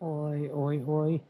Oi, oi, oi.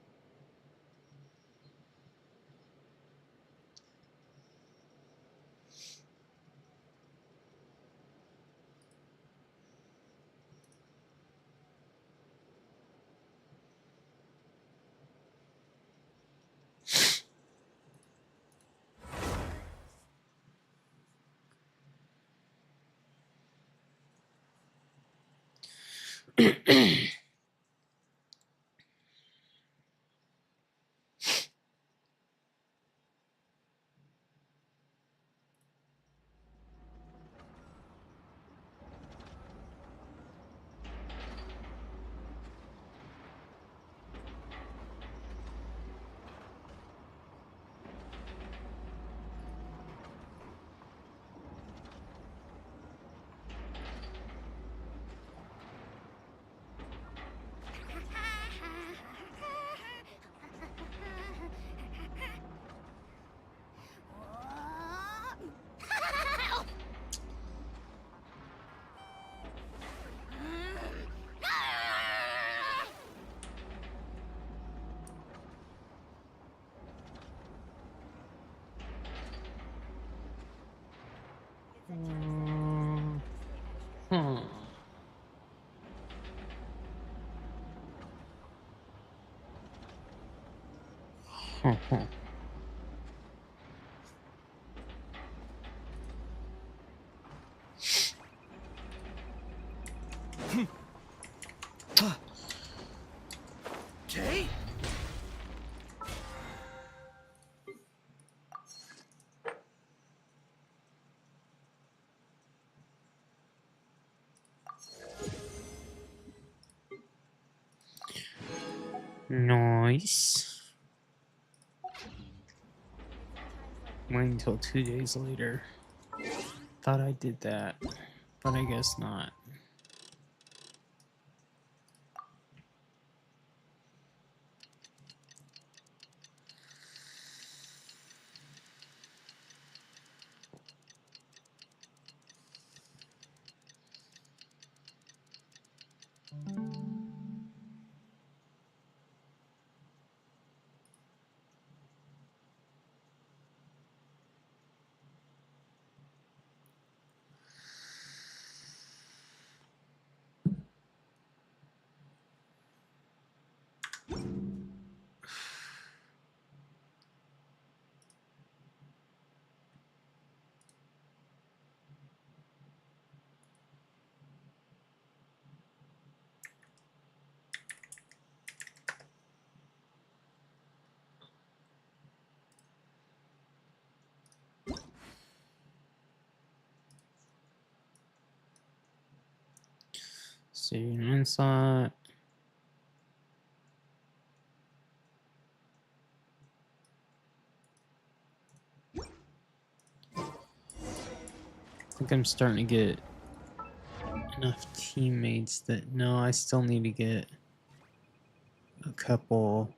Hmm. Jay? Nice. Wait until 2 days later. Thought I did that, but I guess not. See an insight. I think I'm starting to get enough teammates that no, I still need to get a couple.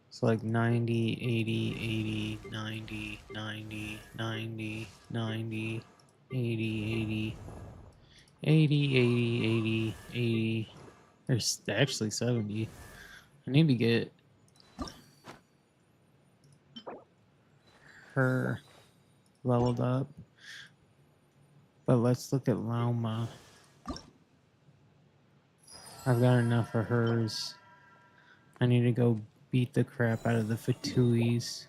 So like 90, 80, 80, 90, 90, 90, 90, 80, 80, 80, 80, 80, 80. There's actually 70. I need to get her leveled up. But let's look at Lauma. I've got enough for hers. I need to go beat the crap out of the Fatuis.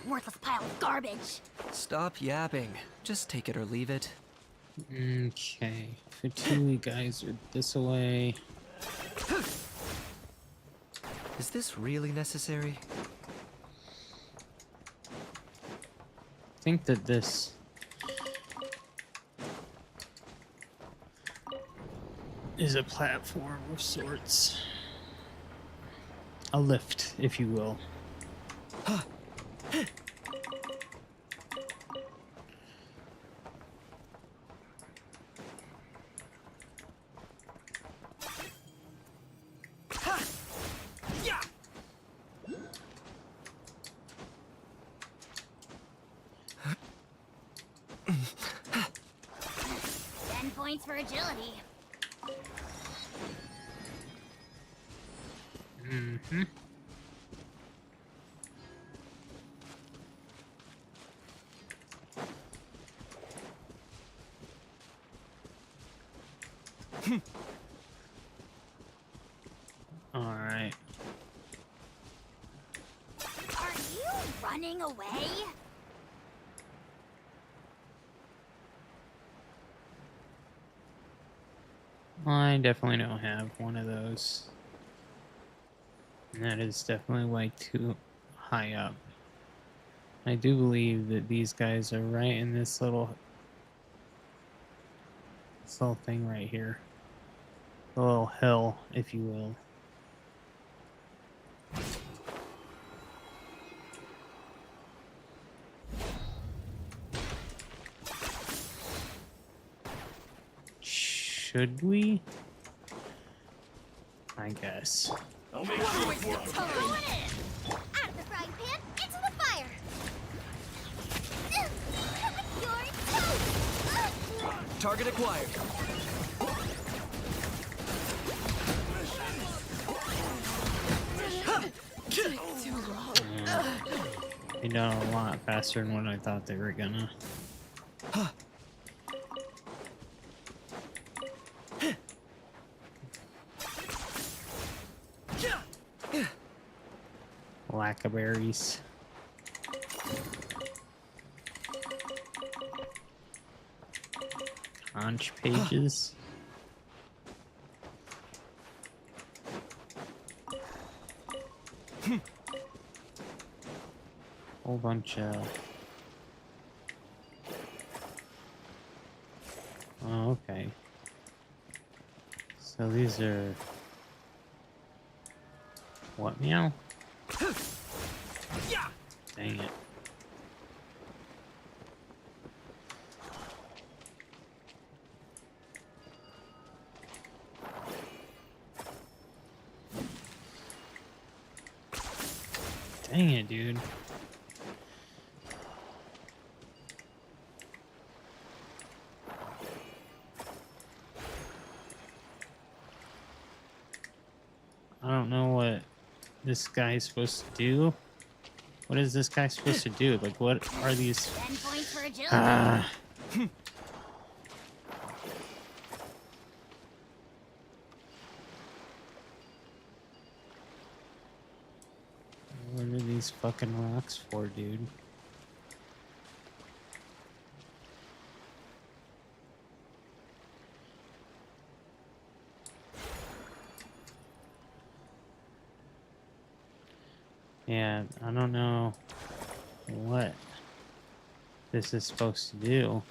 Worthless pile of garbage. Stop yapping. Just take it or leave it. Okay, Fatui guys are this way. Is this really necessary? I think that this is a platform of sorts. A lift, if you will. points for agility. Mm-hmm. All right. Are you running away? I definitely don't have one of those. And that is definitely way too high up. I do believe that these guys are right in this little thing right here. A little hill, if you will. Should we? I guess. I'll make sure for it. Going in! Out of the frying pan, into the fire! You're toast! Target acquired. They done a lot faster than what I thought they were gonna. Blackberries. Conch pages. Whole bunch of. Oh, okay. So these are. What, meow? Dang it. Dang it, dude. I don't know what this guy is supposed to do. What is this guy supposed to do? Like, what are these? 10 points for agility. What are these fucking rocks for, dude? Yeah, I don't know what this is supposed to do.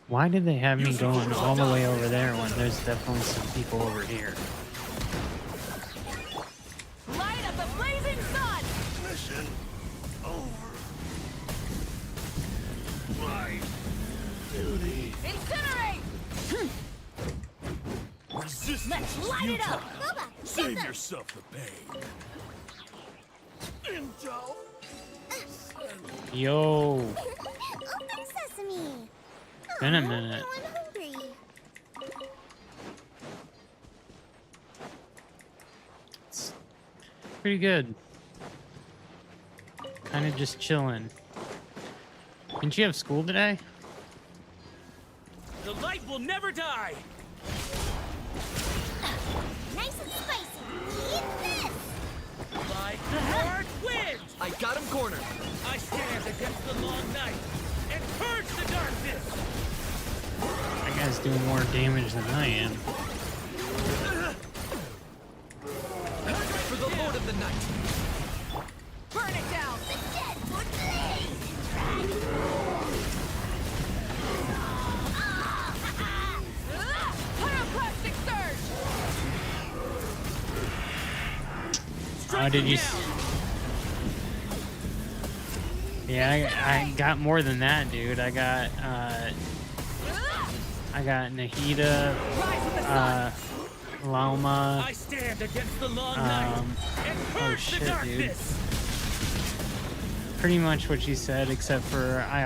Why did they have me going all the way over there when there's definitely some people over here? Light up the blazing sun! Mission over. My duty. Incinerate! Resistance Let's is light it futile. up! Boba, Save Boba. yourself the pain. Intel. Yo, Open sesame! been a Aw, minute. now I'm hungry. It's pretty good. Kind of just chilling. Didn't you have school today? The light will never die! Nice and spicy. Eat this! Like the hard wind! I got him cornered. I stand against the long night and purge the darkness! That guy's doing more damage than I am. For the Lord of the Night. Burn it down! The dead would bleed! Pyroclastic surge! How did you? Yeah, I got more than that, dude. I got Nahida, Lauma. I stand against the long night and purge shit, the darkness! pretty much what you said, except for I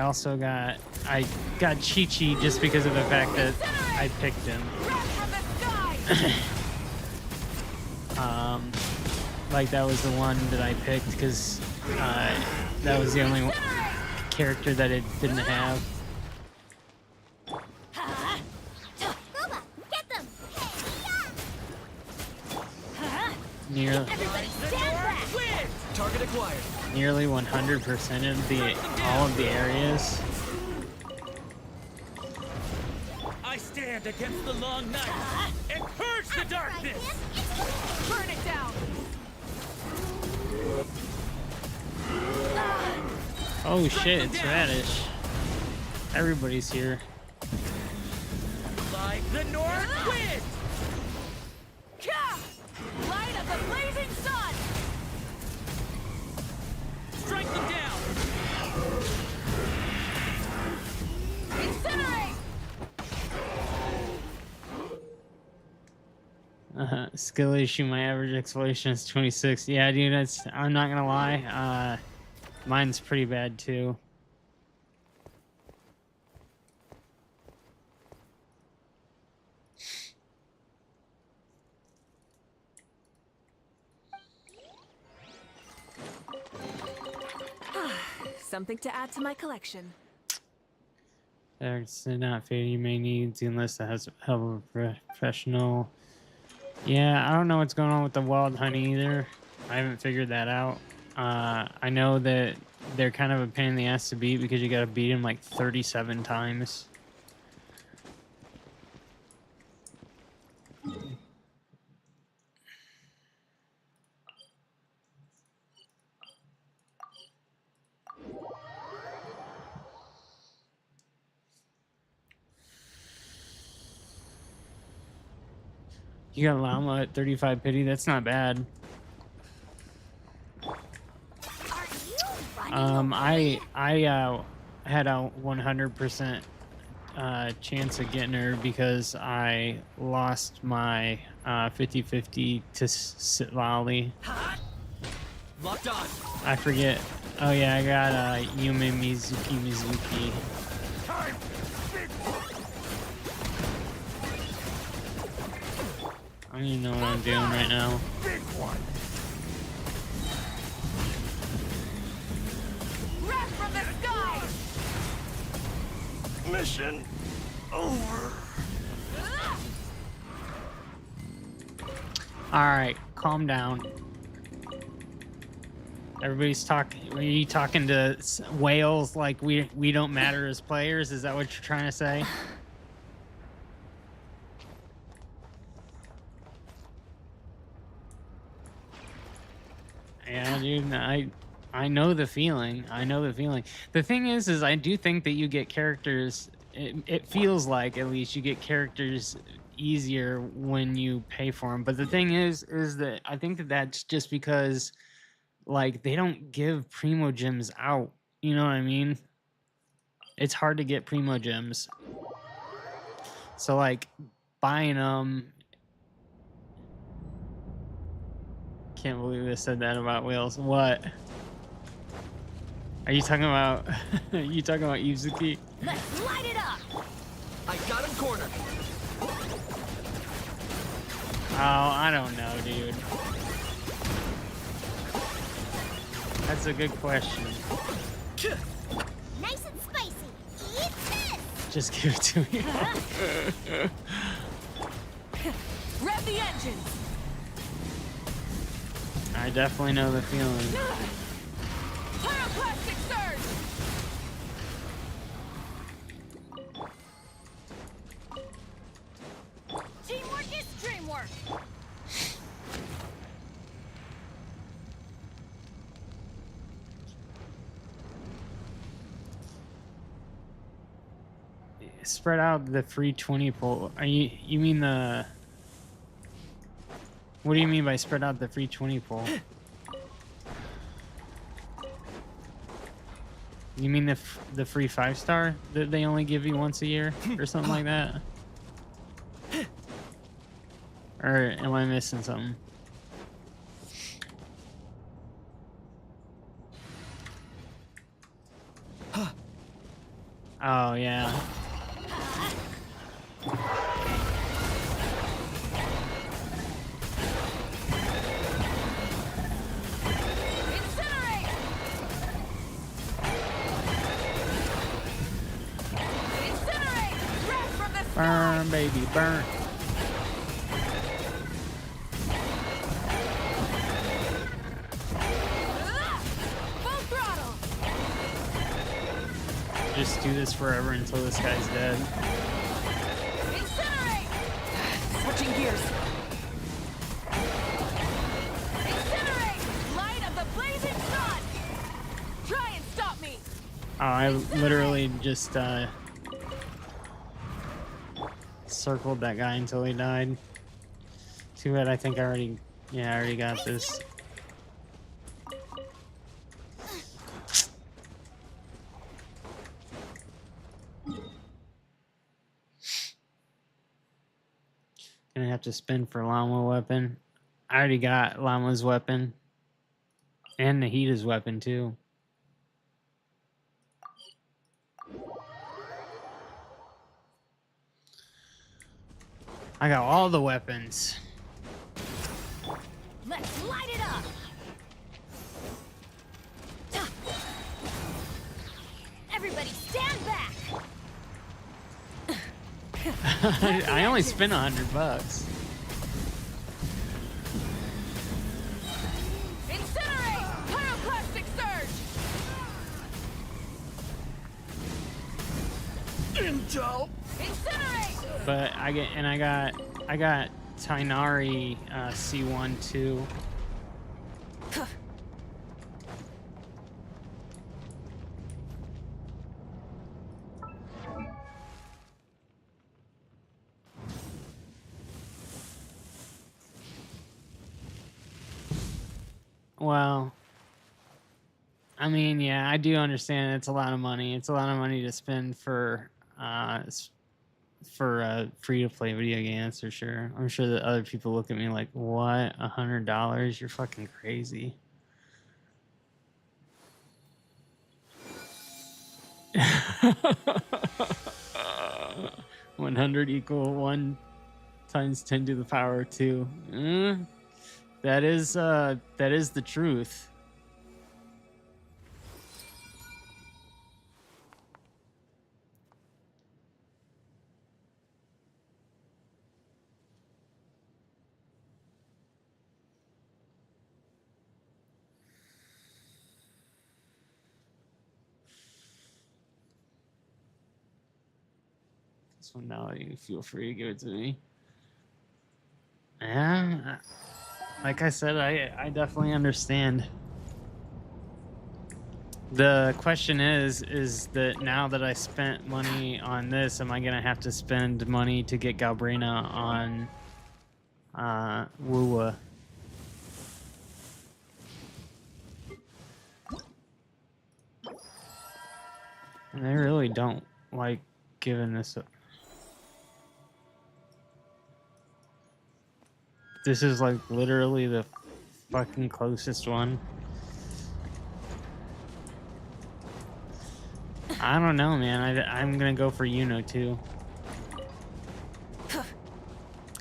got Chi-Chi just because of the fact that I picked him. Like that was the one that I picked because that was the only character that it didn't have. Boba, get them! Nearly Everybody stand back! Target acquired. 100% of all of the areas. I stand against the long night and purge the darkness! Burn it down! Oh shit, it's Radish. Everybody's here. Like the north wind! Light of the blazing sun! Strike them down! Incinerate! Skill issue, my average exploration is 26. Yeah, dude, I'm not gonna lie. Mine's pretty bad too. Something to add to my collection. It's not fair. You may need to enlist the help of a professional. Yeah, I don't know what's going on with the wild honey either. I haven't figured that out. I know that they're kind of a pain in the ass to beat because you got to beat them like 37 times. You got llama at 35 pity. That's not bad. I had a 100% chance of getting her because I lost my 50-50 to Sitlali. Locked on. I forget. Oh yeah, I got Yume Mizuki. I don't even know what I'm doing right now. Big one. Wrath from the sky! Mission over. Alright, calm down. Everybody's talking. Are you talking to whales like we don't matter as players? Is that what you're trying to say? Yeah, dude. I know the feeling. I know the feeling. The thing is I do think that you get characters. It feels like at least you get characters easier when you pay for them. But the thing is that I think that that's just because like they don't give primo gems out. You know what I mean? It's hard to get primo gems. So like buying them. Can't believe I said that about whales. What? Are you talking about? Are you talking about Yuzuki? Let's light it up! I got him cornered. Oh, I don't know, dude. That's a good question. Nice and spicy. Eat this! Just give it to me. Rev the engines! I definitely know the feeling. Pyroclastic surge! Teamwork is dreamwork! Spread out the free 20 pull. Are you mean the? What do you mean by spread out the free 20 pull? You mean the free 5-star that they only give you once a year or something like that? Or am I missing something? Oh yeah. Incinerate! Incinerate! Breath from the sky! Burn, baby, burn. Full throttle! Just do this forever until this guy's dead. Incinerate! Switching gears. Incinerate! Light of the blazing sun! Try and stop me! Oh, I literally just circled that guy until he died. Too bad. I think I already got this. Gonna have to spend for llama weapon. I already got llama's weapon and Nahita's weapon too. I got all the weapons. Let's light it up. Everybody stand back. I only spent $100. Incinerate! Pyroclastic surge! Intel. Incinerate! But I got Tainari C1 too. Well, I mean, yeah, I do understand it's a lot of money. It's a lot of money to spend for free-to-play video games, for sure. I'm sure that other people look at me like, what, $100? You're fucking crazy. $100 equal 1 times 10 to the power 2. That is the truth. So now you feel free to give it to me. Yeah, like I said, I definitely understand. The question is that now that I spent money on this, am I gonna have to spend money to get Galbrina on Wuwa? And I really don't like giving this up. This is like literally the fucking closest one. I don't know, man. I'm gonna go for Yuno too.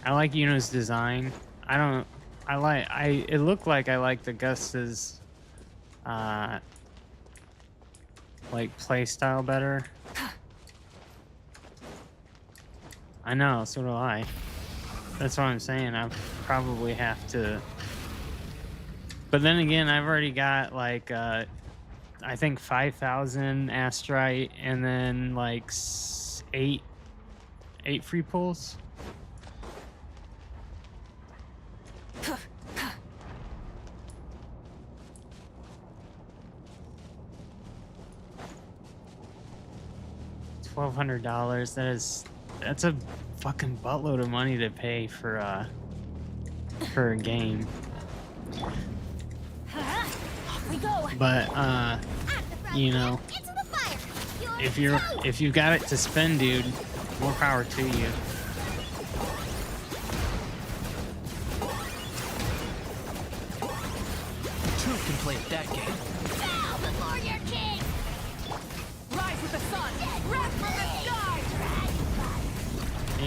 I like Yuno's design. It looked like I liked Augusta's like play style better. I know, so do I. That's what I'm saying. I probably have to. But then again, I've already got like I think 5,000 Astrite and then like eight free pulls. $1,200. That's a fucking buttload of money to pay for a game. Off we go. But At the front you know, into the fire. if you've got it to spend, dude, more power to you. Two can play at that game. Bow before your king. Rise with the sun! Breath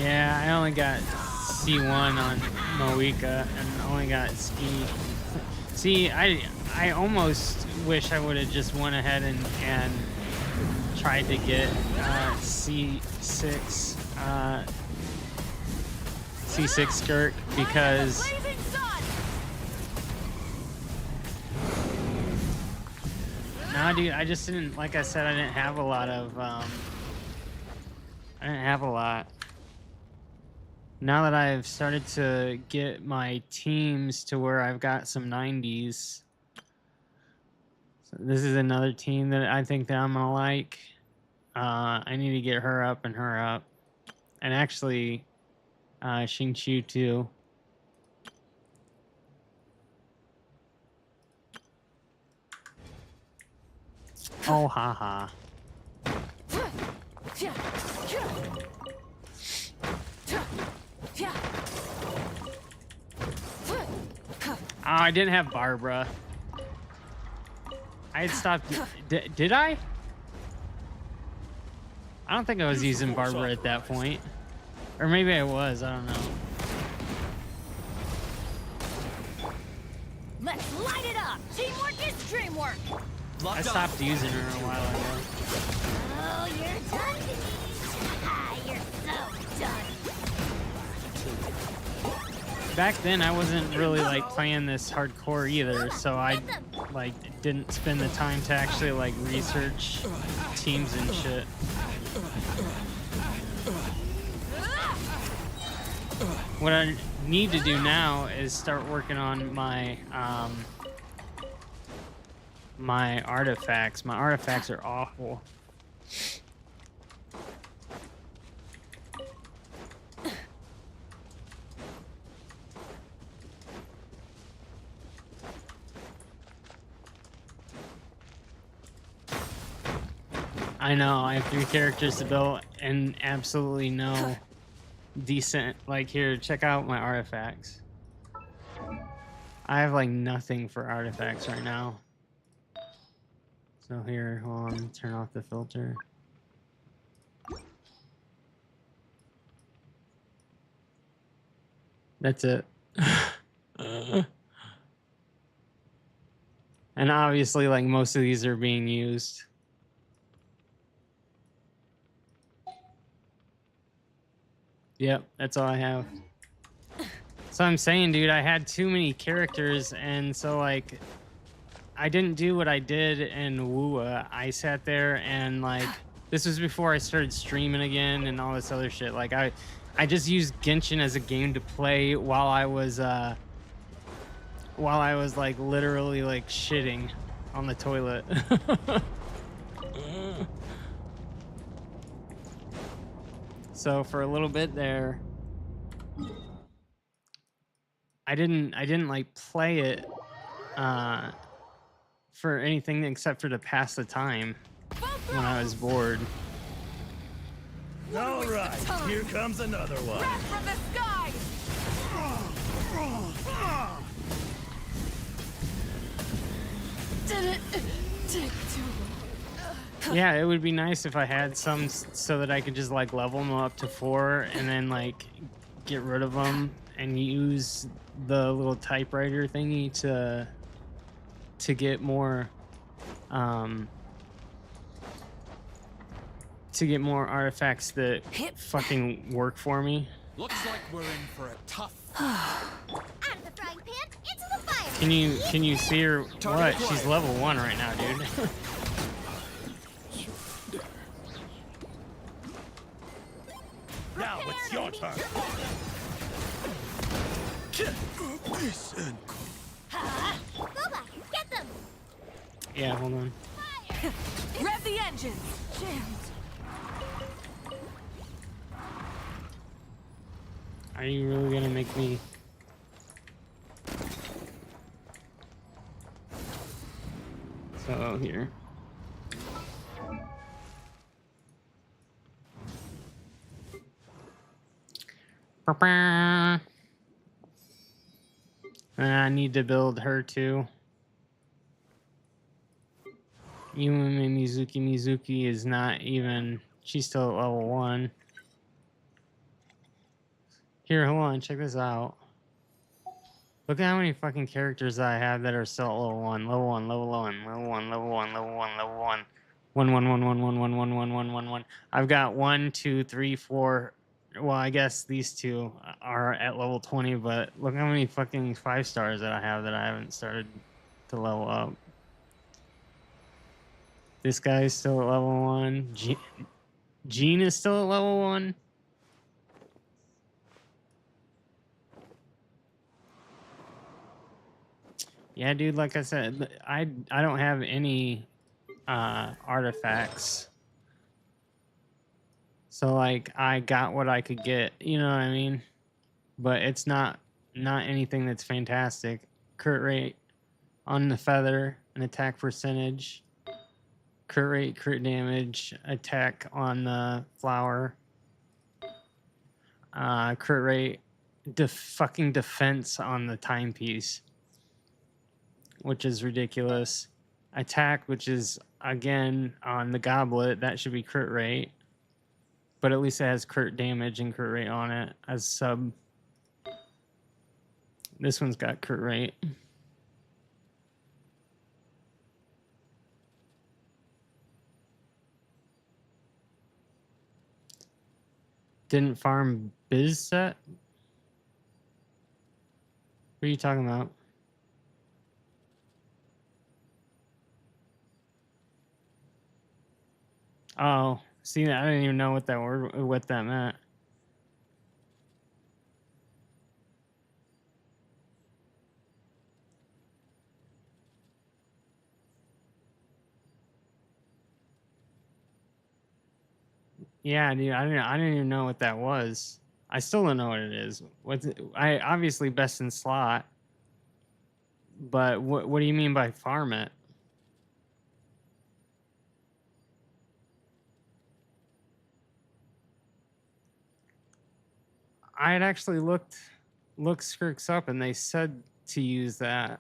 Yeah, I only got C1 on Moika and only got Ski. See, I almost wish I would have just went ahead and tried to get C6 C6 skirt because Blazing sun. no, dude, I just didn't, like I said, I didn't have a lot of I didn't have a lot. Now that I've started to get my teams to where I've got some 90s, so this is another team that I think that I'm gonna like. I need to get her up and her up, and actually, Xing Chu too. Oh, haha. Oh, I didn't have Barbara. I had stopped. Did I? I don't think I was using Barbara at that point. Or maybe I was. I don't know. Let's light it up. Teamwork is dreamwork. I Locked on. stopped using her a while ago. Oh, you're done, Denise. Ah, you're so done. Back then, I wasn't really like playing this hardcore either, so I like didn't spend the time to actually like research teams and shit. What I need to do now is start working on my my artifacts. My artifacts are awful. I know, I have 3 characters to build and absolutely no decent, like, here, check out my artifacts. I have like nothing for artifacts right now. So here, hold on, turn off the filter. That's it. And obviously, like, most of these are being used. Yep, that's all I have. So I'm saying, dude, I had too many characters, and so, like, I didn't do what I did in Wua. I sat there and, like, this was before I started streaming again and all this other shit. Like, I just used Genshin as a game to play while I was like literally like shitting on the toilet. So for a little bit there, I didn't like play it for anything except for to pass the time when I was bored. All right, here comes another one. Wrath from the sky. Did it take too long? Yeah, it would be nice if I had some so that I could just like level them up to 4 and then like get rid of them and use the little typewriter thingy to get more artifacts that fucking work for me. Looks like we're in for a tough. Out of the frying pan, into the fire. Can you see her? What? She's level 1 right now, dude. Now it's your turn. Boba, get them. Yeah, hold on. Rev the engines. Jammed. Are you really gonna make me? So here. And I need to build her too. Yumi Mizuki is not even. She's still at level 1. Here, hold on, check this out. Look at how many fucking characters I have that are still at level 1, level 1, level 1, level 1, level 1, level 1, level 1. 1, 1, 1, 1, 1, 1, 1, 1, 1, 1, 1. I've got 1, 2, 3, 4. Well, I guess these two are at level 20, but look how many fucking 5 stars that I have that I haven't started to level up. This guy's still at level 1. Jean is still at level 1. Yeah, dude, like I said, I don't have any artifacts. So like I got what I could get, you know what I mean? But it's not anything that's fantastic. Crit rate on the feather, an attack percentage, crit rate, crit damage, attack on the flower, crit rate, fucking defense on the timepiece, which is ridiculous. Attack, which is again on the goblet, that should be crit rate, but at least it has crit damage and crit rate on it as sub. This one's got crit rate. Didn't farm biz set? What are you talking about? Oh, see, I didn't even know what that meant. Yeah, dude, I didn't even know what that was. I still don't know what it is. I obviously best in slot, but what do you mean by farm it? I had actually looked Skirks up, and they said to use that.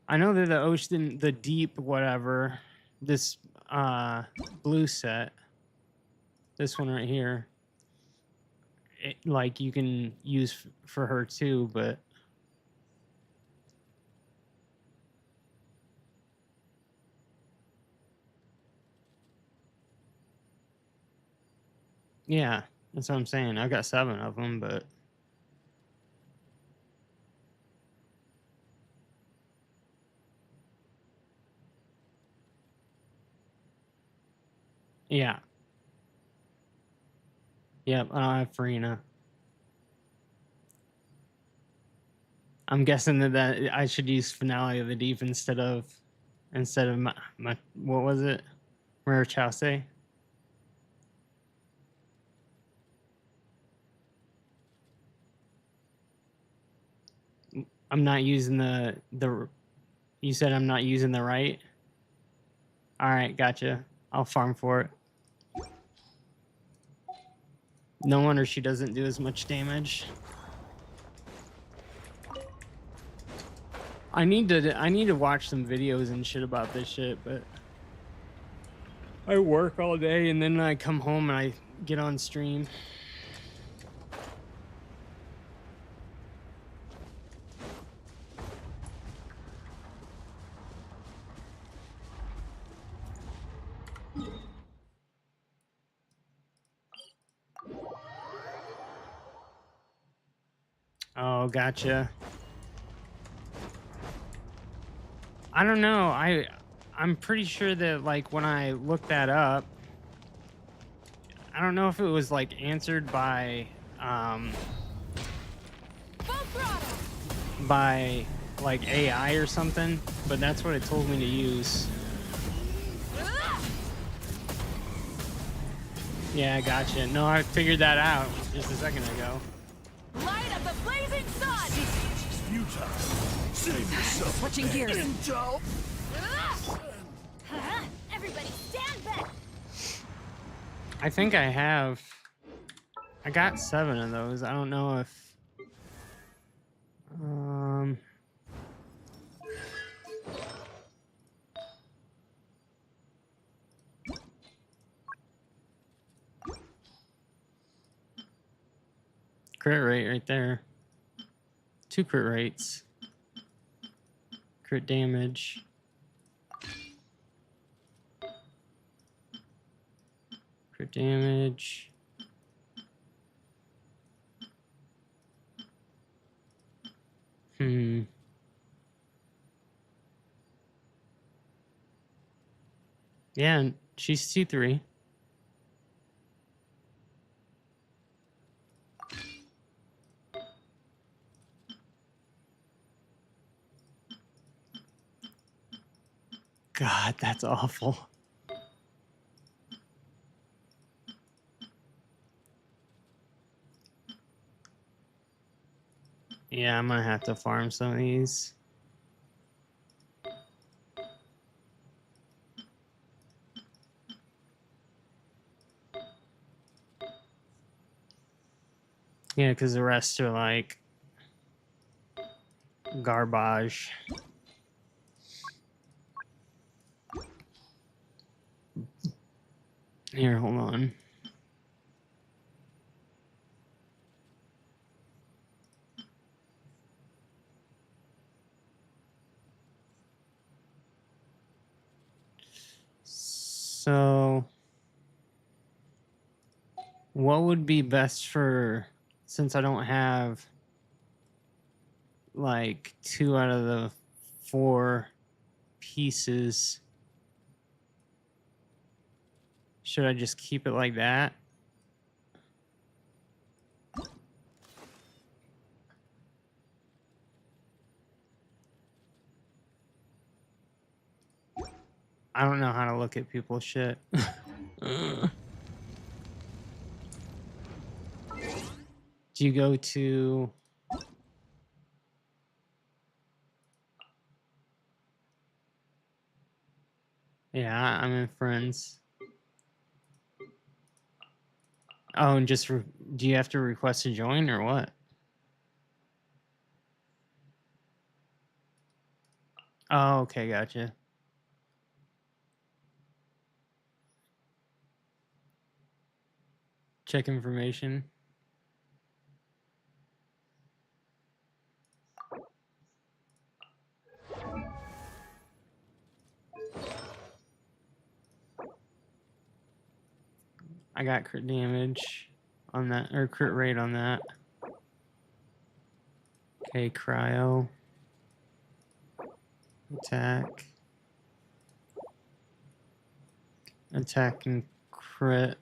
I know that the ocean, the deep, whatever, this blue set, this one right here, like you can use for her too, but yeah, that's what I'm saying. I've got 7 of them, but yeah. Yep, I don't have Farina. I'm guessing that I should use Finale of the Deep instead of my what was it? Rare Chauce? I'm not using the you said I'm not using the right? Alright, gotcha. I'll farm for it. No wonder she doesn't do as much damage. I need to watch some videos and shit about this shit, but I work all day and then I come home and I get on stream. Oh, gotcha. I don't know. I'm pretty sure that like when I looked that up, I don't know if it was like answered by like AI or something, but that's what it told me to use. Yeah, gotcha. No, I figured that out just a second ago. Light of the blazing sun! It's futile. Save yourself. Switching gears. Everybody stand back. I think I got 7 of those. I don't know if Crit rate right there. 2 crit rates. Crit damage. Crit damage. Yeah, and she's C3. God, that's awful. Yeah, I'm gonna have to farm some of these. Yeah, because the rest are like garbage. Here, hold on. So, what would be best for, since I don't have like 2 out of the 4 pieces, should I just keep it like that? I don't know how to look at people's shit. Do you go to... Yeah, I'm in friends. Oh, and just... do you have to request to join or what? Oh, okay, gotcha. Check information. I got crit damage on that, or crit rate on that. Okay, cryo. Attack. Attack and crit.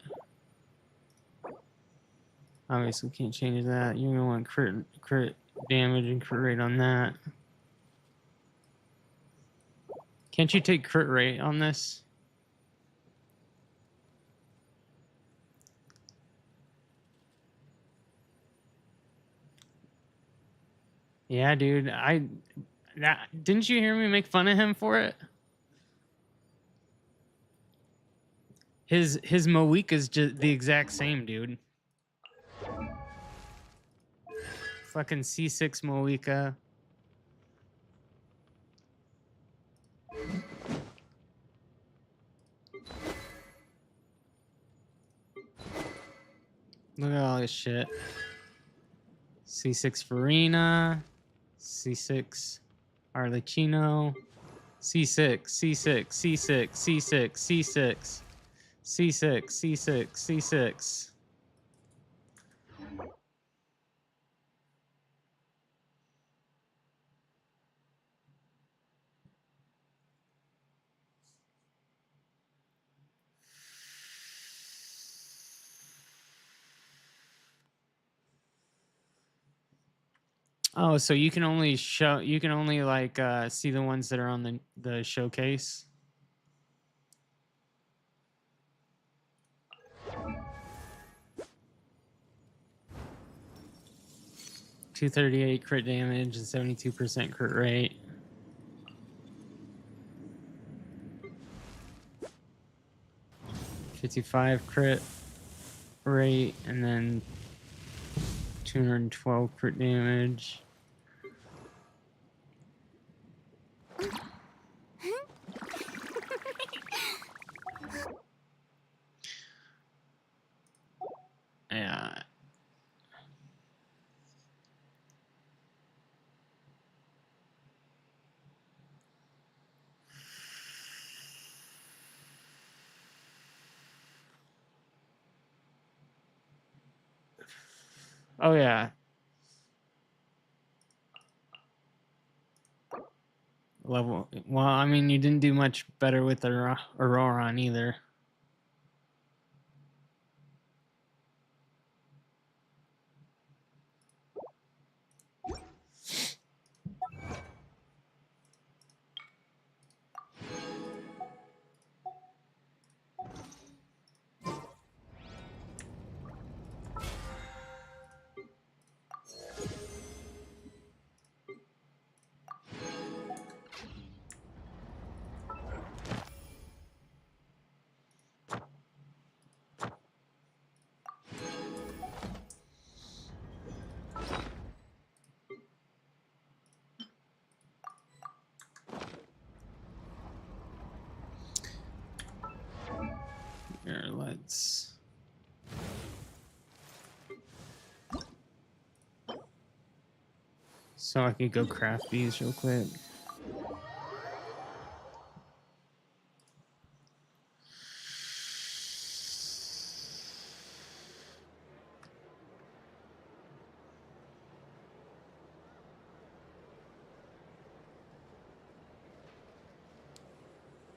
Obviously can't change that. You're gonna want crit damage and crit rate on that. Can't you take crit rate on this? Yeah, dude. Didn't you hear me make fun of him for it? His Moika's just the exact same, dude. Fucking C6 Moika. Look at all this shit. C6 Farina. C6 Arlecchino. C6, C6, C6, C6, C6. C6, C6, C6. Oh, so you can only like see the ones that are on the showcase. $238 crit damage and 72% crit rate. $55 crit rate and then 212 crit damage. Yeah. Oh yeah. Level. Well, I mean, you didn't do much better with the Auroron either. Here, let's. So I could go craft these real quick.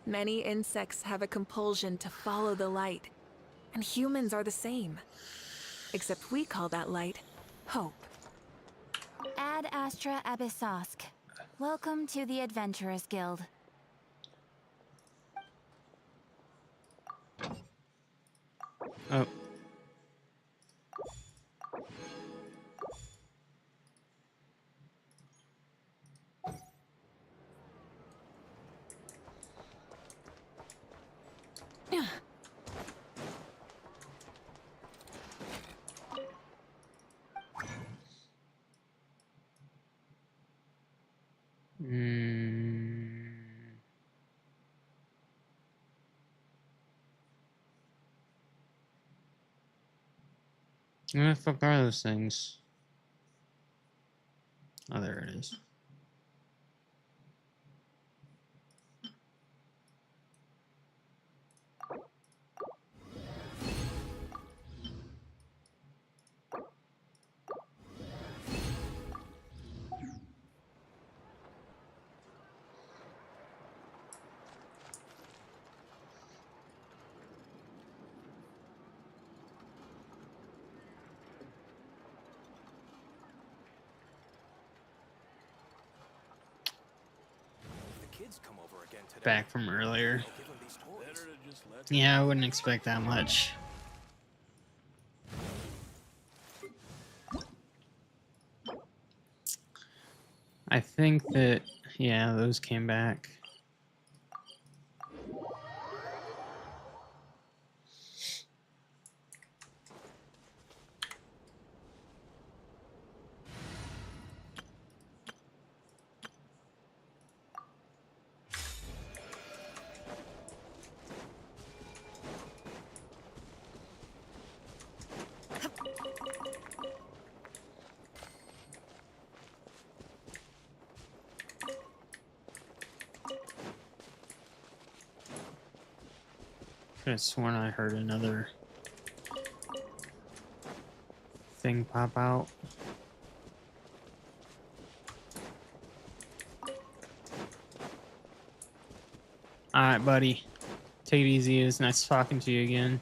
Many insects have a compulsion to follow the light, and humans are the same. Except we call that light hope. Ad Astra Abyssosk. Welcome to the Adventurers Guild. Oh. Where the fuck are those things? Oh, there it is. The kids come over again today. Back from earlier. I'll give them these toys. Better to just let Yeah, I wouldn't expect that much. I think that, yeah, those came back. Could have sworn I heard another thing pop out. Alright, buddy. Take it easy. It was nice talking to you again.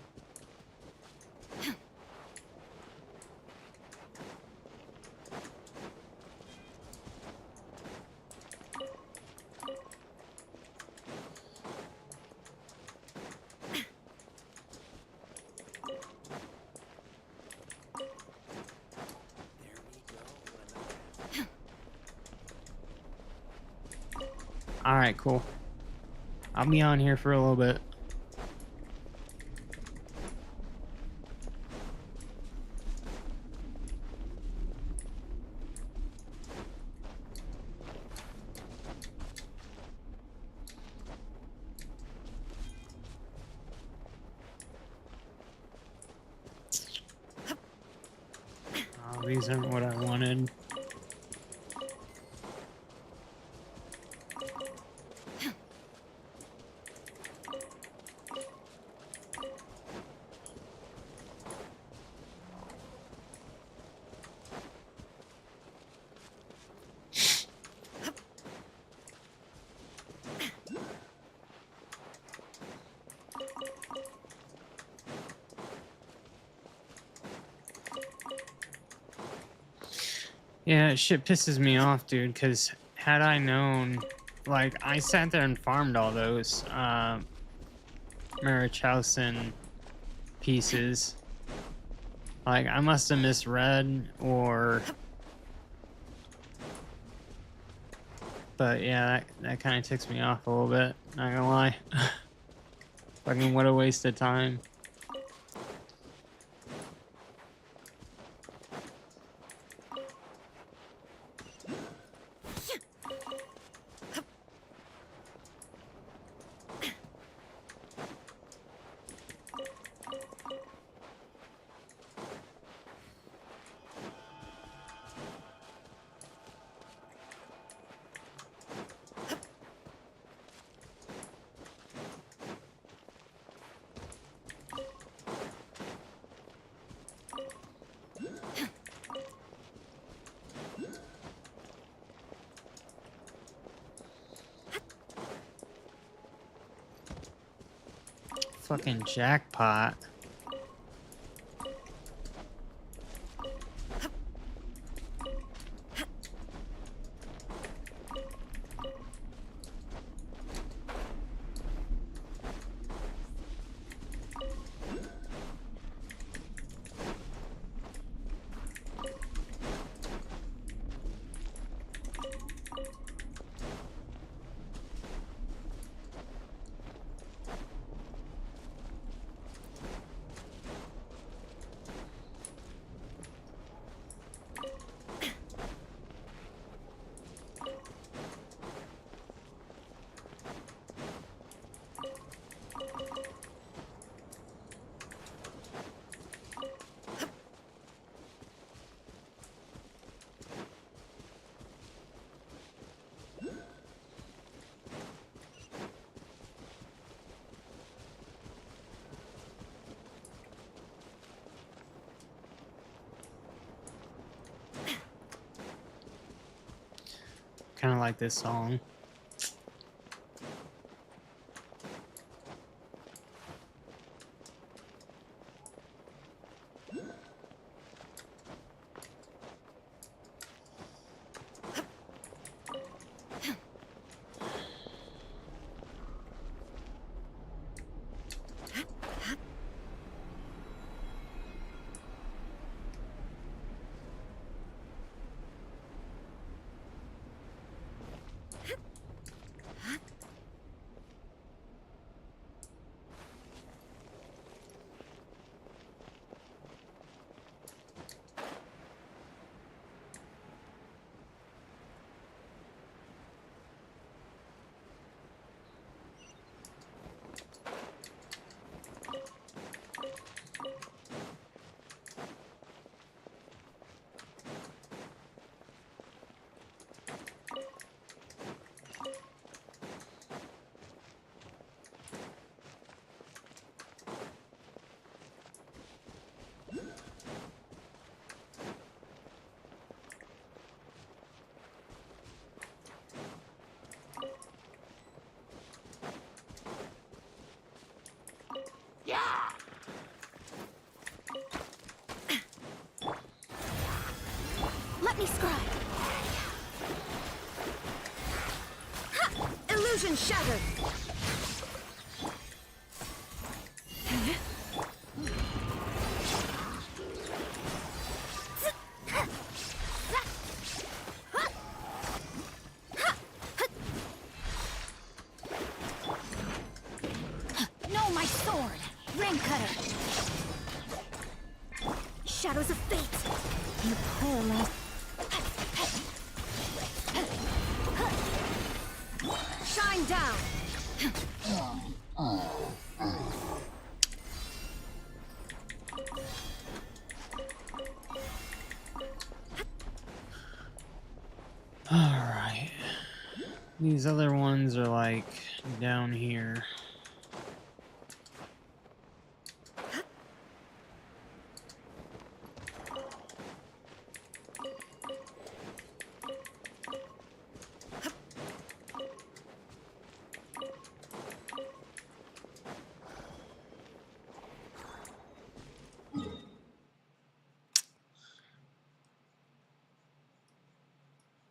There we go. Alright, cool. I'll be on here for a little bit. Oh, these aren't what I wanted. Yeah, shit pisses me off, dude, because had I known, like, I sat there and farmed all those Marichausen pieces. Like, I must have misread, or... But yeah, that kind of ticks me off a little bit, not gonna lie. Fucking what a waste of time. Fucking jackpot. Kind of like this song. Let me scribe. Ha! Illusion shattered. No, my sword. Ring cutter. Shadows of fate. You paralyze. Shine down. Alright. These other ones are like down here.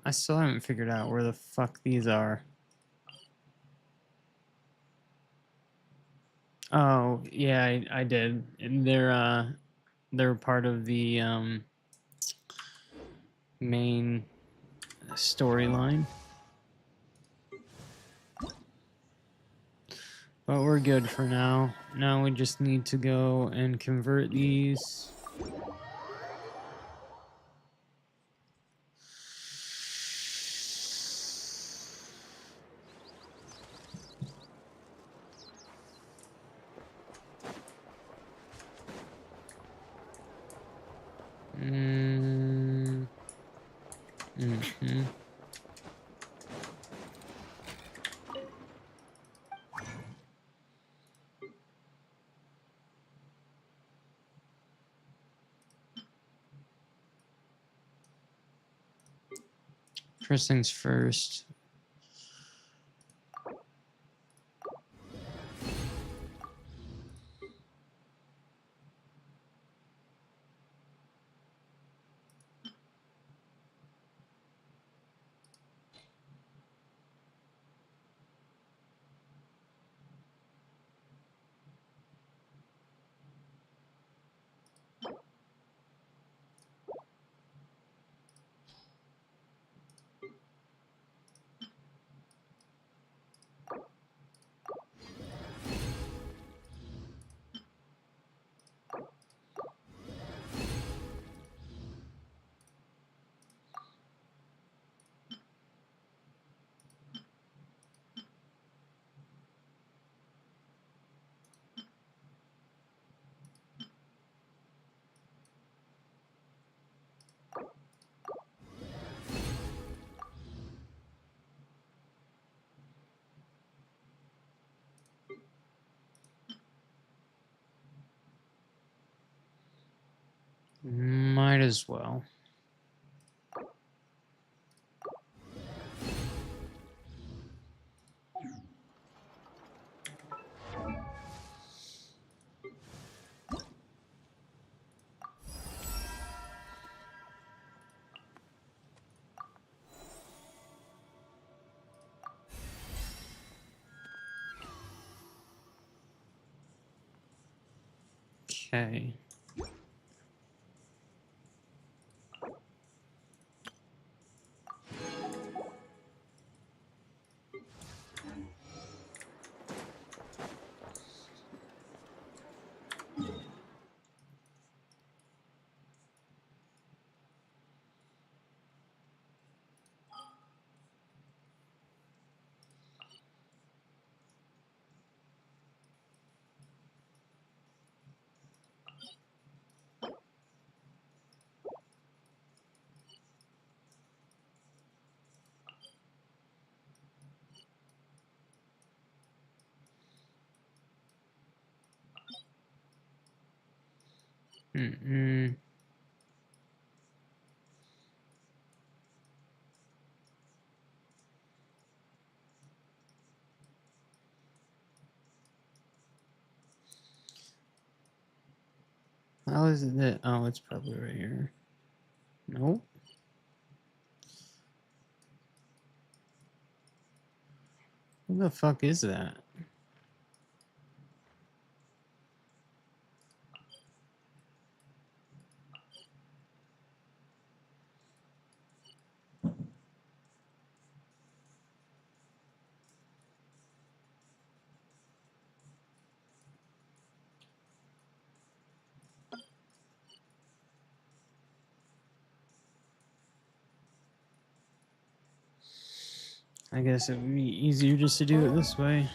I still haven't figured out where the fuck these are. Oh, yeah, I did. And they're part of the main storyline. But we're good for now. Now we just need to go and convert these. Mm-hmm. First things first. Might as well. Okay. Mm-mm. How is it that? Oh, it's probably right here. Nope. What the fuck is that? I guess it would be easier just to do it this way.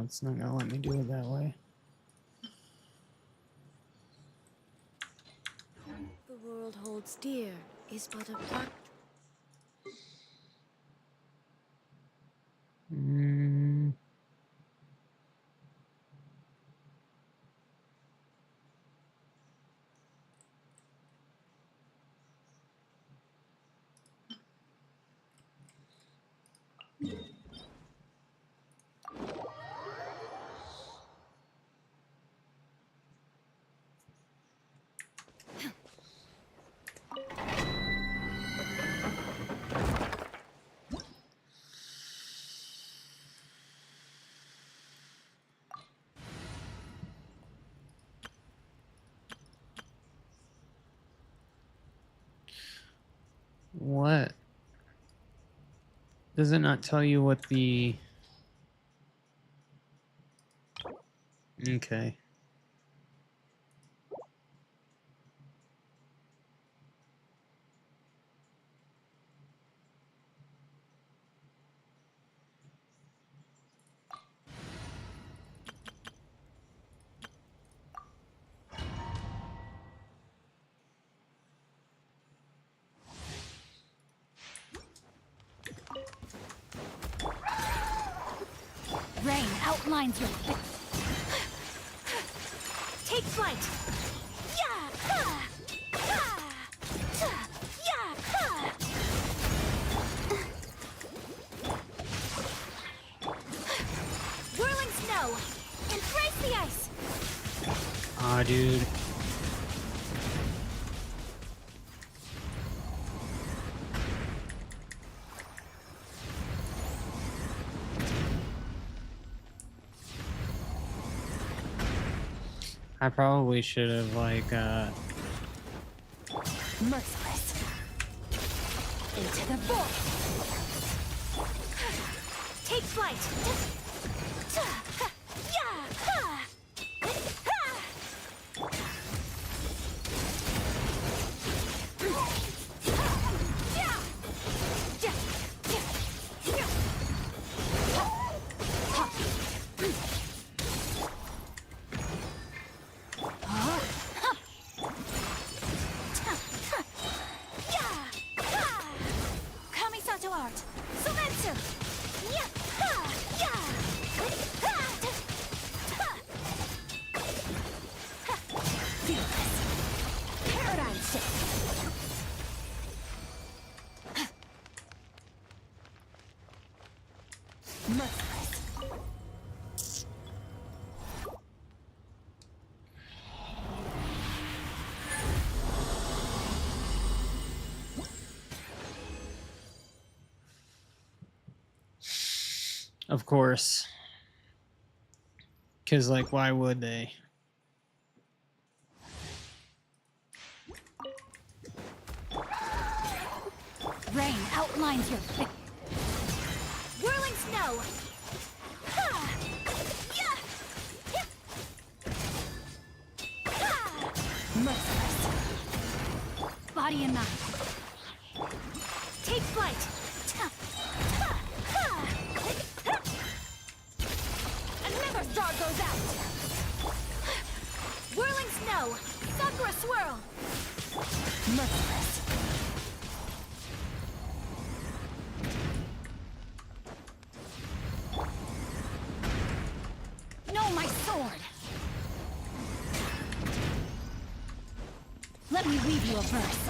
It's not gonna let me do it that way. The world holds dear is but a part. Mm. What? Does it not tell you what the... Okay. Rain outlines your Take flight. Yeah. Ha. Ha. Ta. Yeah. Ha. Whirling snow. Embrace the ice. Aw, dude. I probably should have, like, Merciless. Into the void. Take flight. Ta. Ha. Yeah. Ha. Ha. Yeah. Yeah. Yeah. Yeah. Ha. Huh? Ha. Ta. Ha. Yeah. Ha. Kamisato art. Sumetsu. Yeah. Ha. Yeah. Ha. Ha. Ha. Fearless. Paradigm shift. Merciless. of course. Because, like, why would they? Rain outlines your face. Whirling snow. Ha! Yeah! Yeah! Ha! Merciless. Body and mind. Take flight. Ta! Ha! Ha! Ha! Another star goes out. Whirling snow. Sakura swirl. Merciless. No, my sword! Let me weave you a verse.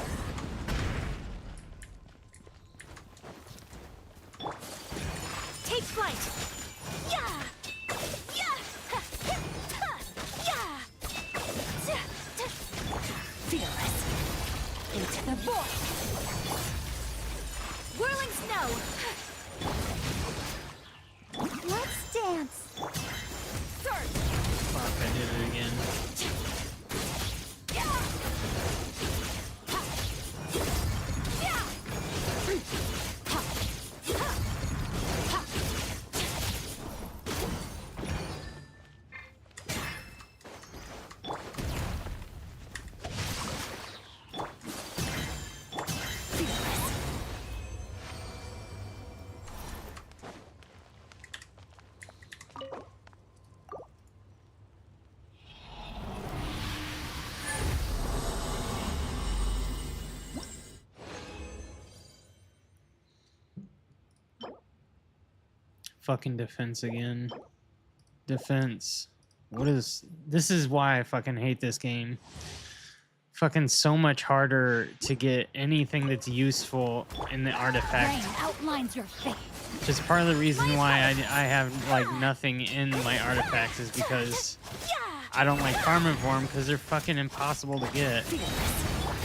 Take flight! Yeah! Yeah! Ha! Ha! Ha! Yeah! Ta! Ta! Fearless! Into the void! Whirling snow! Let's dance! Surge! Fuck, I did it again. Yeah! Ha! Yeah! Ha! Ha! Ha! Fearless. Fucking defense again. Defense. What is... This is why I fucking hate this game. Fucking so much harder to get anything that's useful in the artifact. Rain outlines your face. Just part of the reason why I have, like, nothing in my artifacts is because Yeah! I don't like farming for them because they're fucking impossible to get. Fearless.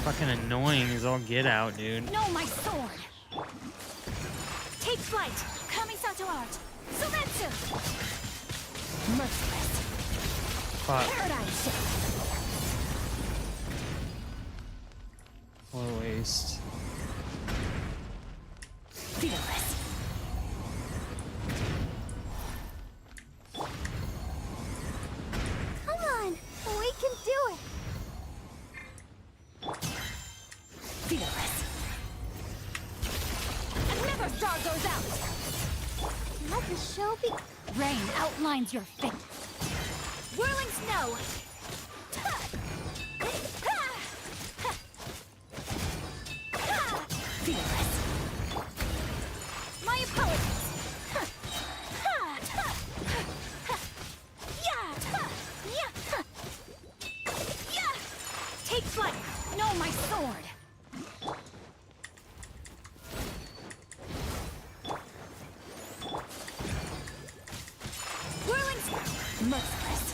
Fucking annoying as all get out, dude. No, my sword! Take flight! Kamisato art! Sumetsu! Merciless. Fuck. Paradigm shift. What a waste. star goes out. Let the show be. Rain outlines your fate. Whirling snow. Fearless. My apologies. Take flight. No, my sword. Whirling merciless.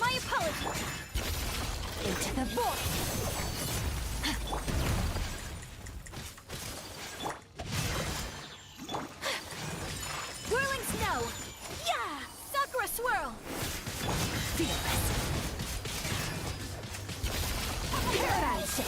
My apologies. Into the void. Whirling snow. Yeah! Sakura swirl. Fearless. Paradise.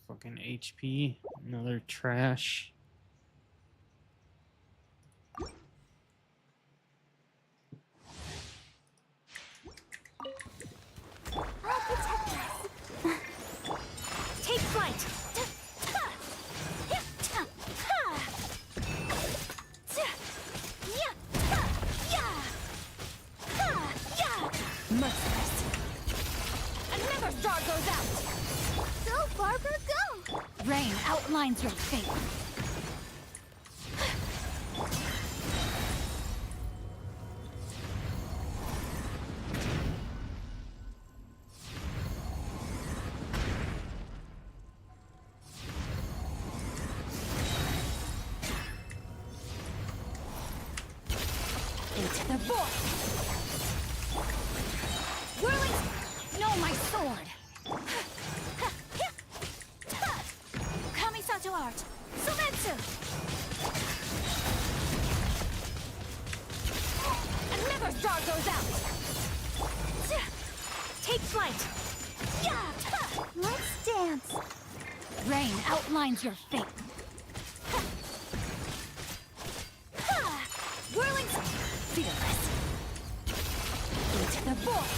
Fucking HP. Another trash. I'll protect us. Take flight. Merciless. Another star goes out. Go, Barber, go. Rain outlines your fate. Into the void. Whirling. No, my sword. Kamisato art. Sumetsu. Another star goes out. Take flight. Let's dance. Rain outlines your fate. Whirling. Fearless. Into the void.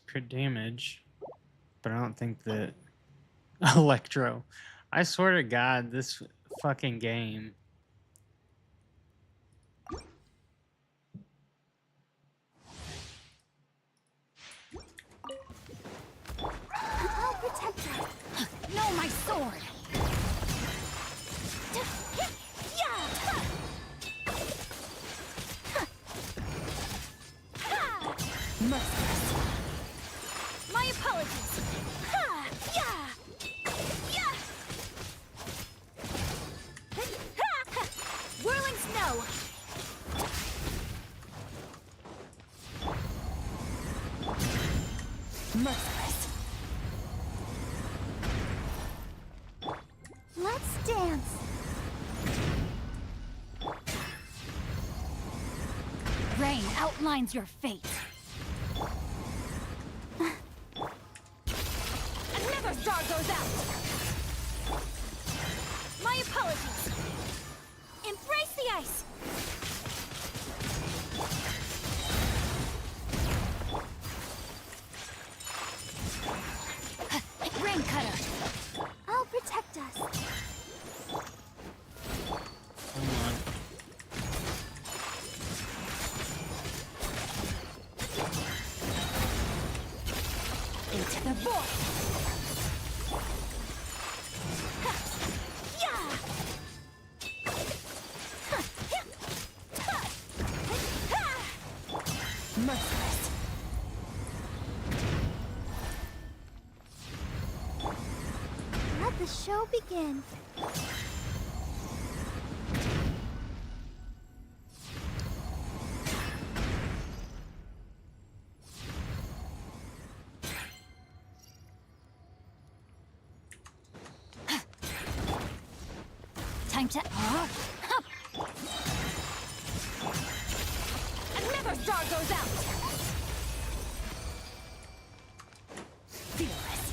Crit damage. But I don't think that Electro. I swear to God, this fucking game. I'll protect us. No, my sword. Merciless. My apologies. Whirling snow. Merciless. Let's dance. Rain outlines your fate. Another star goes out. My apologies. Embrace the ice. Rain cutter. I'll protect us. Come on. Into the void. the show begin. Time to... Another star goes out! Fearless.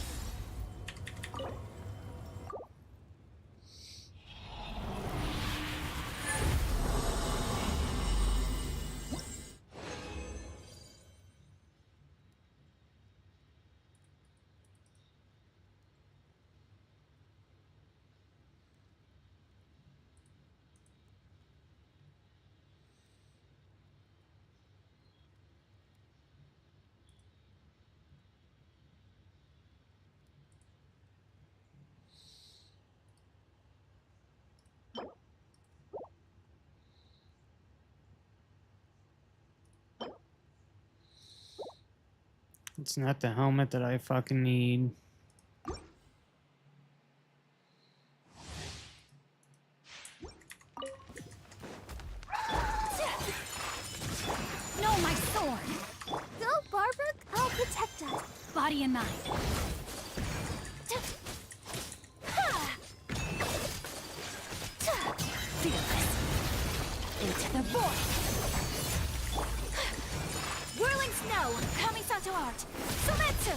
It's not the helmet that I fucking need. No, my sword! Go, Barbara! I'll protect us. Body and mind. Fearless. Into the void. Whirling snow. Kamisato art. Sumetsu.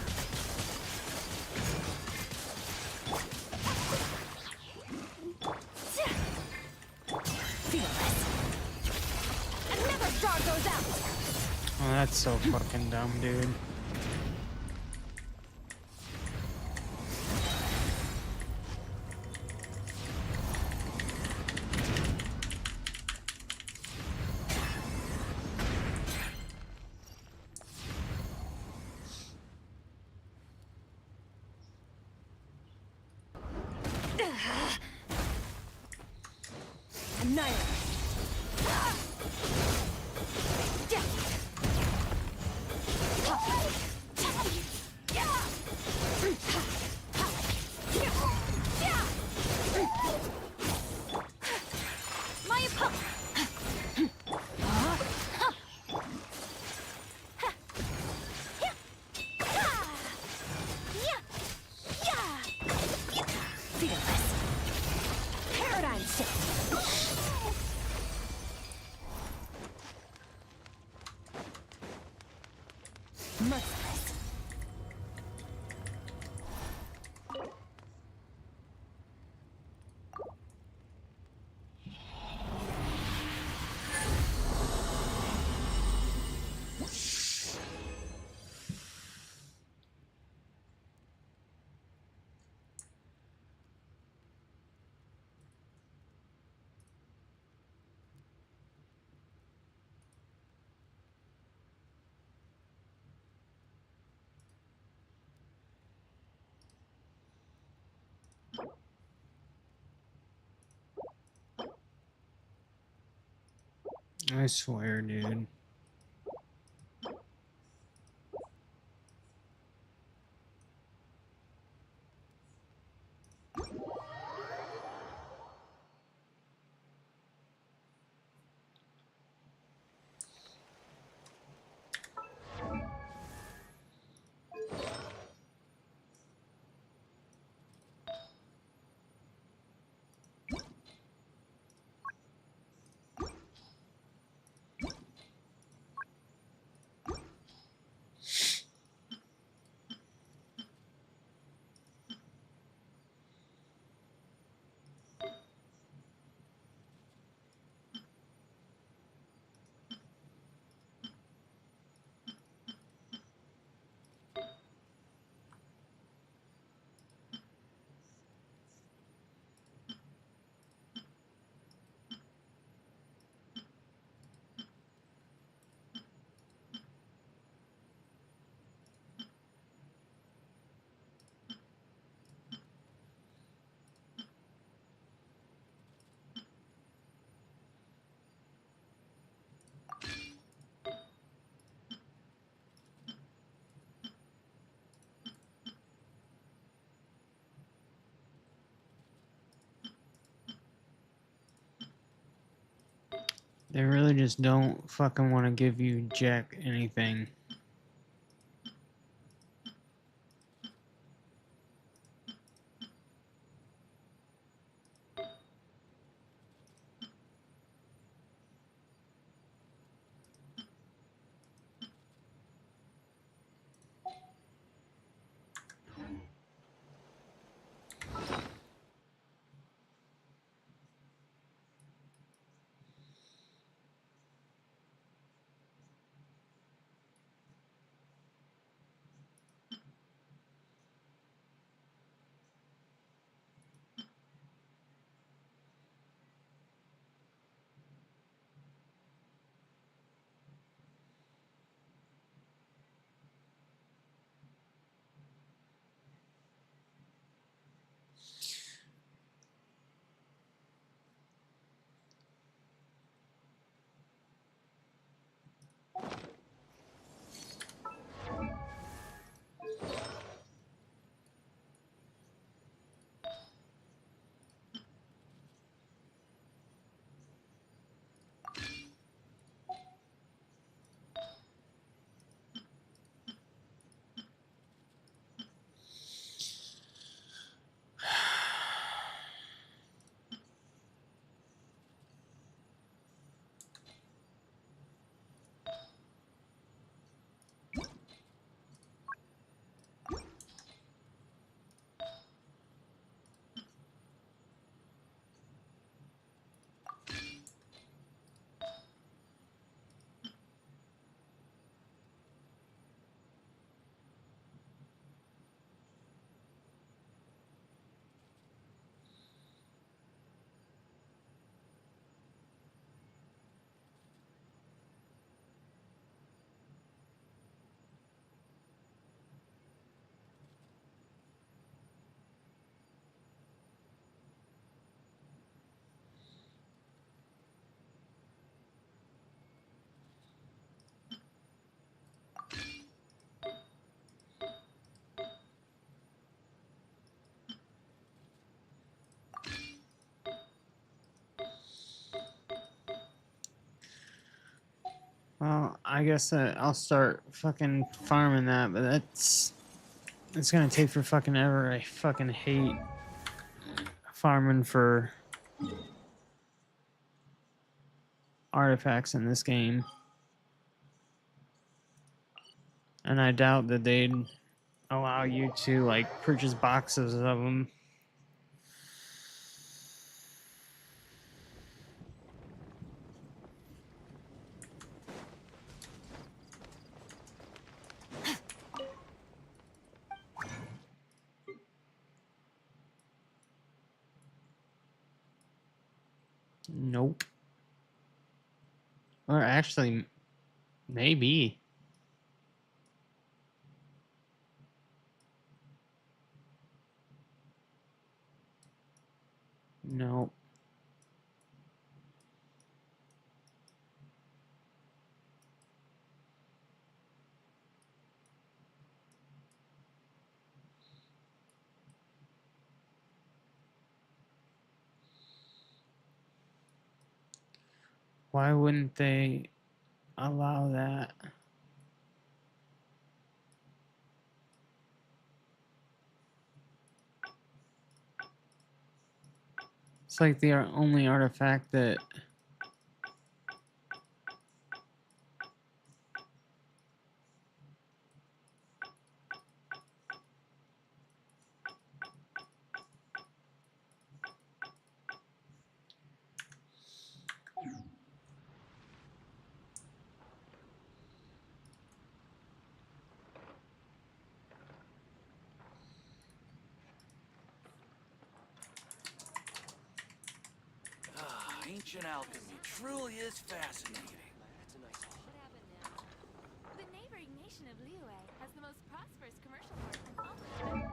Fearless. Another star goes out. Oh, that's so fucking dumb, dude. Annihilate. My opponent. Fearless. Paradigm shift. Merciless. I swear, dude. They really just don't fucking want to give you jack anything. Well, I guess I'll start fucking farming that, but it's gonna take for fucking ever. I fucking hate farming for artifacts in this game, and I doubt that they'd allow you to like purchase boxes of them. Nope. Or actually, maybe. Nope. Why wouldn't they allow that? It's like the only artifact that Ah, ancient alchemy truly is fascinating. What happened now? The neighboring nation of Liyue has the most prosperous commercial port in all of China.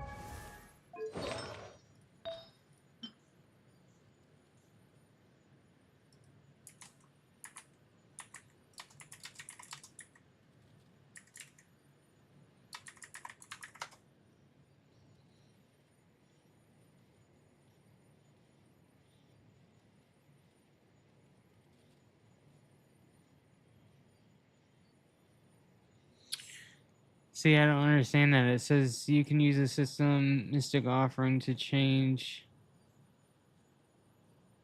See, I don't understand that. It says you can use a system mystic offering to change,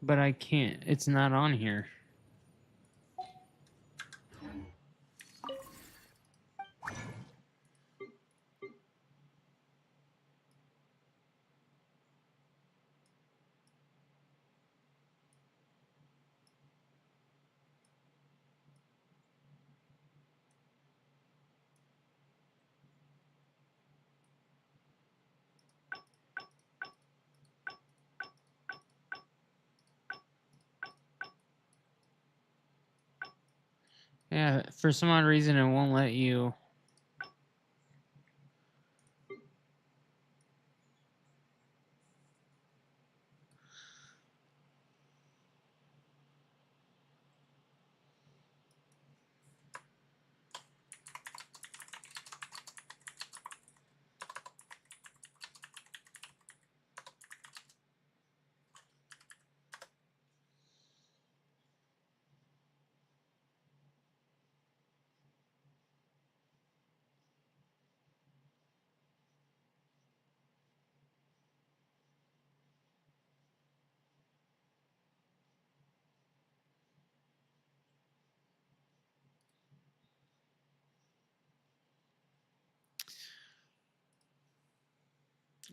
but I can't. It's not on here. Yeah, for some odd reason, it won't let you.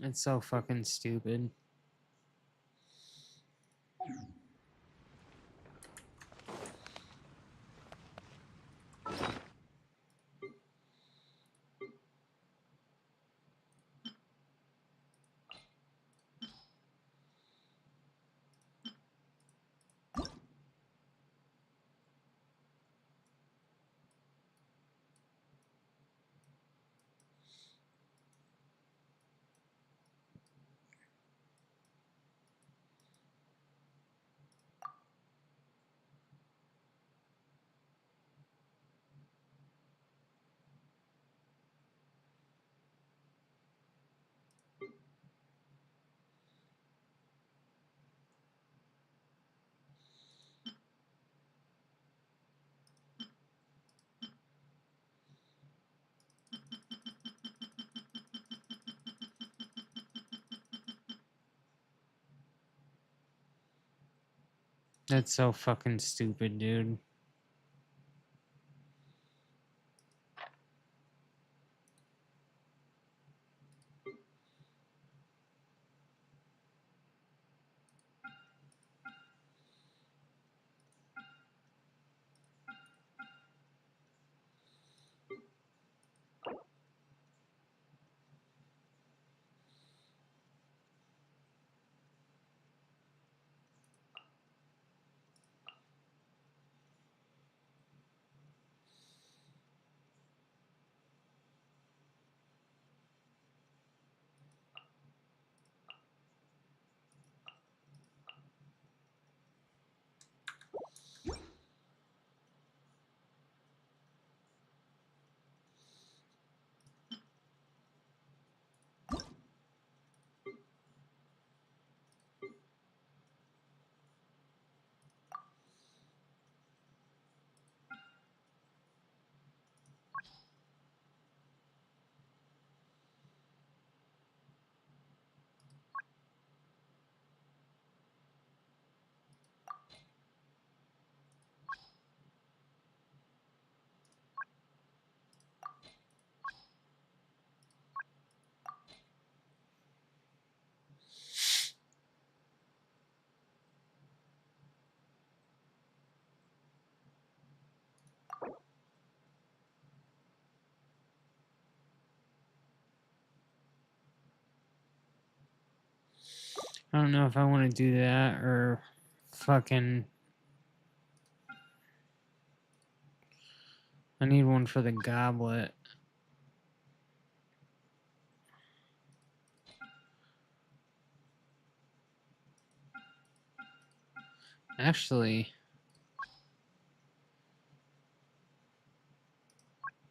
It's so fucking stupid. That's so fucking stupid, dude. I don't know if I want to do that or fucking. I need one for the goblet. Actually,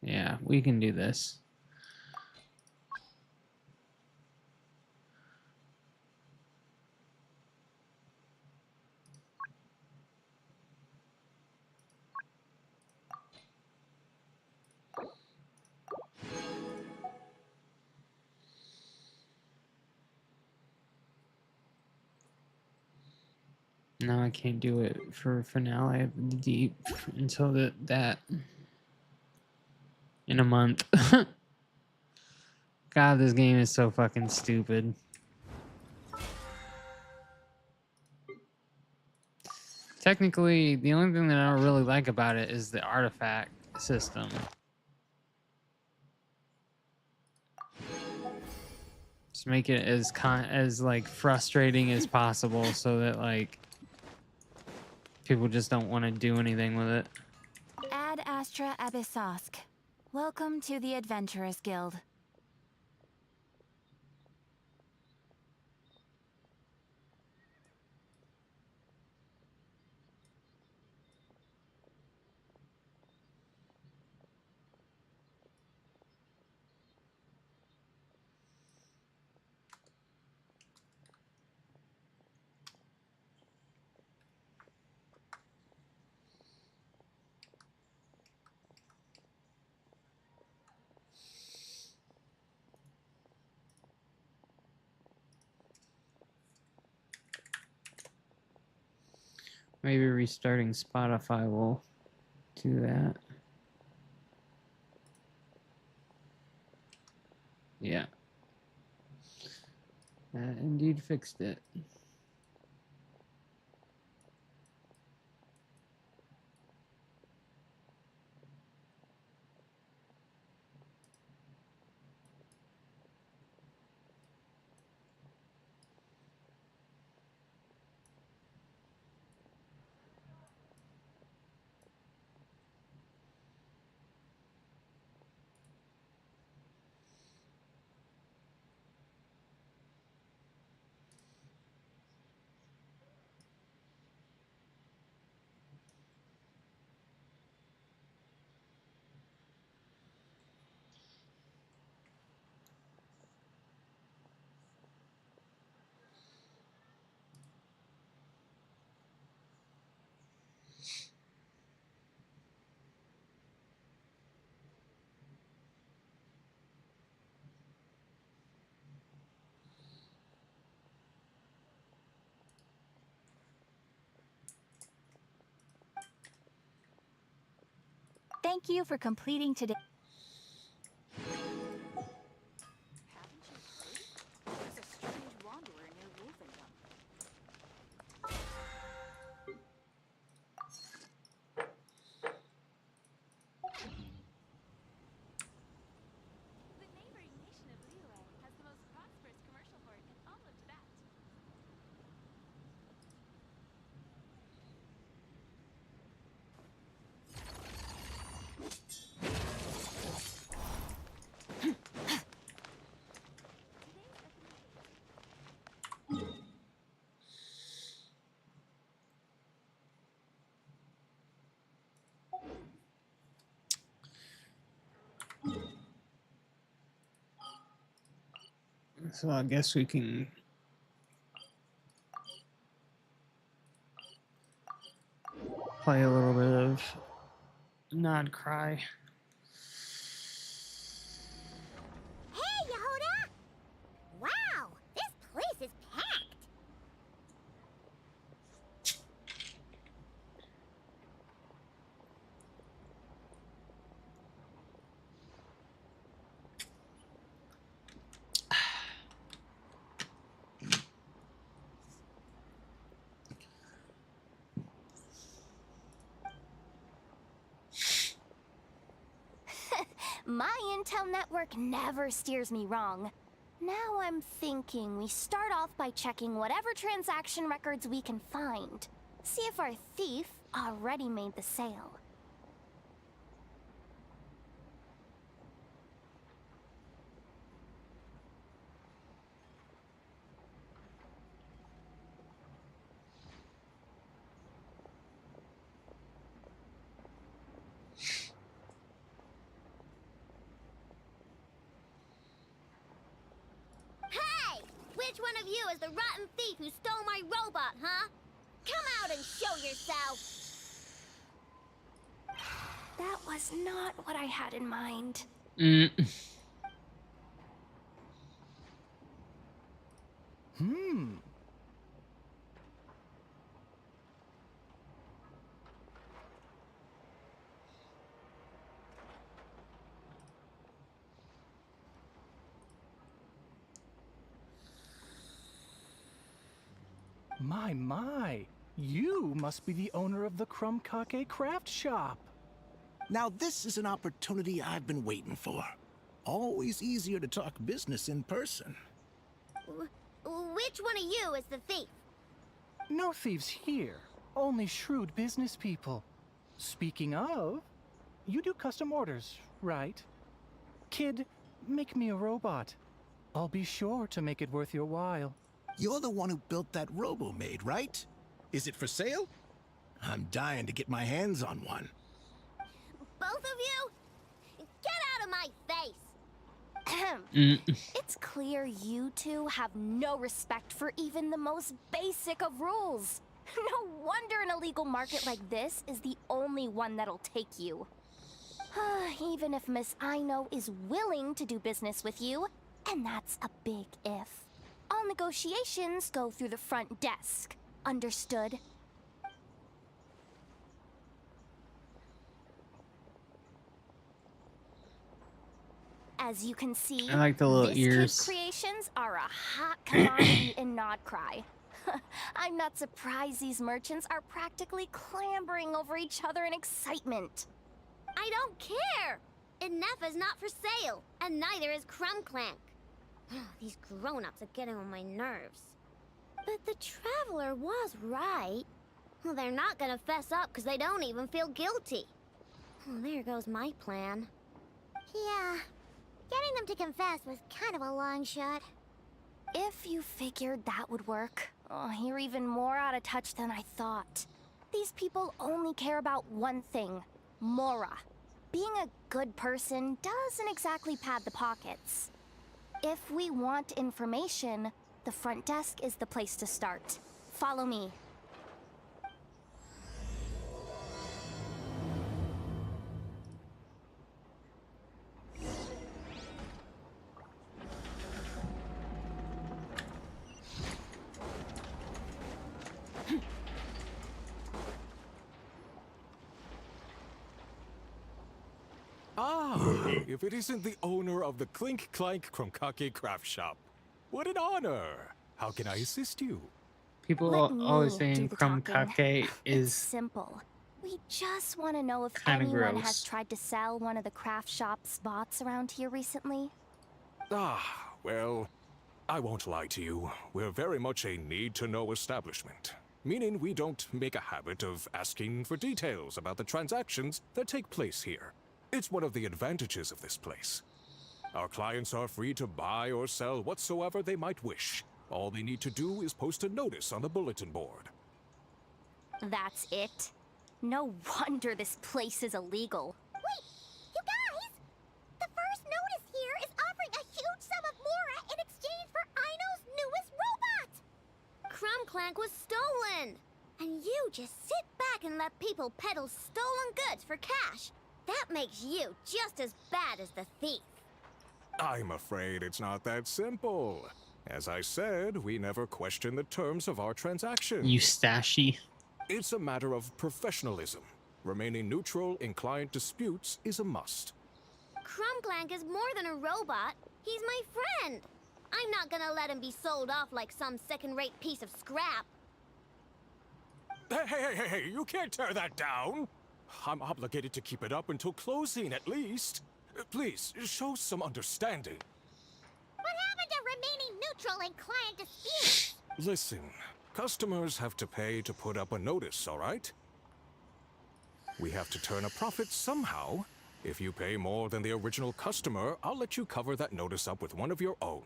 yeah, we can do this. No, I can't do it for now. I have the deep until that in a month. God, this game is so fucking stupid. Technically, the only thing that I don't really like about it is the artifact system. Just make it as like frustrating as possible, so that like people just don't want to do anything with it. Ad Astra Abyssosk. Welcome to the Adventurers Guild. Maybe restarting Spotify will do that. Yeah. That indeed fixed it. Thank you for completing today. Haven't you heard? There's a strange wanderer near Wolfendom. The neighboring nation of Liyue has the most prosperous commercial port in all of Tibet. So I guess we can play a little bit of Nod Krai. Hey, Yehuda! Wow, this place is packed. My intel network never steers me wrong. Now I'm thinking we start off by checking whatever transaction records we can find. See if our thief already made the sale. Hey! Which one of you is the rotten thief who stole my robot, huh? Come out and show yourself! That was not what I had in mind. My. You must be the owner of the Krumkake craft shop. Now this is an opportunity I've been waiting for. Always easier to talk business in person. Which one of you is the thief? No thieves here, only shrewd business people. Speaking of, you do custom orders, right? Kid, make me a robot. I'll be sure to make it worth your while. You're the one who built that robo-maid, right? Is it for sale? I'm dying to get my hands on one. Both of you? Get out of my face! It's clear you two have no respect for even the most basic of rules. No wonder an illegal market like this is the only one that'll take you. Even if Miss Aino is willing to do business with you, and that's a big if. All negotiations go through the front desk. Understood? As you can see, I like the little this ears. kid's creations are a hot commodity in Nod Krai. I'm not surprised these merchants are practically clambering over each other in excitement. I don't care! Inefa's not for sale, and neither is Krumklank. These grown-ups are getting on my nerves. But the Traveler was right. Well, they're not gonna fess up because they don't even feel guilty. Oh, there goes my plan. Yeah, getting them to confess was kind of a long shot. If you figured that would work, you're even more out of touch than I thought. These people only care about one thing, Mora. Being a good person doesn't exactly pad the pockets. If we want information, the front desk is the place to start. Follow me. If it isn't the owner of the Clink Clank Krumkake craft shop. What an honor! How can I assist you? People Let are always me saying do the talking. Krumkake It's is simple. We just want to know if kinda anyone gross. has tried to sell one of the craft shop spots around here recently. Well, I won't lie to you. We're very much a need-to-know establishment. Meaning we don't make a habit of asking for details about the transactions that take place here. It's one of the advantages of this place. Our clients are free to buy or sell whatsoever they might wish. All they need to do is post a notice on the bulletin board. That's it? No wonder this place is illegal. Wait! You guys! The first notice here is offering a huge sum of Mora in exchange for Aino's newest robot! Krumklank was stolen! And you just sit back and let people peddle stolen goods for cash. That makes you just as bad as the thief. I'm afraid it's not that simple. As I said, we never question the terms of our transactions. Eustache. It's a matter of professionalism. Remaining neutral in client disputes is a must. Krumklank is more than a robot. He's my friend. I'm not gonna let him be sold off like some second-rate piece of scrap. Hey, you can't tear that down! I'm obligated to keep it up until closing, at least. Please, show some understanding. What happened to remaining neutral in client disputes? Listen, customers have to pay to put up a notice, all right? We have to turn a profit somehow. If you pay more than the original customer, I'll let you cover that notice up with one of your own.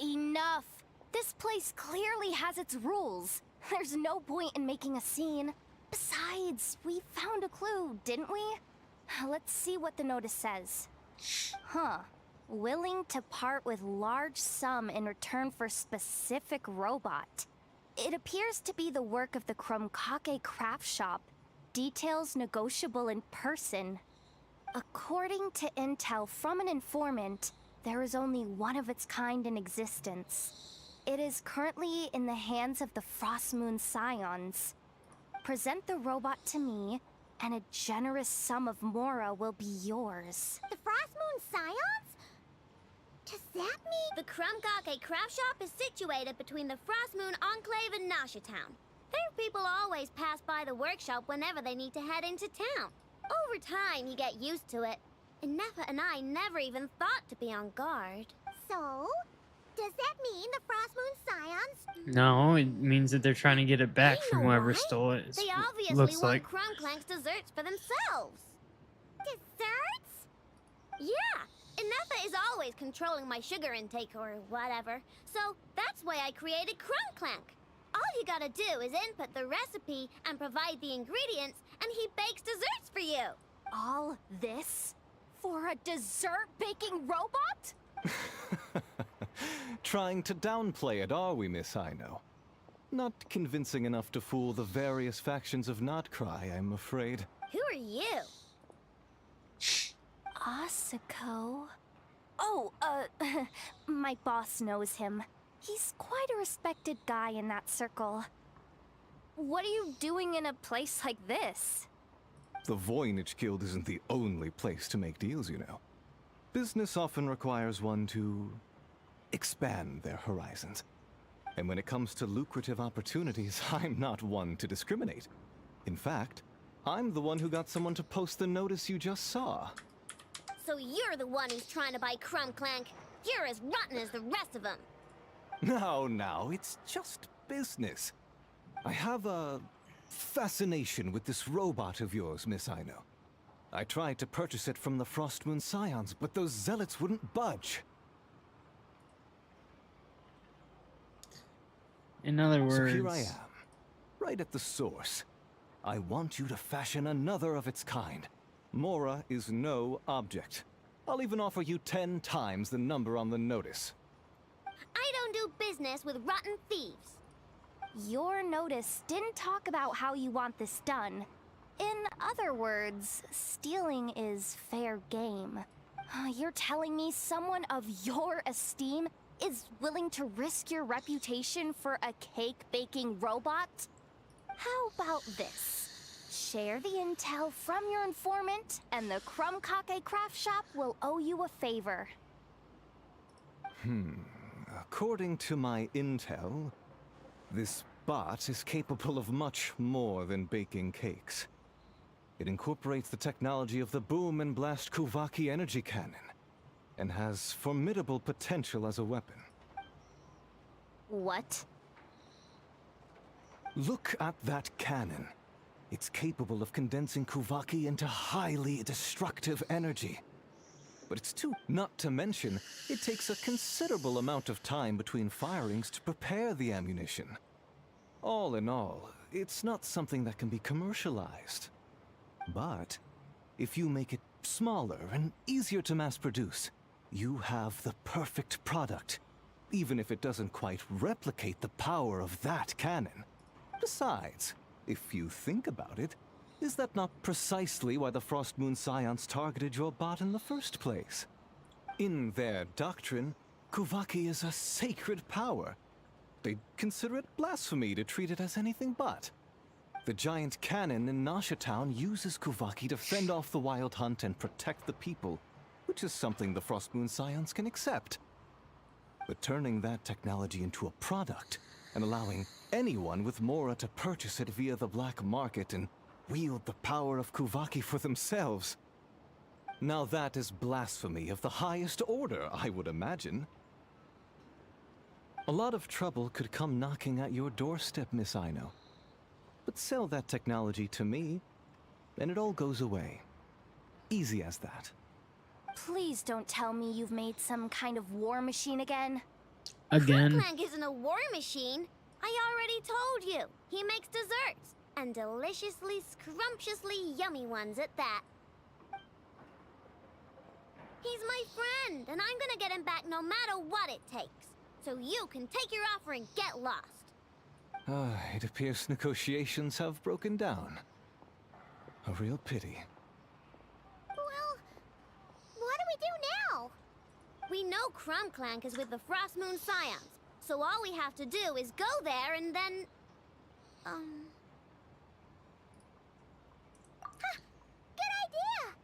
Enough! This place clearly has its rules. There's no point in making a scene. Besides, we found a clue, didn't we? Let's see what the notice says. Willing to part with large sum in return for specific robot. It appears to be the work of the Krumkake craft shop. Details negotiable in person. According to intel from an informant, there is only one of its kind in existence. It is currently in the hands of the Frost Moon Scions. Present the robot to me, and a generous sum of Mora will be yours. The Frost Moon Scions? Does that mean The Krumkake craft shop is situated between the Frost Moon Enclave and Nasha Town. There people always pass by the workshop whenever they need to head into town. Over time, you get used to it. And Nefa and I never even thought to be on guard. So, does that mean the Frost Moon Scions? No, it means that they're trying to get it back You from know whoever why. stole it. They obviously Looks want like. Krumklank's desserts for themselves. Desserts? Yeah, and Nefa is always controlling my sugar intake or whatever. So that's why I created Krumklank. All you gotta do is input the recipe and provide the ingredients, and he bakes desserts for you. All this for a dessert baking robot? Trying to downplay it, are we, Miss Aino? Not convincing enough to fool the various factions of Nod Krai, I'm afraid. Who are you? Asuko. Oh, my boss knows him. He's quite a respected guy in that circle. What are you doing in a place like this? The Voynich Guild isn't the only place to make deals, you know. Business often requires one to expand their horizons. And when it comes to lucrative opportunities, I'm not one to discriminate. In fact, I'm the one who got someone to post the notice you just saw. So you're the one who's trying to buy Krumklank. You're as rotten as the rest of them. Now, it's just business. I have a fascination with this robot of yours, Miss Aino. I tried to purchase it from the Frost Moon Scions, but those zealots wouldn't budge. In other words, So here I am, right at the source. I want you to fashion another of its kind. Mora is no object. I'll even offer you 10 times the number on the notice. I don't do business with rotten thieves. Your notice didn't talk about how you want this done. In other words, stealing is fair game. You're telling me someone of your esteem is willing to risk your reputation for a cake-baking robot? How about this? Share the intel from your informant, and the Krumkake craft shop will owe you a favor. According to my intel, this bot is capable of much more than baking cakes. It incorporates the technology of the boom and blast Kuvaki energy cannon, and has formidable potential as a weapon. What? Look at that cannon. It's capable of condensing Kuvaki into highly destructive energy. But it's too, not to mention, it takes a considerable amount of time between firings to prepare the ammunition. All in all, it's not something that can be commercialized. But if you make it smaller and easier to mass produce, you have the perfect product, even if it doesn't quite replicate the power of that cannon. Besides, if you think about it, is that not precisely why the Frost Moon Scions targeted your bot in the first place? In their doctrine, Kuvaki is a sacred power. They'd consider it blasphemy to treat it as anything but. The giant cannon in Nasha Town uses Kuvaki to fend off the wild hunt and protect the people, which is something the Frost Moon Scions can accept. But turning that technology into a product and allowing anyone with Mora to purchase it via the black market and wield the power of Kuvaki for themselves. Now that is blasphemy of the highest order, I would imagine. A lot of trouble could come knocking at your doorstep, Miss Aino. But sell that technology to me, and it all goes away. Easy as that. Please don't tell me you've made some kind of war machine again. again. Krumklank isn't a war machine. I already told you. He makes desserts. And deliciously, scrumptiously yummy ones at that. He's my friend, and I'm gonna get him back no matter what it takes. So you can take your offer and get lost. It appears negotiations have broken down. A real pity. Well, what do we do now? We know Krumklank is with the Frost Moon Scions, so all we have to do is go there and then... Good idea!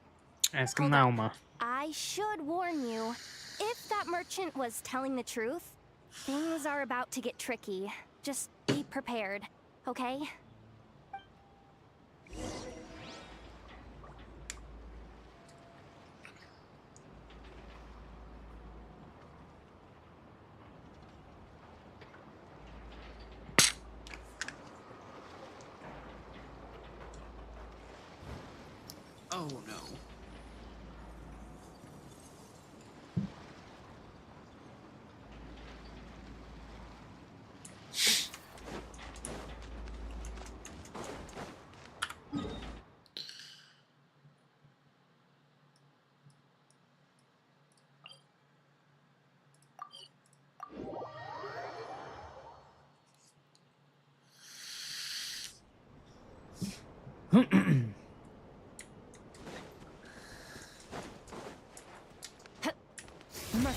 Ask him now, Ma. I should warn you, If that merchant was telling the truth, things are about to get tricky. Just be prepared, okay? Oh no. Hey, Llama!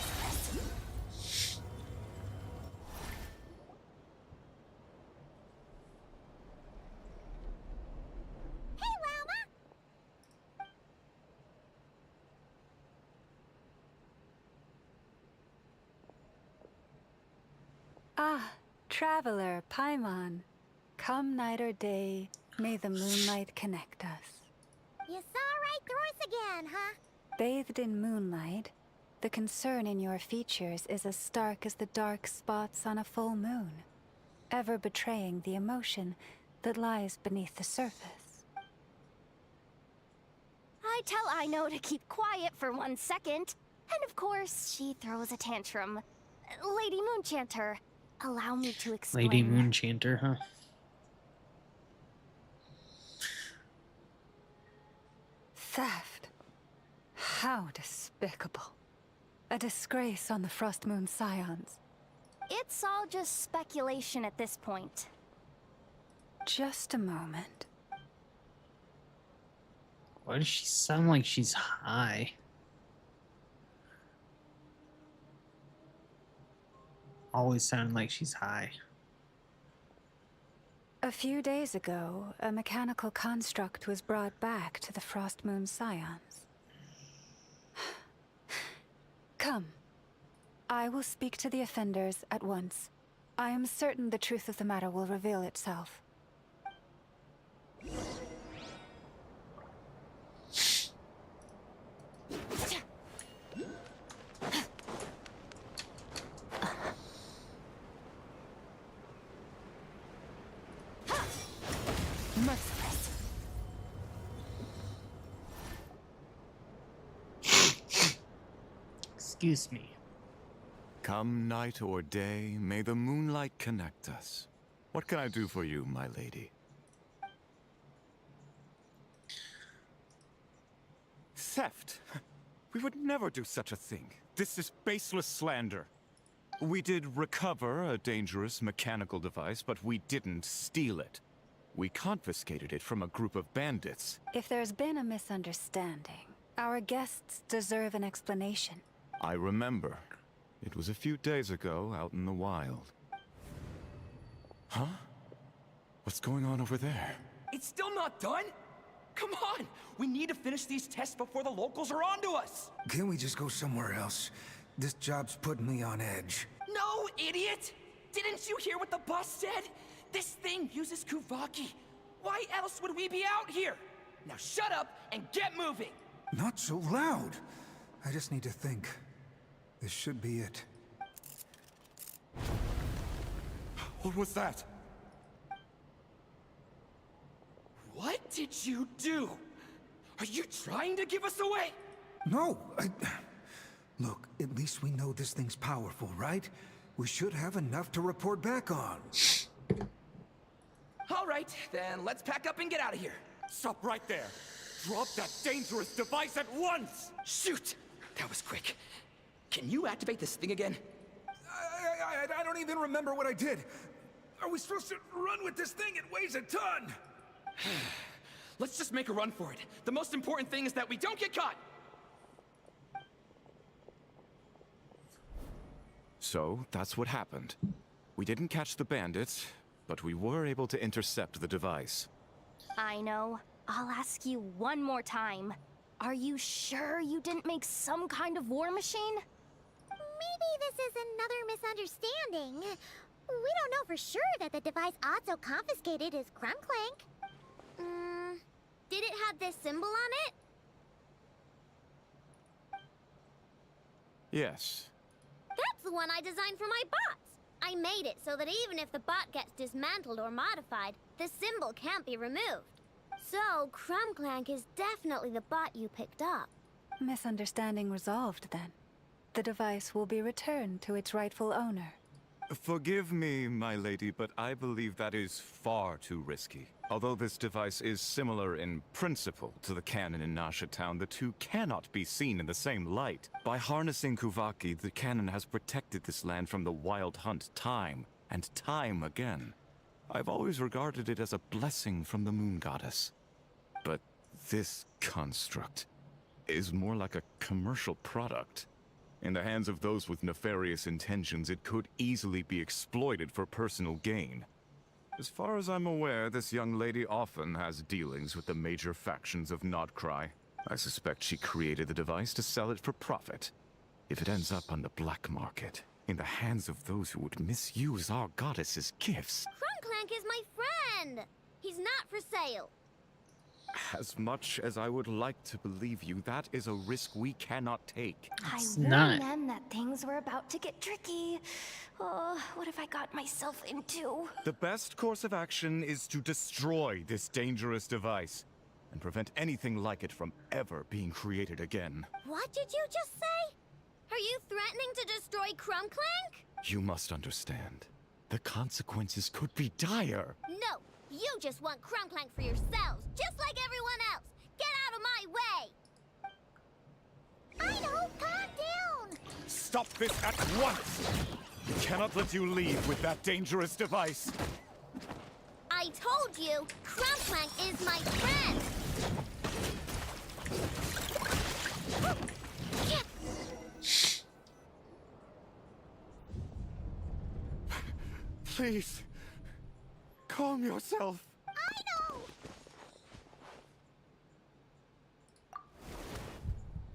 Ah, traveler, Paimon. Come night or day, may the moonlight connect us. You saw right through us again, huh? Bathed in moonlight, the concern in your features is as stark as the dark spots on a full moon, ever betraying the emotion that lies beneath the surface. I tell Ino to keep quiet for 1 second. And of course, she throws a tantrum. Lady Moonchanter, allow me to explain. Lady Moonchanter, huh? Theft. How despicable. A disgrace on the Frost Moon Scions. It's all just speculation at this point. Just a moment. Why does she sound like she's high? Always sounding like she's high. A few days ago, a mechanical construct was brought back to the Frost Moon Scions. Come. I will speak to the offenders at once. I am certain the truth of the matter will reveal itself. Excuse me. Come night or day, may the moonlight connect us. What can I do for you, my lady? Theft? We would never do such a thing. This is baseless slander. We did recover a dangerous mechanical device, but we didn't steal it. We confiscated it from a group of bandits. If there's been a misunderstanding, our guests deserve an explanation. I remember. It was a few days ago out in the wild. Huh? What's going on over there? It's still not done? Come on! We need to finish these tests before the locals are onto us! Can't we just go somewhere else? This job's putting me on edge. No, idiot! Didn't you hear what the boss said? This thing uses Kuvaki. Why else would we be out here? Now shut up and get moving! Not so loud! I just need to think. This should be it. What was that? What did you do? Are you trying to give us away? No, Look, at least we know this thing's powerful, right? We should have enough to report back on. All right, then let's pack up and get out of here. Stop right there! Drop that dangerous device at once! Shoot! That was quick. Can you activate this thing again? I don't even remember what I did. Are we supposed to run with this thing? It weighs a ton! Let's just make a run for it. The most important thing is that we don't get caught! So, that's what happened. We didn't catch the bandits, but we were able to intercept the device. I know. I'll ask you one more time. Are you sure you didn't make some kind of war machine? misunderstanding. We don't know for sure that the device Otto confiscated is Krumklank. Did it have this symbol on it? Yes. That's the one I designed for my bots. I made it so that even if the bot gets dismantled or modified, the symbol can't be removed. So, Krumklank is definitely the bot you picked up. Misunderstanding resolved, then. The device will be returned to its rightful owner. Forgive me, my lady, but I believe that is far too risky. Although this device is similar in principle to the cannon in Nasha Town, the two cannot be seen in the same light. By harnessing Kuvaki, the cannon has protected this land from the wild hunt time and time again. I've always regarded it as a blessing from the moon goddess. But this construct is more like a commercial product. In the hands of those with nefarious intentions, it could easily be exploited for personal gain. As far as I'm aware, this young lady often has dealings with the major factions of Nod Krai. I suspect she created the device to sell it for profit. If it ends up on the black market, in the hands of those who would misuse our goddess's gifts... Krumklank is my friend! He's not for sale. As much as I would like to believe you, that is a risk we cannot take. I warned them that things were about to get tricky. Oh, what have I got myself into? The best course of action is to destroy this dangerous device and prevent anything like it from ever being created again. What did you just say? Are you threatening to destroy Krumklank? You must understand. The consequences could be dire. No, you just want Krumklank for yourselves, just like everyone else. Get out of my way! I know, calm down! Stop this at once! We cannot let you leave with that dangerous device. I told you, Krumklank is my friend! Please, calm yourself. I know!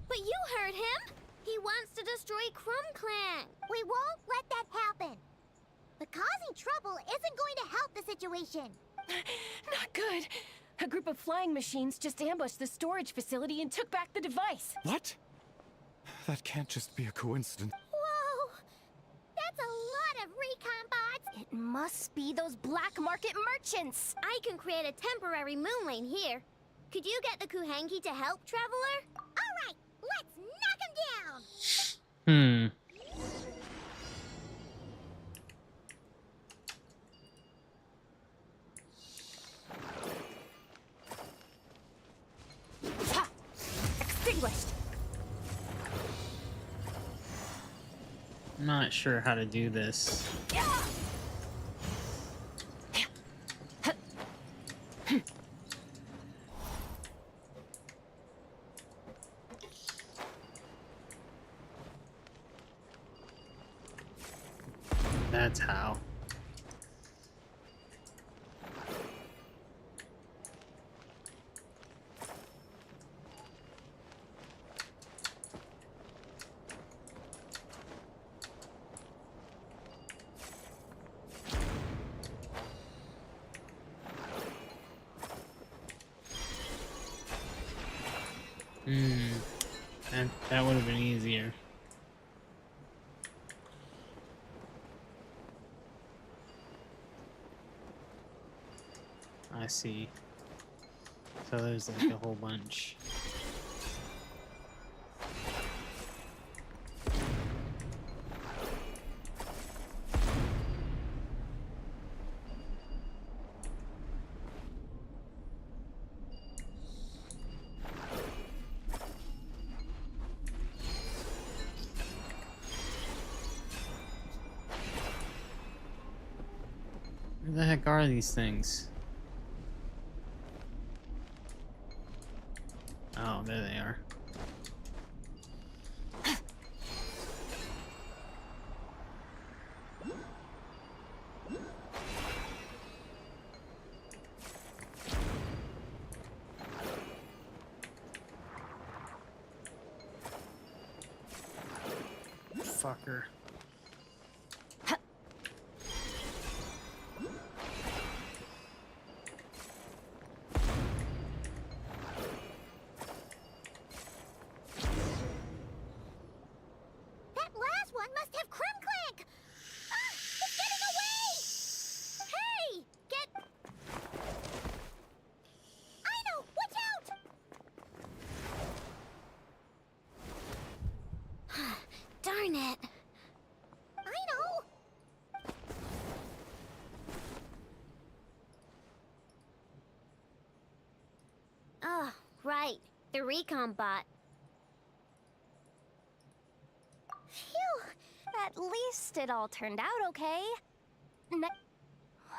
But you heard him! He wants to destroy Krumklank! We won't let that happen! But causing trouble isn't going to help the situation! Not good. A group of flying machines just ambushed the storage facility and took back the device. What? That can't just be a coincidence. Whoa! That's a lot of recon bots! It must be those black market merchants! I can create a temporary moon lane here. Could you get the Kuhenki to help, Traveler? Alright, let's knock him down! Ha! Extinguished! I'm not sure how to do this. That's how. That would have been easier. I see. So there's like a whole bunch. Where the heck are these things? Oh, there they are. Fucker. the recon bot. Phew, at least it all turned out okay.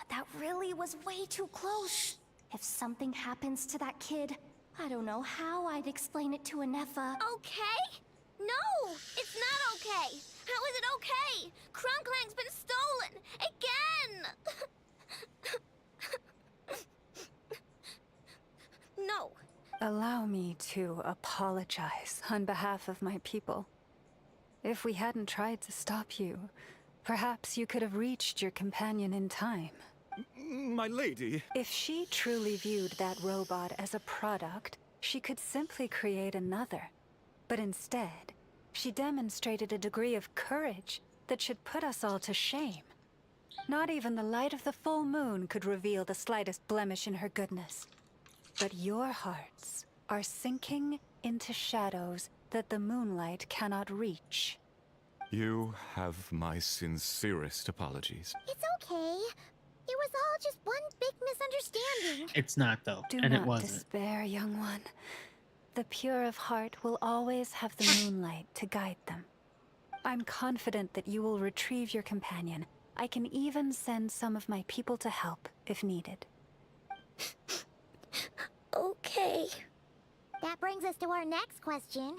That really was way too close. If something happens to that kid, I don't know how I'd explain it to Anefa. Okay? No, it's not okay. How is it okay? Krumklang's been stolen again. No. Allow me to apologize on behalf of my people. If we hadn't tried to stop you, perhaps you could have reached your companion in time. My lady. If she truly viewed that robot as a product, she could simply create another. But instead, she demonstrated a degree of courage that should put us all to shame. Not even the light of the full moon could reveal the slightest blemish in her goodness. But your hearts are sinking into shadows that the moonlight cannot reach. You have my sincerest apologies. It's okay. It was all just one big misunderstanding. It's not, though, Do and it not wasn't. despair, young one. The pure of heart will always have the moonlight to guide them. I'm confident that you will retrieve your companion. I can even send some of my people to help, if needed. Okay. That brings us to our next question.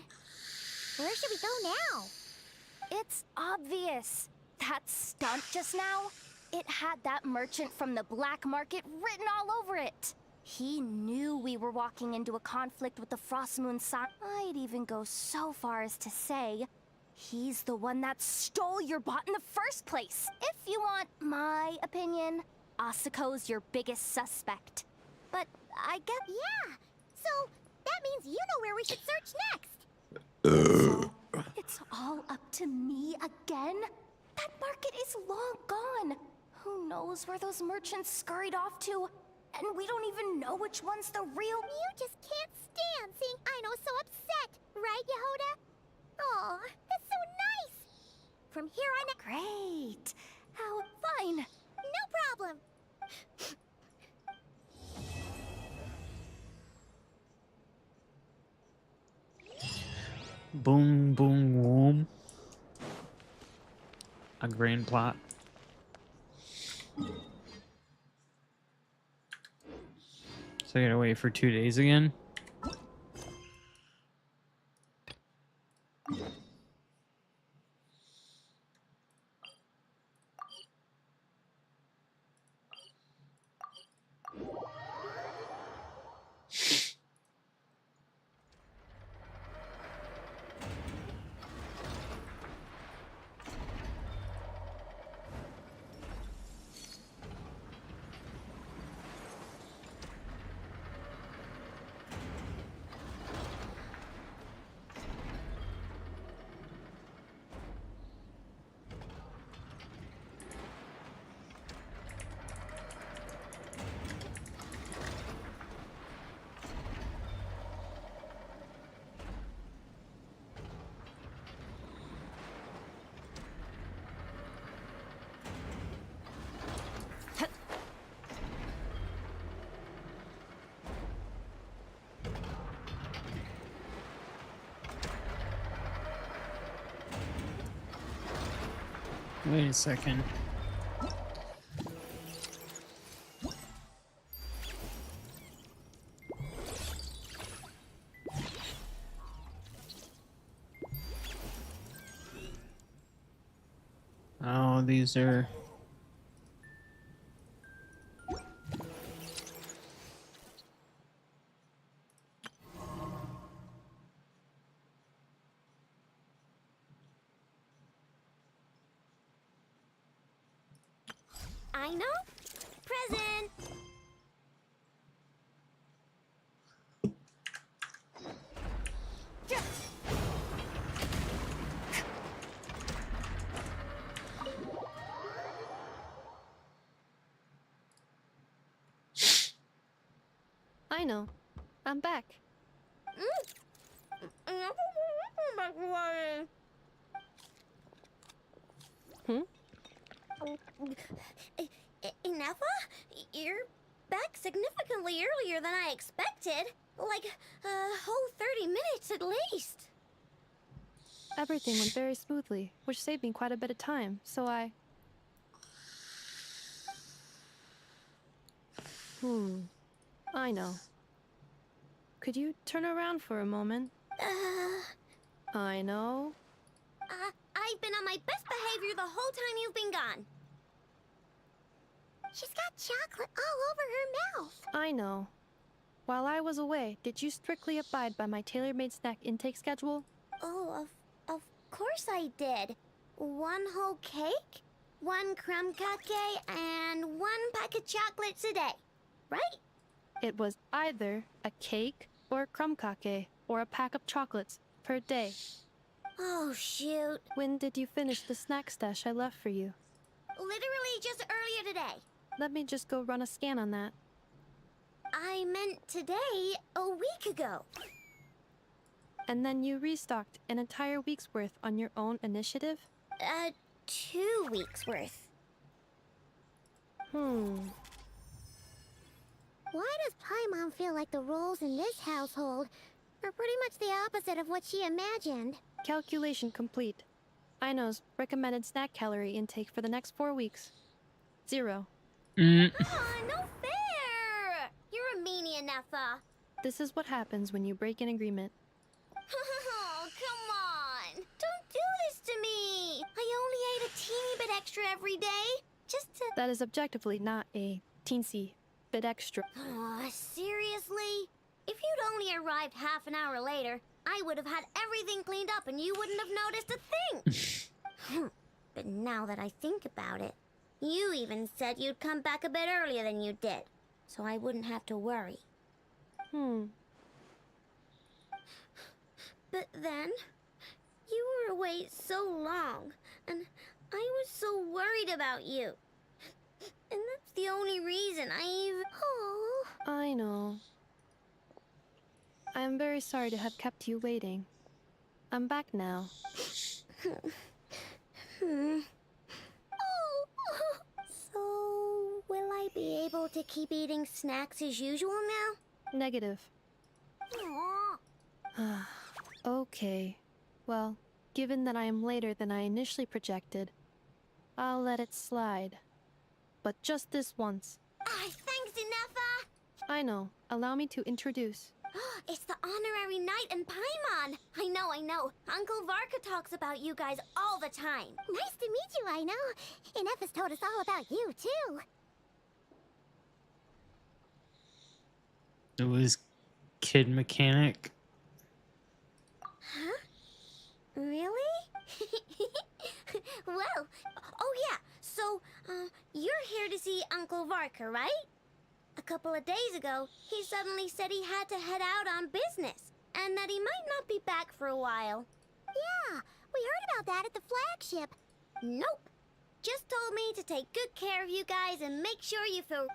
Where should we go now? It's obvious. That stunt just now, it had that merchant from the black market written all over it. He knew we were walking into a conflict with the Frost Moon sign. I'd even go so far as to say, he's the one that stole your bot in the first place. If you want my opinion, Asuko's your biggest suspect. But I get... Yeah, so that means you know where we should search next. So, it's all up to me again? That market is long gone. Who knows where those merchants scurried off to? And we don't even know which one's the real... You just can't stand seeing Aino so upset, right, Yehoda? Aw, that's so nice! From here on... Great. How fine. No problem. Boom, boom, boom. A grand plot. So I gotta wait for 2 days again? Wait a second. Oh, these are... Aino? Present! I know. I'm back. Hmm? Inefa? You're back significantly earlier than I expected. Like, a whole 30 minutes at least. Everything went very smoothly, which saved me quite a bit of time, so I... I know. Could you turn around for a moment? I know. I've been on my best behavior the whole time you've been gone. She's got chocolate all over her mouth. I know. While I was away, did you strictly abide by my tailor-made snack intake schedule? Oh, of course I did. 1 whole cake, 1 crumb cake, and 1 pack of chocolates a day, right? It was either a cake or a crumb cake or a pack of chocolates per day. Oh, shoot. When did you finish the snack stash I left for you? Literally just earlier today. Let me just go run a scan on that. I meant today, a week ago. And then you restocked an entire week's worth on your own initiative? 2 weeks worth. Why does Paimon feel like the roles in this household are pretty much the opposite of what she imagined? Calculation complete. Ino's recommended snack calorie intake for the next 4 weeks. 0. No fair! You're a meanie, Nefa. This is what happens when you break an agreement. Oh, come on! Don't do this to me! I only ate a teeny bit extra every day, just to... That is objectively not a teensy bit extra. Seriously? If you'd only arrived half an hour later, I would have had everything cleaned up and you wouldn't have noticed a thing. But now that I think about it, you even said you'd come back a bit earlier than you did, so I wouldn't have to worry. But then, you were away so long, and I was so worried about you. And that's the only reason Oh. I know. I am very sorry to have kept you waiting. I'm back now. So, will I be able to keep eating snacks as usual now? Negative. Okay. Well, given that I am later than I initially projected, I'll let it slide. But just this once. Thanks, Inefa! I know. Allow me to introduce. It's the honorary knight and Paimon! I know. Uncle Varka talks about you guys all the time. Nice to meet you, I know. Inefa's told us all about you, too. It was Kid Mechanic. Huh? Really? Well, oh yeah, so, you're here to see Uncle Varka, right? A couple of days ago, he suddenly said he had to head out on business, and that he might not be back for a while. Yeah, we heard about that at the flagship. Nope. Just told me to take good care of you guys and make sure you feel...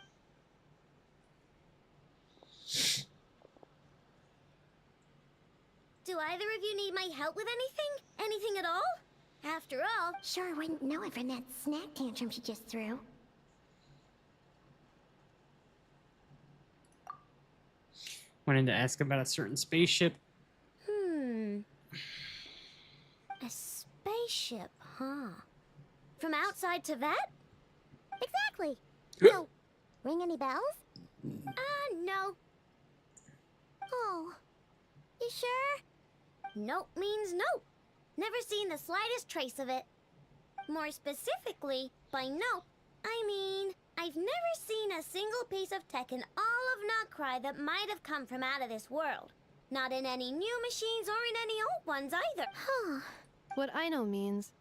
Do either of you need my help with anything? Anything at all? After all, sure wouldn't know it from that snack tantrum she just threw. Wanted to ask about a certain spaceship. A spaceship, huh? From outside to that? Exactly. So, ring any bells? No. Oh, you sure? Nope means nope. Never seen the slightest trace of it. More specifically, by nope, I mean, I've never seen a single piece of tech in all of Nod Krai that might have come from out of this world. Not in any new machines or in any old ones either. What I know means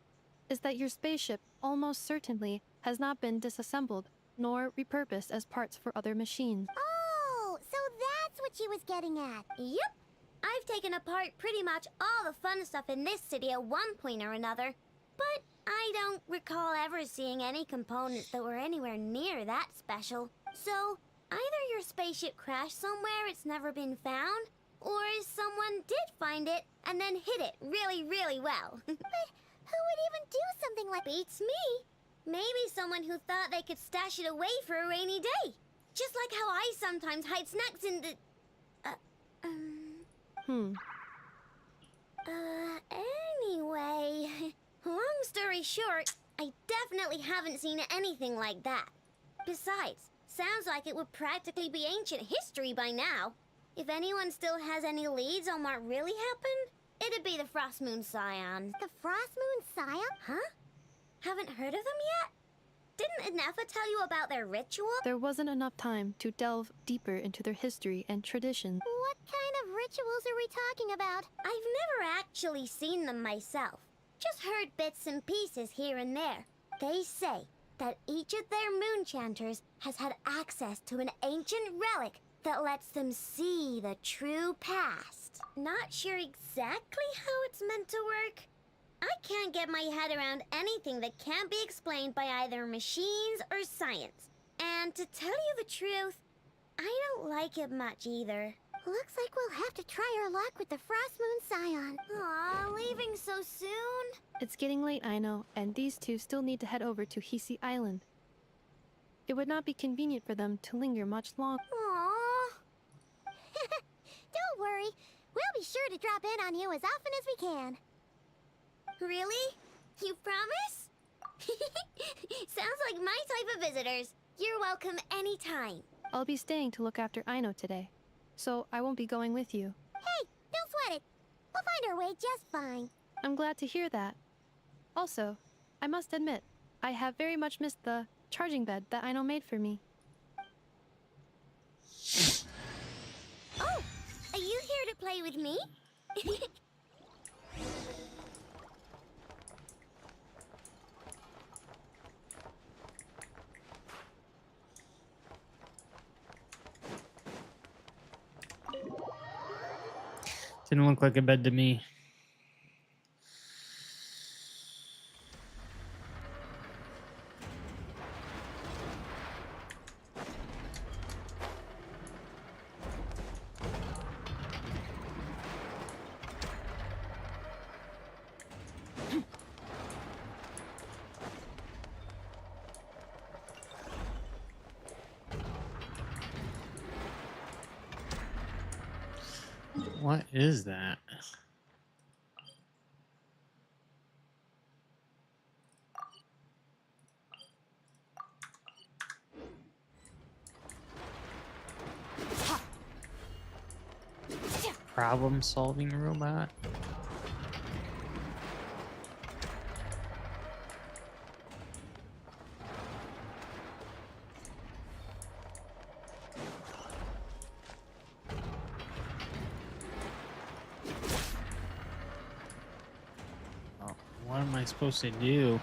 is that your spaceship almost certainly has not been disassembled nor repurposed as parts for other machines. Oh, so that's what she was getting at. Yep. I've taken apart pretty much all the fun stuff in this city at one point or another, but I don't recall ever seeing any components that were anywhere near that special. So, either your spaceship crashed somewhere it's never been found, or someone did find it and then hid it really, really well. But who would even do something like beats me? Maybe someone who thought they could stash it away for a rainy day. Just like how I sometimes hide snacks in the... Anyway... Long story short, I definitely haven't seen anything like that. Besides, sounds like it would practically be ancient history by now. If anyone still has any leads on what really happened, it'd be the Frost Moon Scions. The Frost Moon Scion? Huh? Haven't heard of them yet? Didn't Inefa tell you about their ritual? There wasn't enough time to delve deeper into their history and traditions. What kind of rituals are we talking about? I've never actually seen them myself. Just heard bits and pieces here and there. They say that each of their moon chanters has had access to an ancient relic that lets them see the true past. Not sure exactly how it's meant to work. I can't get my head around anything that can't be explained by either machines or science. And to tell you the truth, I don't like it much either. Looks like we'll have to try our luck with the Frost Moon Scion. Aw, leaving so soon? It's getting late, I know, and these two still need to head over to Hisi Island. It would not be convenient for them to linger much longer. Aww. Don't worry. We'll be sure to drop in on you as often as we can. Really? You promise? Sounds like my type of visitors. You're welcome anytime. I'll be staying to look after Aino today, so I won't be going with you. Hey, don't sweat it. We'll find our way just fine. I'm glad to hear that. Also, I must admit, I have very much missed the charging bed that Aino made for me. Oh, are you here to play with me? Didn't look like a bed to me. What is that? Problem-solving robot? What am I supposed to do?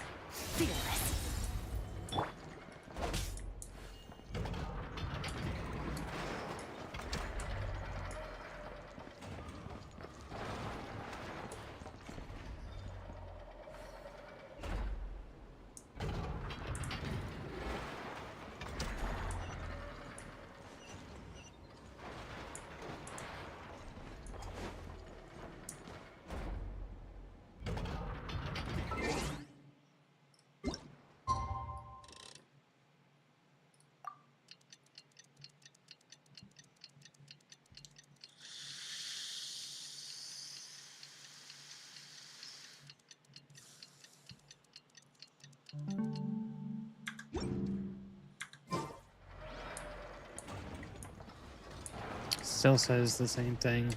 Still says the same thing.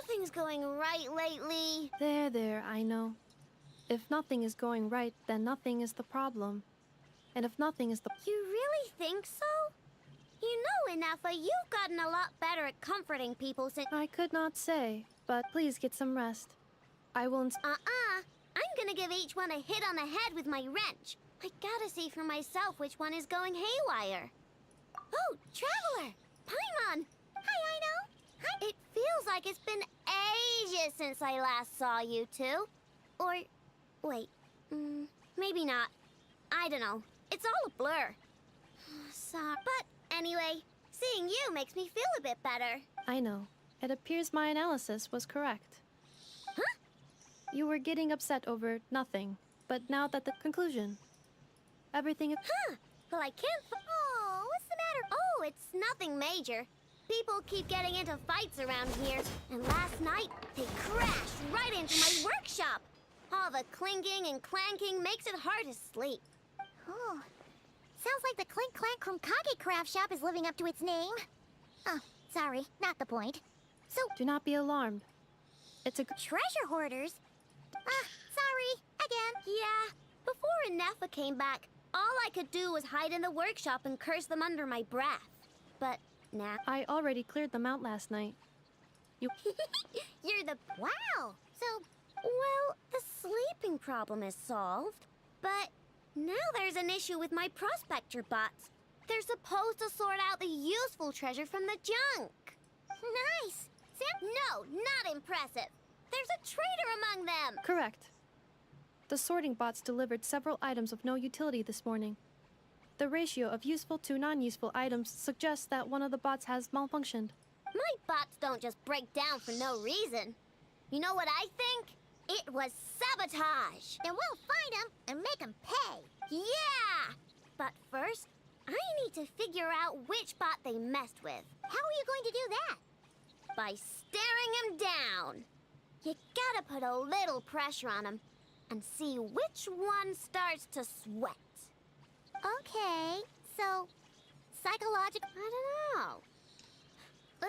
Nothing's going right lately. There, I know. If nothing is going right, then nothing is the problem. And if nothing is the... You really think so? You know, Inefa, you've gotten a lot better at comforting people since... I could not say, but please get some rest. I will I'm gonna give each one a hit on the head with my wrench. I gotta see for myself which one is going haywire. Oh, Traveler! Paimon! Hi, Ino! Hi! It feels like it's been ages since I last saw you two. Or, wait, maybe not. I don't know. It's all a blur. Sorry. But anyway, seeing you makes me feel a bit better. I know. It appears my analysis was correct. Huh? You were getting upset over nothing, but now that the conclusion, everything is... Huh? Well, I can't... Oh, what's the matter? Oh, it's nothing major. People keep getting into fights around here, and last night, they crashed right into my workshop. All the clinking and clanking makes it hard to sleep. Oh, sounds like the Clink Clank from Kage Craft Shop is living up to its name. Oh, sorry, not the point. So... Do not be alarmed. It's a... Treasure hoarders? Sorry, again. Yeah, before Inefa came back, all I could do was hide in the workshop and curse them under my breath. But now... I already cleared them out last night. You... You're the... Wow! So, well, the sleeping problem is solved. But now there's an issue with my prospector bots. They're supposed to sort out the useful treasure from the junk. Nice! Sam? No, not impressive. There's a traitor among them! Correct. The sorting bots delivered several items of no utility this morning. The ratio of useful to non-useful items suggests that one of the bots has malfunctioned. My bots don't just break down for no reason. You know what I think? It was sabotage! Then we'll find them and make them pay. Yeah! But first, I need to figure out which bot they messed with. How are you going to do that? By staring him down. You gotta put a little pressure on him and see which one starts to sweat. Okay, so psychological... I don't know.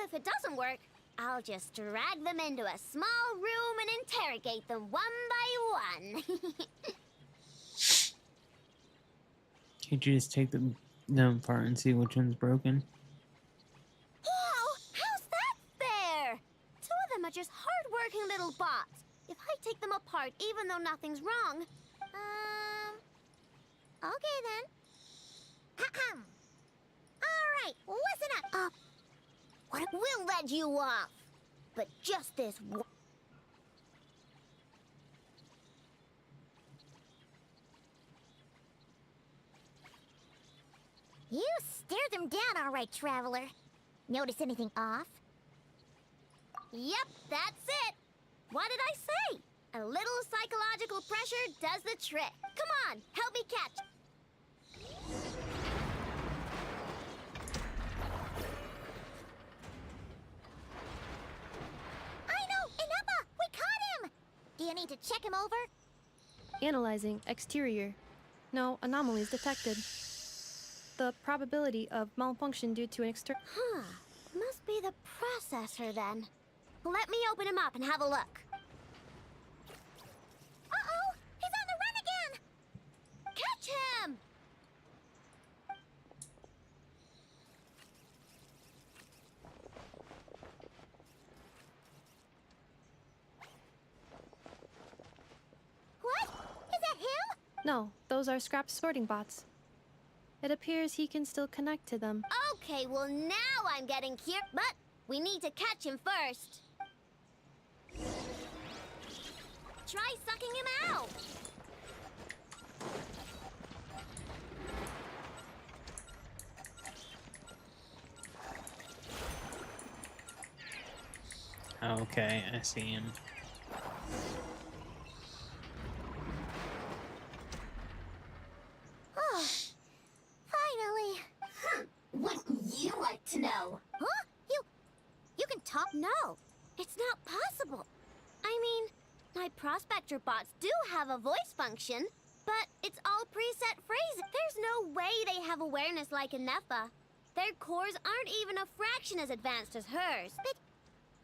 If it doesn't work, I'll just drag them into a small room and interrogate them one by one. Can't you just take them apart and see which one's broken? Whoa! How's that fair? Two of them are just hard-working little bots. If I take them apart, even though nothing's wrong... Okay then. Ahem. Alright, listen up. What? We'll let you off. But just this one... You stared them down all right, Traveler. Notice anything off? Yep, that's it. What did I say? A little psychological pressure does the trick. Come on, help me catch. I know, Ineppa! We caught him! Do you need to check him over? Analyzing exterior. No anomalies detected. The probability of malfunction due to an external... Huh. Must be the processor then. Let me open him up and have a look. Uh-oh! He's on the run again! Catch him! What? Is that him? No, those are scrap sorting bots. It appears he can still connect to them. Okay, well now I'm getting curious, but we need to catch him first. Try sucking him out. Okay, I see him. Oh, finally. Wouldn't you like to know? Huh? You can talk? No, it's not possible. I mean, my prospector bots do have a voice function, but it's all preset phrases. There's no way they have awareness like Ineppa. Their cores aren't even a fraction as advanced as hers. But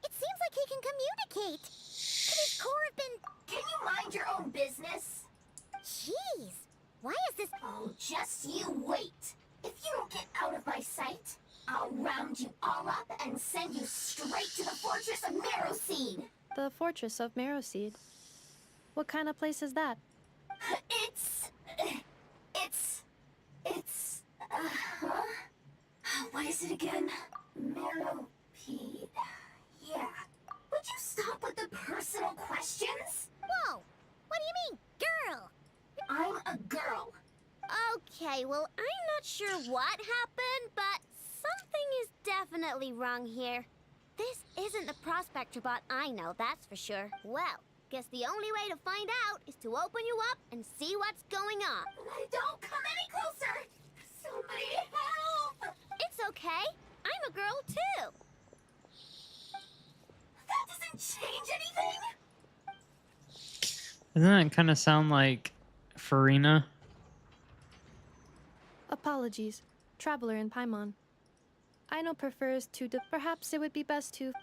it seems like he can communicate. Could his core have been... Can you mind your own business? Jeez, why is this... Oh, just you wait. If you don't get out of my sight, I'll round you all up and send you straight to the fortress of Marrowseed. The fortress of Marrowseed. What kind of place is that? It's, what is it again? Millipede. Yeah. Would you stop with the personal questions? Whoa! What do you mean, girl? I'm a girl. Okay, well, I'm not sure what happened, but something is definitely wrong here. This isn't the prospector bot I know, that's for sure. Well, guess the only way to find out is to open you up and see what's going on. Don't come any closer! Somebody help! It's okay. I'm a girl, too. That doesn't change anything! Doesn't that kind of sound like Farina? Apologies. Traveler in Paimon. Aino prefers to perhaps it would be best to...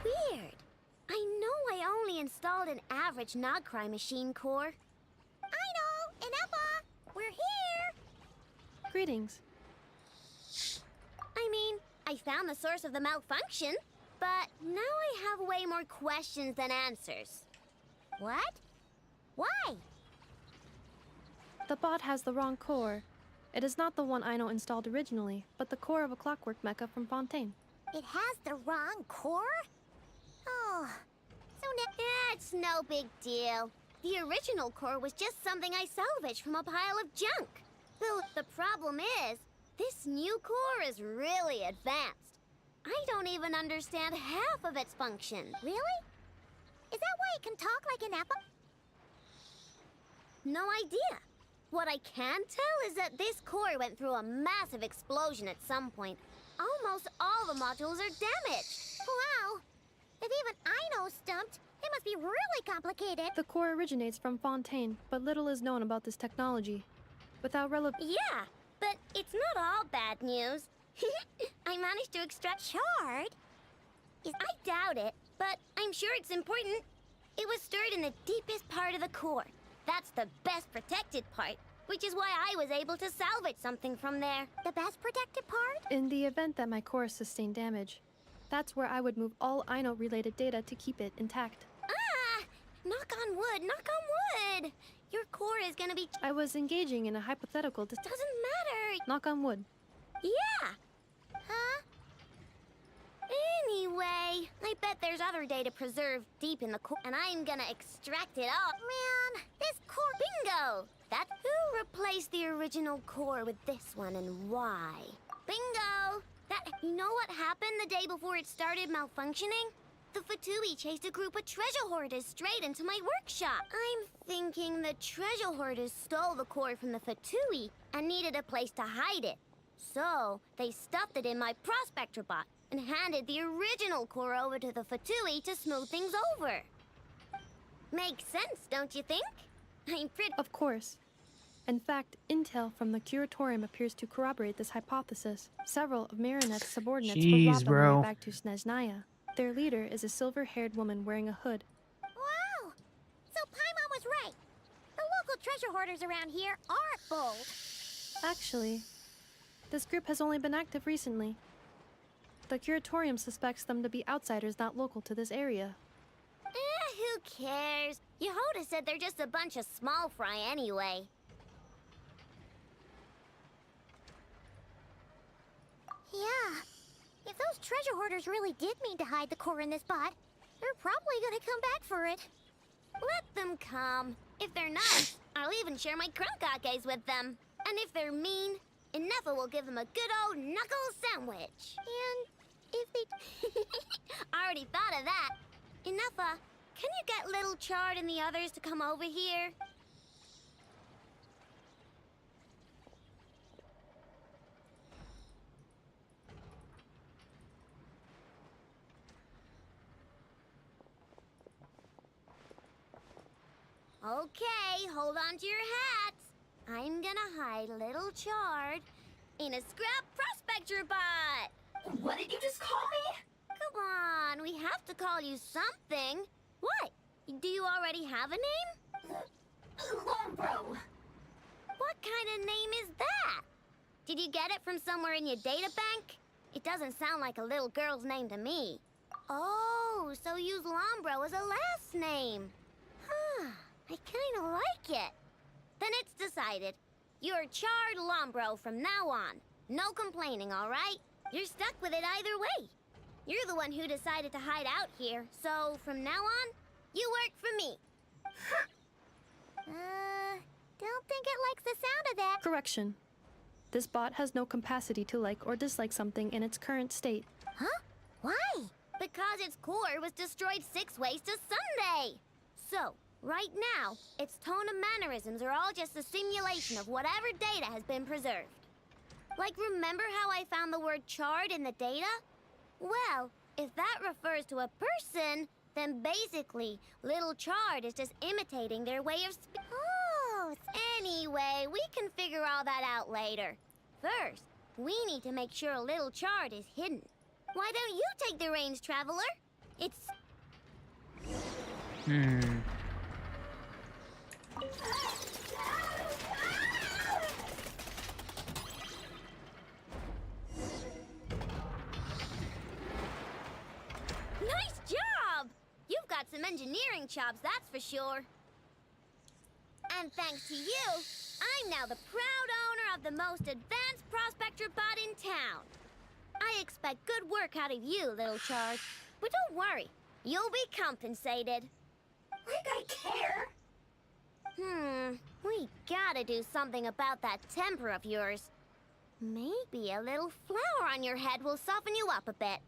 Weird. I know I only installed an average Nod Krai machine core. Aino, Inepa, we're here! Greetings. I mean, I found the source of the malfunction, but now I have way more questions than answers. What? Why? The bot has the wrong core. It is not the one Aino installed originally, but the core of a clockwork mecha from Fontaine. It has the wrong core? Oh, so it's no big deal. The original core was just something I salvaged from a pile of junk. Though the problem is, this new core is really advanced. I don't even understand half of its function. Really? Is that why it can talk like an apple? No idea. What I can tell is that this core went through a massive explosion at some point. Almost all the modules are damaged. Wow. If even Aino's stumped, it must be really complicated. The core originates from Fontaine, but little is known about this technology. Without Yeah, but it's not all bad news. I managed to extract shard. I doubt it, but I'm sure it's important. It was stored in the deepest part of the core. That's the best protected part, which is why I was able to salvage something from there. The best protected part? In the event that my core sustained damage, that's where I would move all Aino-related data to keep it intact. Ah! Knock on wood, knock on wood! Your core is gonna be... I was engaging in a hypothetical... Doesn't matter! Knock on wood. Yeah! Huh? Anyway, I bet there's other data preserved deep in the core, and I'm gonna extract it all. Man, this core... Bingo! That who replaced the original core with this one and why? Bingo! You know what happened the day before it started malfunctioning? The Fatui chased a group of treasure hoarders straight into my workshop. I'm thinking the treasure hoarders stole the core from the Fatui and needed a place to hide it. So, they stuffed it in my prospector bot and handed the original core over to the Fatui to smooth things over. Makes sense, don't you think? I'm pretty... Of course. In fact, intel from the Curatorium appears to corroborate this hypothesis. Several of Marinette's subordinates were robbed on their way back to Snezhnaya. Their leader is a silver-haired woman wearing a hood. Wow! So Paimon was right. The local treasure hoarders around here aren't bold. Actually, this group has only been active recently. The Curatorium suspects them to be outsiders not local to this area. Who cares? Yehoda said they're just a bunch of small fry anyway. Yeah. If those treasure hoarders really did mean to hide the core in this bot, they're probably gonna come back for it. Let them come. If they're nice, I'll even share my crunkakes with them. And if they're mean, Inefa will give them a good old knuckle sandwich. And if they... I already thought of that. Inefa, can you get Little Chard and the others to come over here? Okay, hold on to your hats. I'm gonna hide Little Chard in a scrap prospector bot. What did you just call me? Come on, we have to call you something. What? Do you already have a name? Lombro. What kind of name is that? Did you get it from somewhere in your data bank? It doesn't sound like a little girl's name to me. Oh, so use Lombro as a last name. Huh, I kinda like it. Then it's decided. You're Chard Lombro from now on. No complaining, all right? You're stuck with it either way. You're the one who decided to hide out here, so from now on, you work for me. Don't think it likes the sound of that. Correction. This bot has no capacity to like or dislike something in its current state. Huh? Why? Because its core was destroyed 6 ways to Sunday. So, right now, its tone and mannerisms are all just a simulation of whatever data has been preserved. Like, remember how I found the word Chard in the data? Well, if that refers to a person, then basically, Little Chard is just imitating their way of speaking. Oh, anyway, we can figure all that out later. First, we need to make sure Little Chard is hidden. Why don't you take the reins, Traveler? It's... Nice job! You've got some engineering chops, that's for sure. And thanks to you, I'm now the proud owner of the most advanced prospector bot in town. I expect good work out of you, Little Chard. But don't worry, you'll be compensated. Like I care. We gotta do something about that temper of yours. Maybe a little flour on your head will soften you up a bit.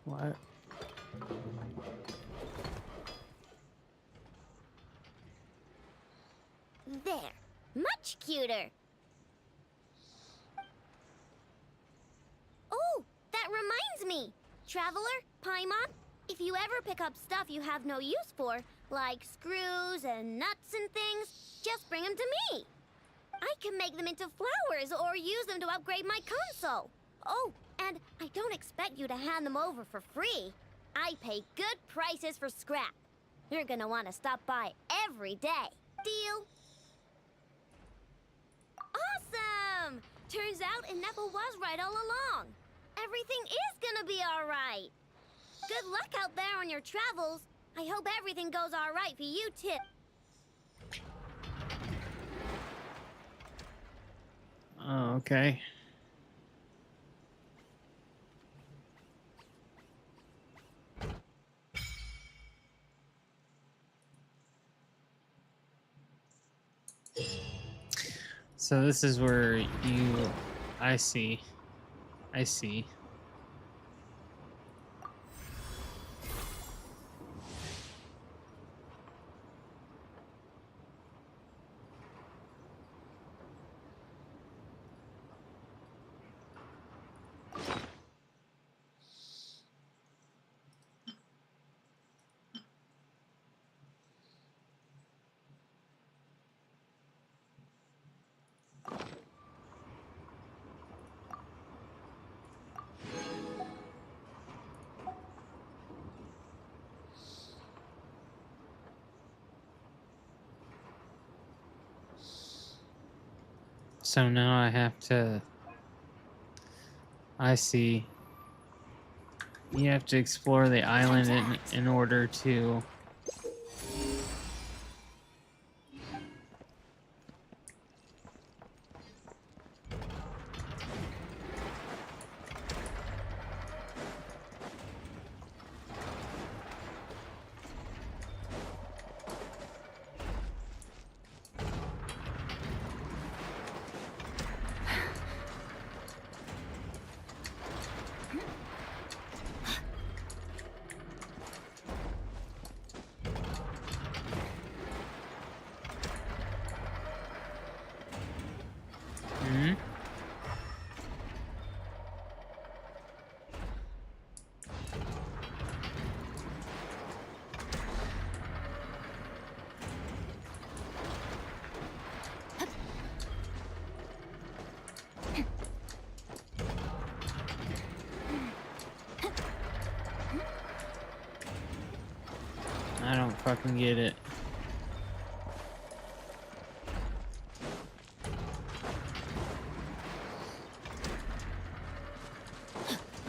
What? There. Much cuter. Oh, that reminds me. Traveler, Paimon, if you ever pick up stuff you have no use for, like screws and nuts and things, just bring them to me. I can make them into flowers or use them to upgrade my console. Oh, and I don't expect you to hand them over for free. I pay good prices for scrap. You're gonna want to stop by every day. Deal? Awesome! Turns out Ineppa was right all along. Everything is gonna be all right. Good luck out there on your travels. I hope everything goes all right for you, too. Oh, okay. So this is where you... I see. I see. So now I have to... I see. You have to explore the island in order to... don't fucking get it.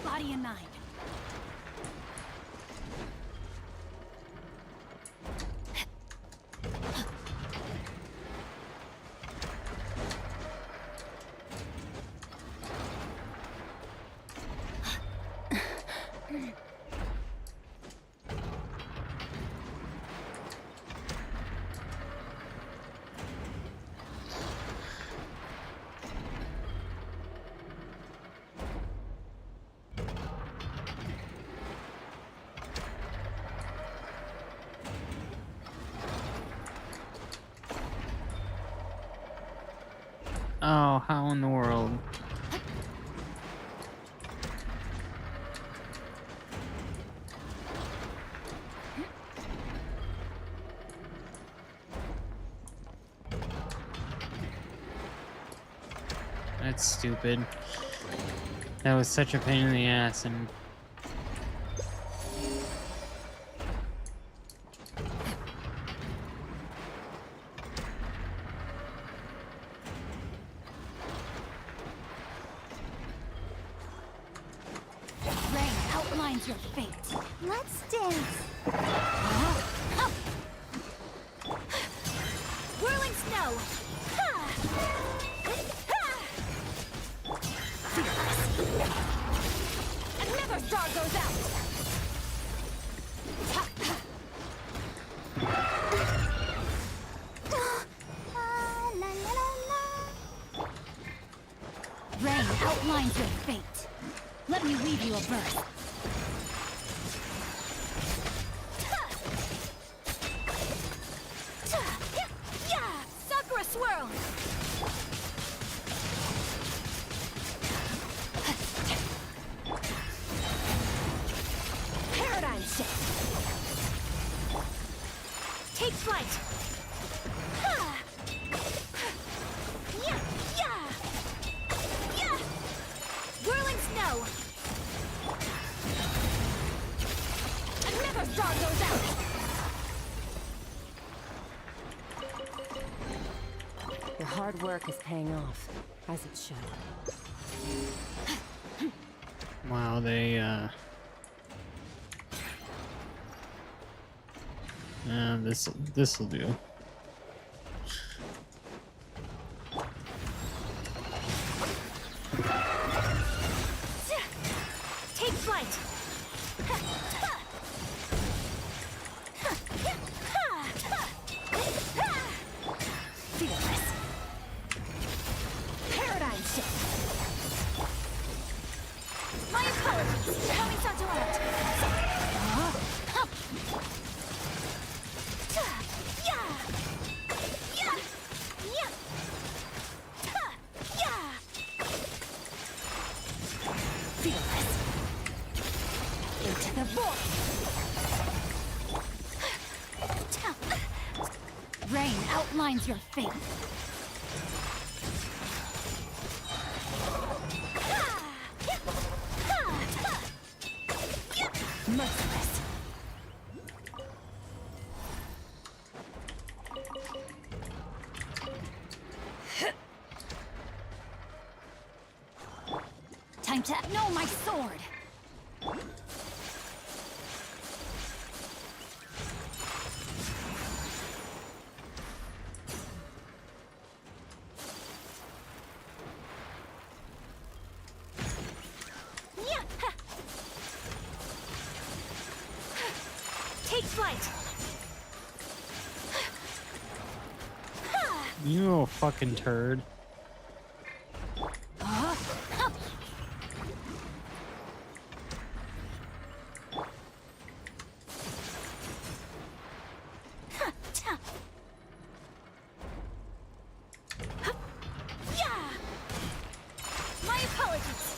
Body in mind. Oh, how in the world? That's stupid. That was such a pain in the ass, and Rain outlines your fate. Let's dance. Whirling snow. Another star goes out. Rain outlines your fate. Let me weave you a birth. Sakura swirl. Paradigm shift. Take flight. Whirling snow. Another star goes out. Your hard work is paying off, as it should. wow, they this'll do. Take flight. Fearless. Paradigm shift. My apologies. Coming down to art. Fearless. Into the void. Rain outlines your fate. Merciless. Time to know my sword. Take flight. You little fucking turd. My apologies.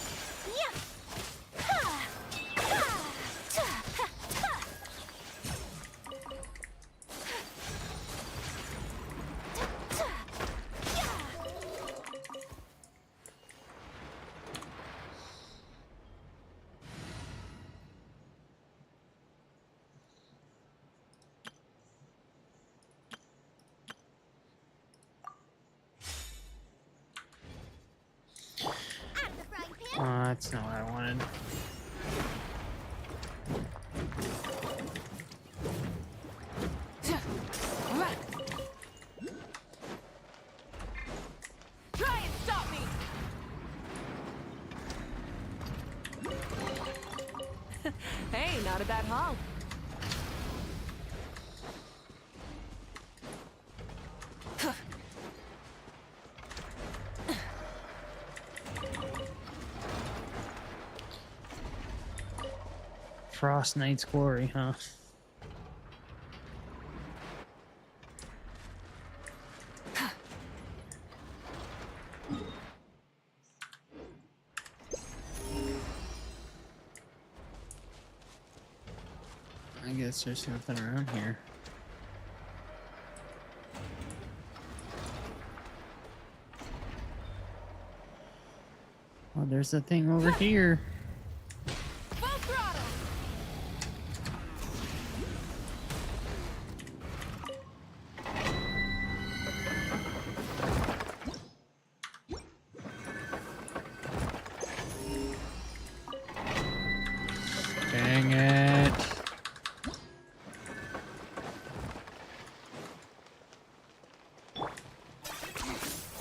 that's not what I wanted. Try and stop me! Hey, not a bad haul. Frost Knight's glory, huh? I guess there's nothing around here. Oh, there's a thing over here. Full throttle! Dang it.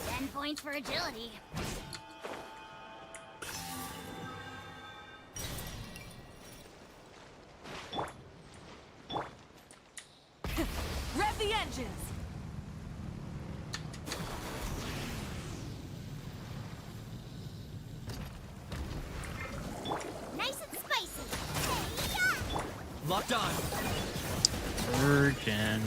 10 points for agility. Rev the engines! Nice and spicy. Hey-ya! Locked on. Virgin.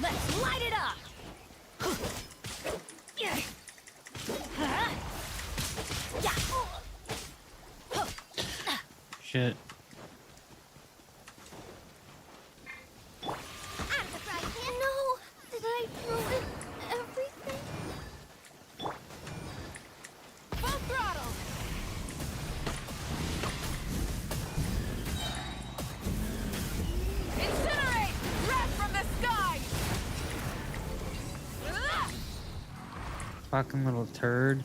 Let's light it up! Shit. No! Did I ruin everything? Full throttle! Incinerate! Breath from the sky! Fucking little turd.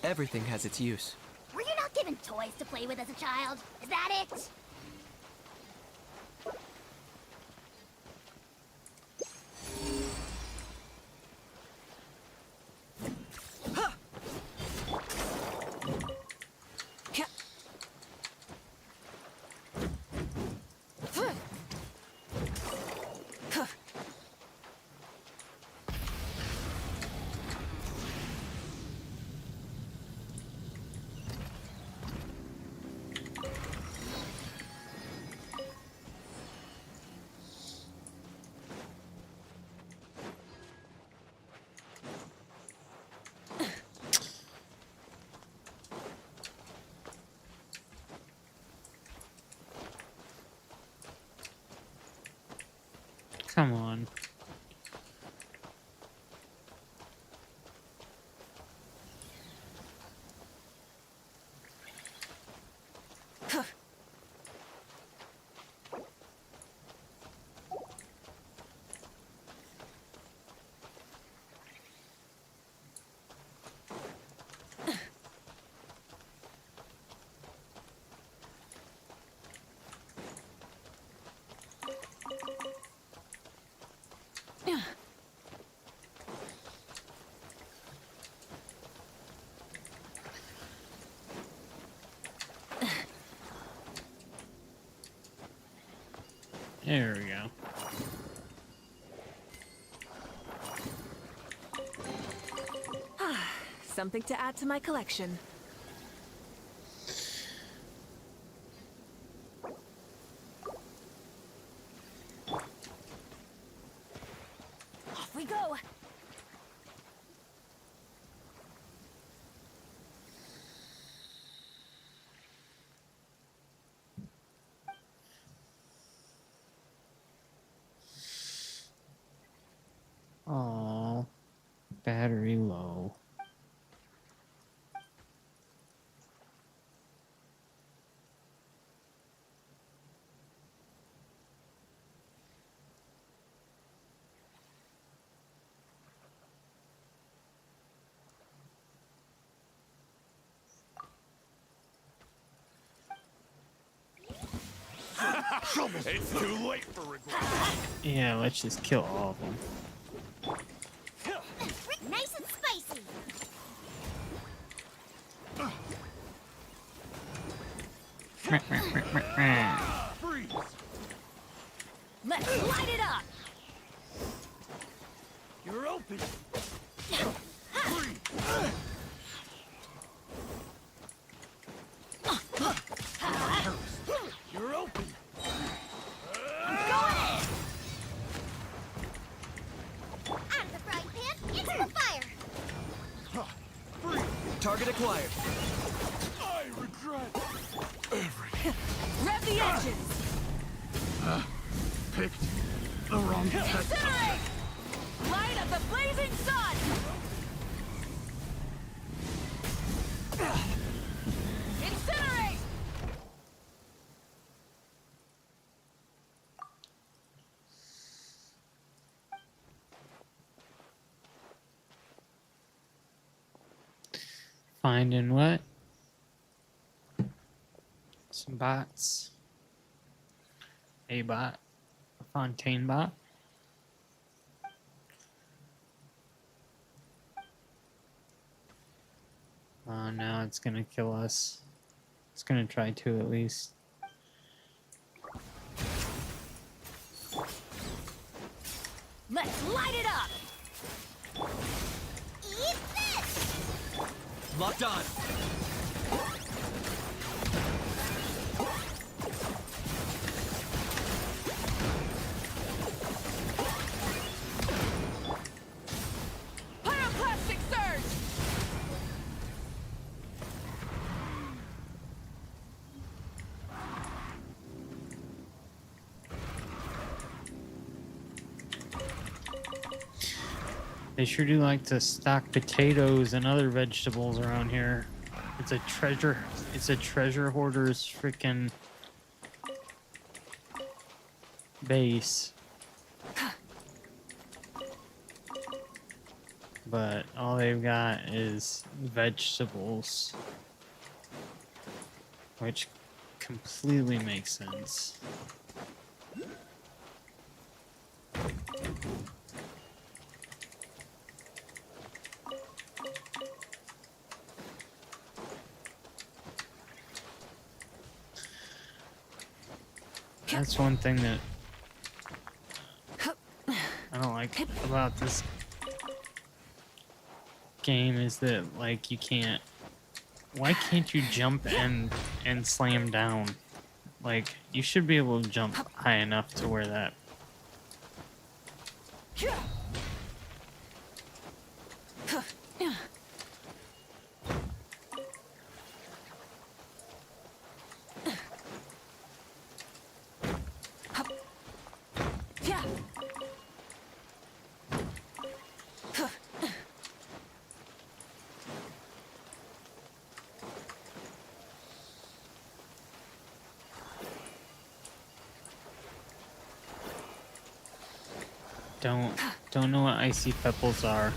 Everything has its use. Were you not given toys to play with as a child? Is that it? Come on. There we go. Something to add to my collection. Off we go! Oh, battery low. It's too late for regret. Yeah, let's just kill all of them. Nice and spicy. Freeze! Let's light it up! You're open. You're open. Out of the frying pan, into the fire. Target acquired. I regret everything. Rev the engines! Picked the wrong tech. Incinerate! Light of the blazing sun! Incinerate! Finding what? Some bots. A bot. A Fontaine bot. Oh, now it's gonna kill us. It's gonna try to at least. Let's light it up! Eat this! Locked on. Pyroclastic surge! They sure do like to stock potatoes and other vegetables around here. It's a treasure. It's a treasure hoarder's freaking base. But all they've got is vegetables, which completely makes sense. That's one thing that I don't like about this game is that, like, you can't. Why can't you jump and slam down? Like, you should be able to jump high enough to where that. Don't know what icy pebbles are.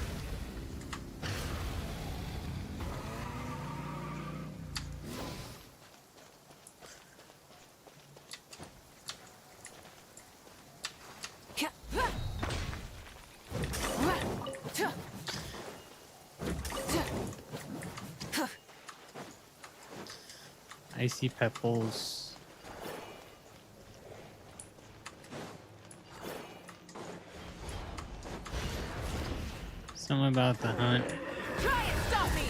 Icy pebbles. Something about the hunt. Try and stop me!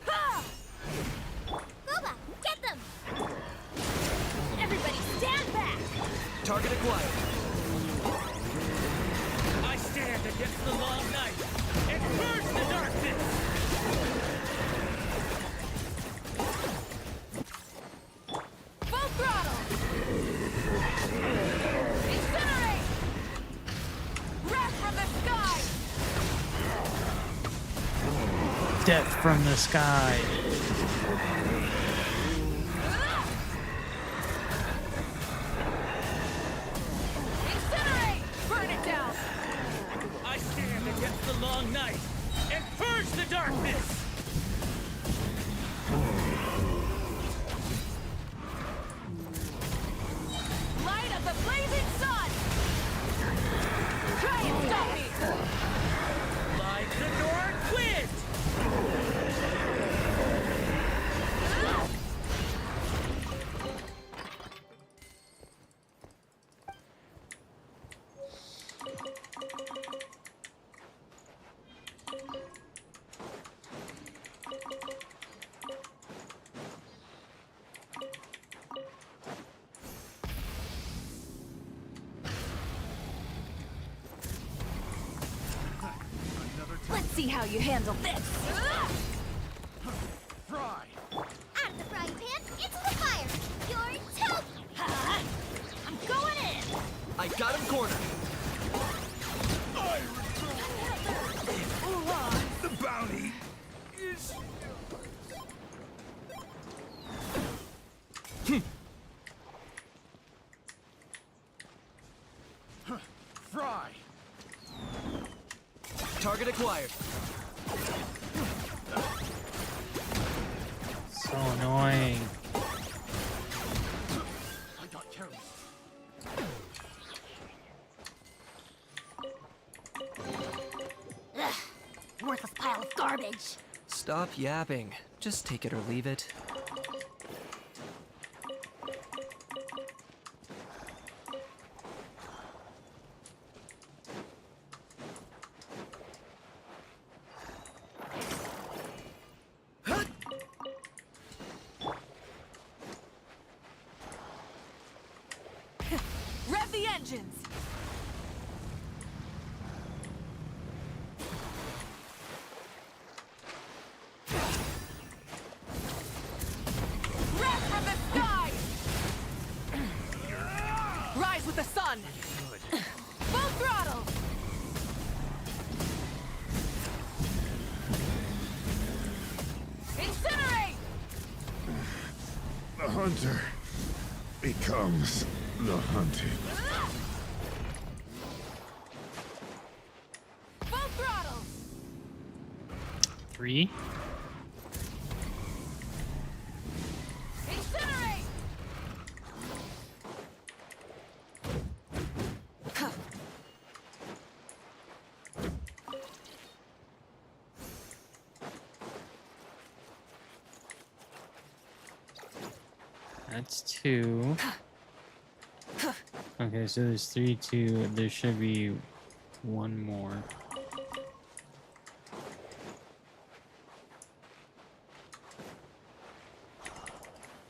Ha! Boba, get them! Everybody stand back! Target acquired. I stand against the long night and purge the darkness! Full throttle! Incinerate! Wrath from the sky! Death from the sky. Incinerate! Burn it down! I stand against the long night and purge the darkness! Light of the blazing sun! Try and stop me! Like the north wind! Let's see how you handle this! Fry! Out of the frying pan, into the fire! You're toast! I'm going in! I got him cornered! The bounty is... Fry! Target acquired. So annoying. I got careless. Ugh, worthless pile of garbage. Stop yapping. Just take it or leave it. Rev the engines! Wrath from the sky! Rise with the sun! Full throttle! Incinerate! The hunter becomes the hunted. Full throttle! 3. Incinerate! That's 2. Okay, so there's 3, 2. There should be one more.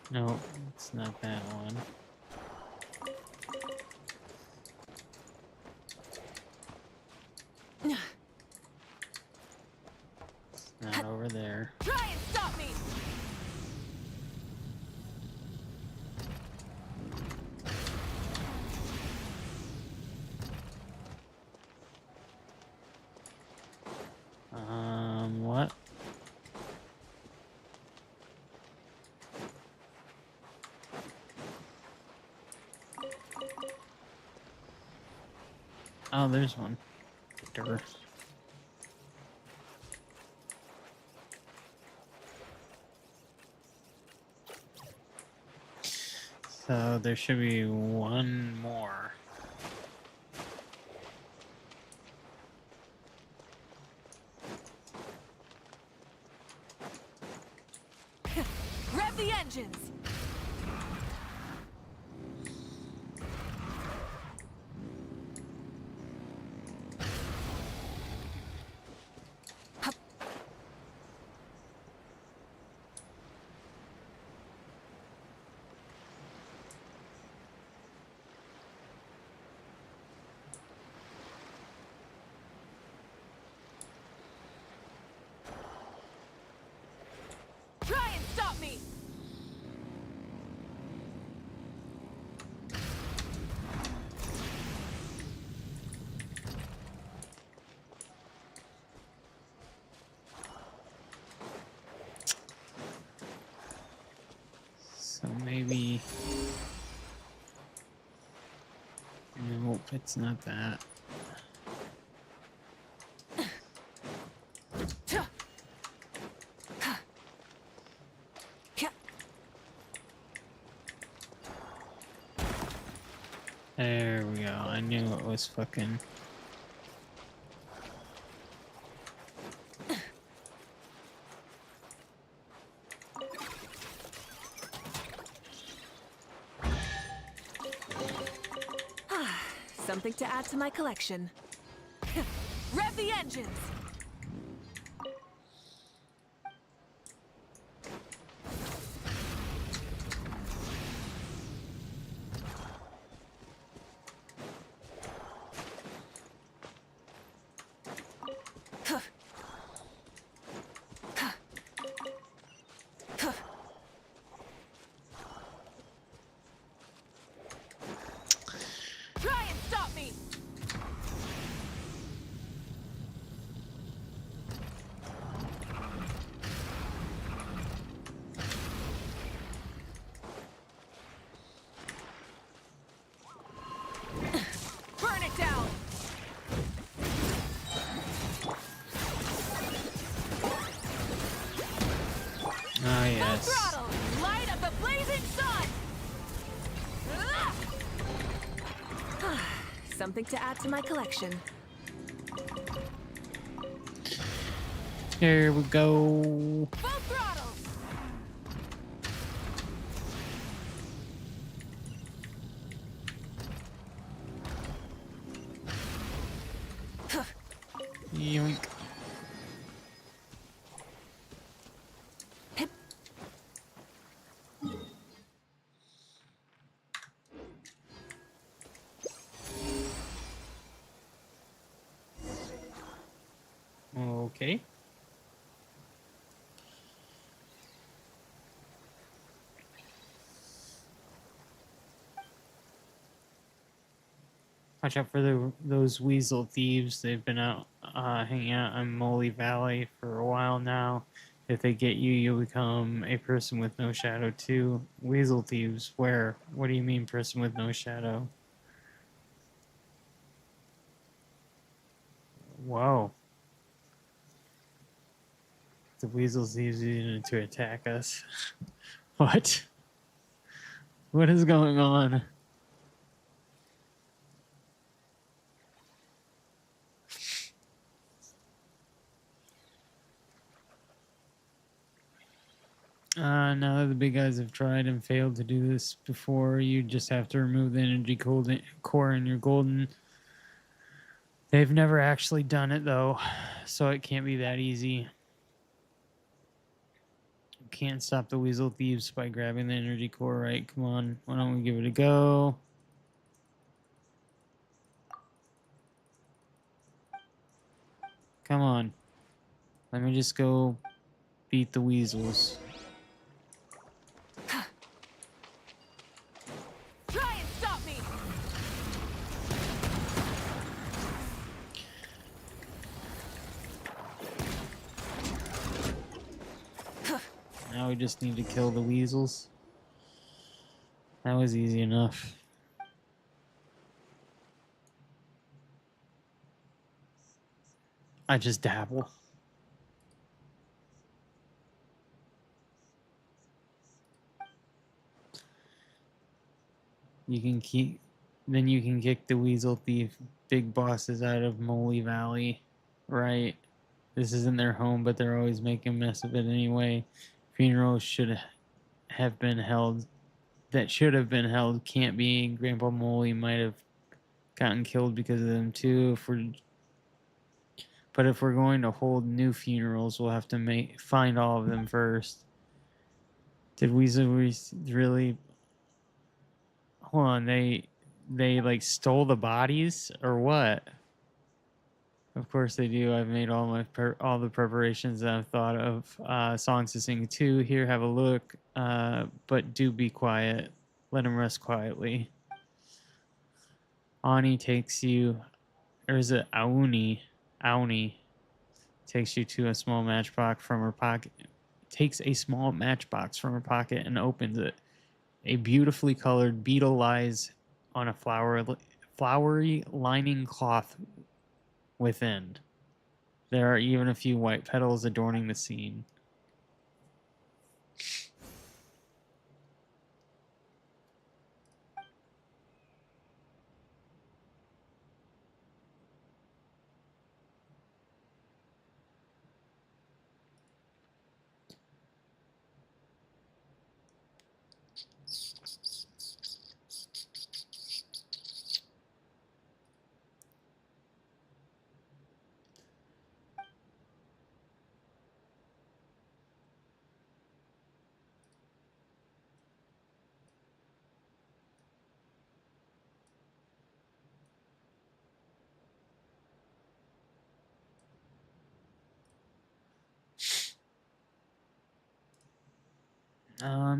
No, it's not that one. It's not over there. Try and stop me! What? Oh, there's one. Durr. So there should be one more. Rev the engines! Try and stop me! So maybe. Nope, it's not that. There we go. I knew it was fucking. Something to add to my collection. Rev the engines! Try and stop me! Burn it down! Ah, yes. Full throttle! Light of the blazing sun! Something to add to my collection. Here we go. Full throttle! Yoink. Okay. Watch out for those weasel thieves. They've been out hanging out in Molly Valley for a while now. If they get you, you'll become a person with no shadow too. Weasel thieves, where? What do you mean person with no shadow? Whoa. The weasel thieves needed to attack us. What? What is going on? Now that the big guys have tried and failed to do this before, you just have to remove the energy core in your golden. They've never actually done it though, so it can't be that easy. You can't stop the weasel thieves by grabbing the energy core, right? Come on, why don't we give it a go? Come on. Let me just go beat the weasels. Try and stop me! Now we just need to kill the weasels. That was easy enough. I just dabble. You can keep, then you can kick the weasel thief big bosses out of Molly Valley, right? This isn't their home, but they're always making a mess of it anyway. Funerals should have been held, that should have been held, can't be. Grandpa Molly might have gotten killed because of them too. But if we're going to hold new funerals, we'll have to find all of them first. Did Weasel really? Hold on, they like stole the bodies or what? Of course they do. I've made all the preparations that I've thought of. Songs to sing too. Here, have a look. But do be quiet. Let him rest quietly. Ani takes you, or is it Auni? Auni takes you to a small matchbox from her pocket. Takes a small matchbox from her pocket and opens it. A beautifully colored beetle lies on a flowery lining cloth within. There are even a few white petals adorning the scene.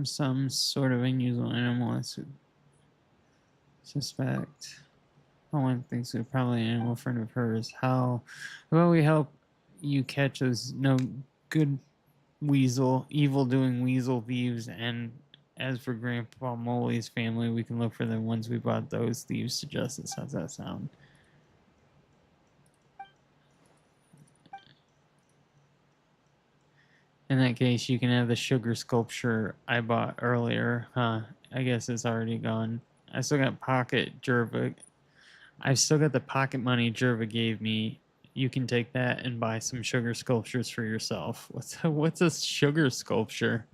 Some sort of unusual animal, I suspect. One thinks we're probably an animal friend of hers. How about we help you catch those no good evil doing weasel thieves, and as for Grandpa Molly's family, we can look for them once we brought those thieves to justice. How's that sound? In that case, you can have the sugar sculpture I bought earlier. Huh, I guess it's already gone. I still got I've still got the pocket money Jerva gave me. You can take that and buy some sugar sculptures for yourself. What's a sugar sculpture?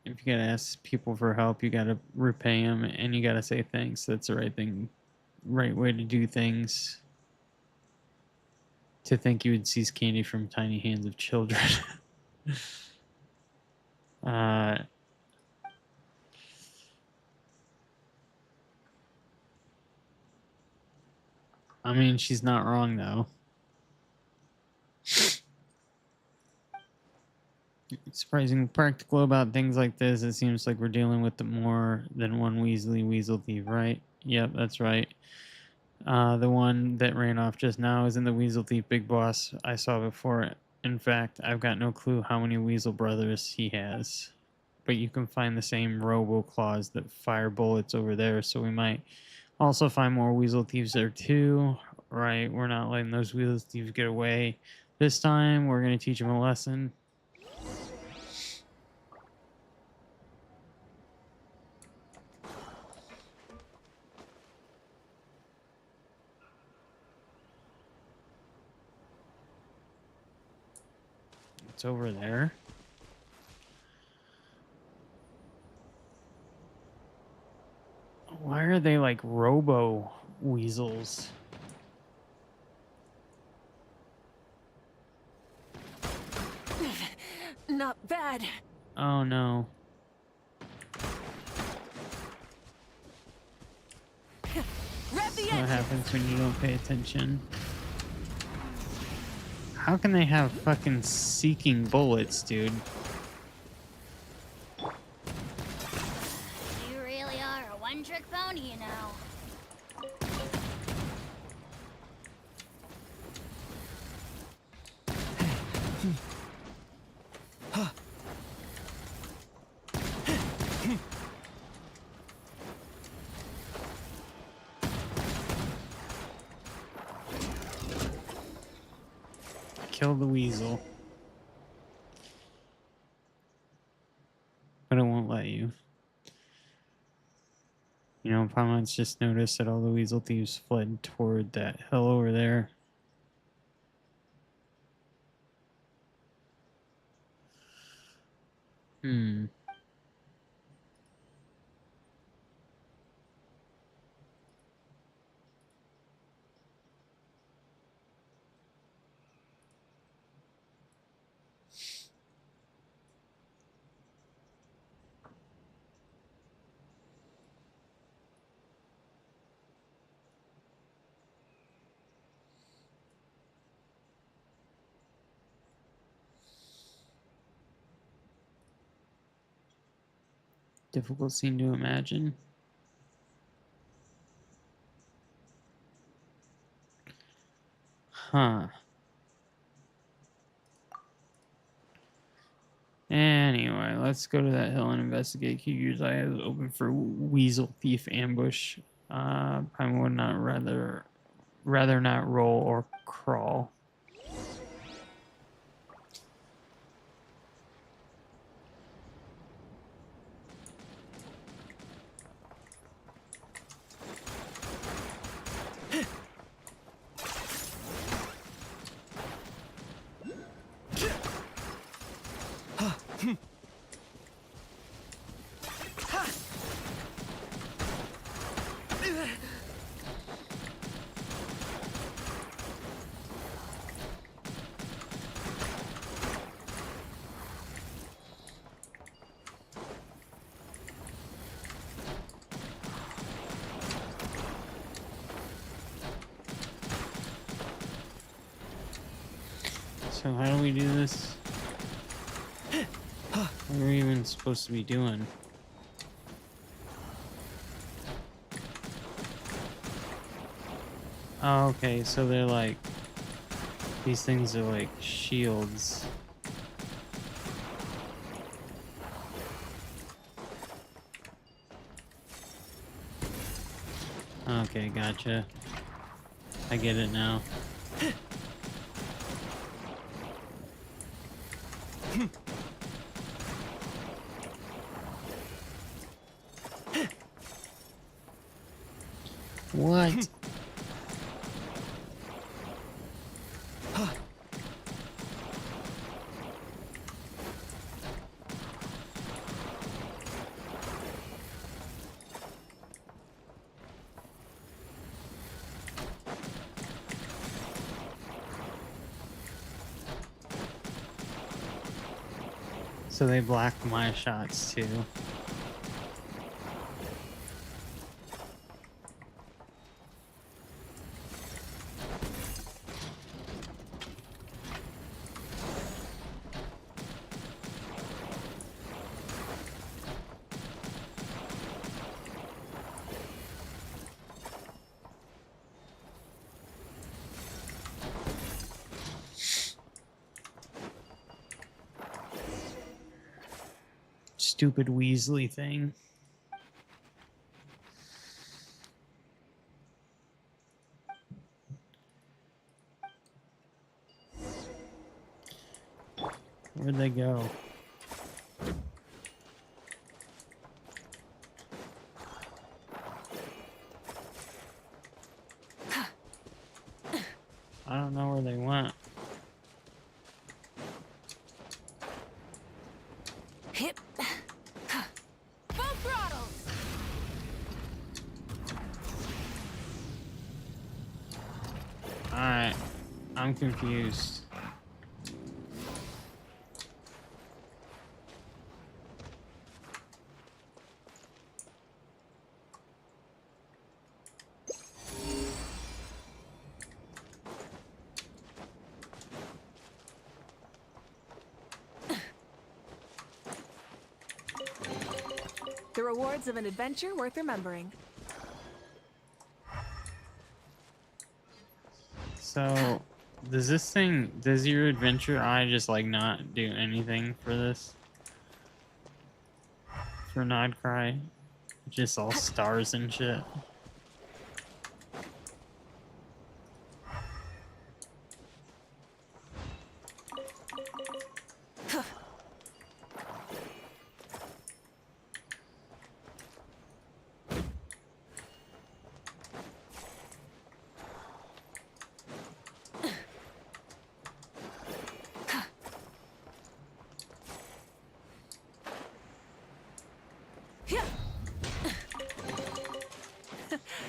If you gotta ask people for help, you gotta repay them, and you gotta say thanks. That's the right way to do things. To think you would seize candy from tiny hands of children. I mean, she's not wrong though. Surprisingly practical about things like this. It seems like we're dealing with more than one weasel thief, right? Yep, that's right. The one that ran off just now isn't the weasel thief big boss I saw before. In fact, I've got no clue how many weasel brothers he has. But you can find the same robo claws that fire bullets over there, so we might also find more weasel thieves there too. Right, we're not letting those weasel thieves get away. This time, we're going to teach them a lesson. It's over there. Why are they like robo weasels? Not bad. Oh no. What happens when you don't pay attention? How can they have fucking seeking bullets, dude? You really are a one-trick pony, you know. Kill the weasel. But it won't let you. know, Paimon's just noticed that all the weasel thieves fled toward that hill over there. Hmm. Difficult scene to imagine. Huh. Anyway, let's go to that hill and investigate. Keep your eyes open for weasel thief ambush. I would not rather not roll or crawl. So how do we do this? What are we even supposed to be doing? Oh, okay, so they're like... These things are like shields. Okay, gotcha. I get it now. What? So they block my shots too. Stupid Weasley thing. Where'd they go? I don't know where they went. Hip. Full throttle! Alright. I'm confused. The rewards of an adventure worth remembering. So, does your adventure eye just like not do anything for this? For Nod Krai? Just all stars and shit.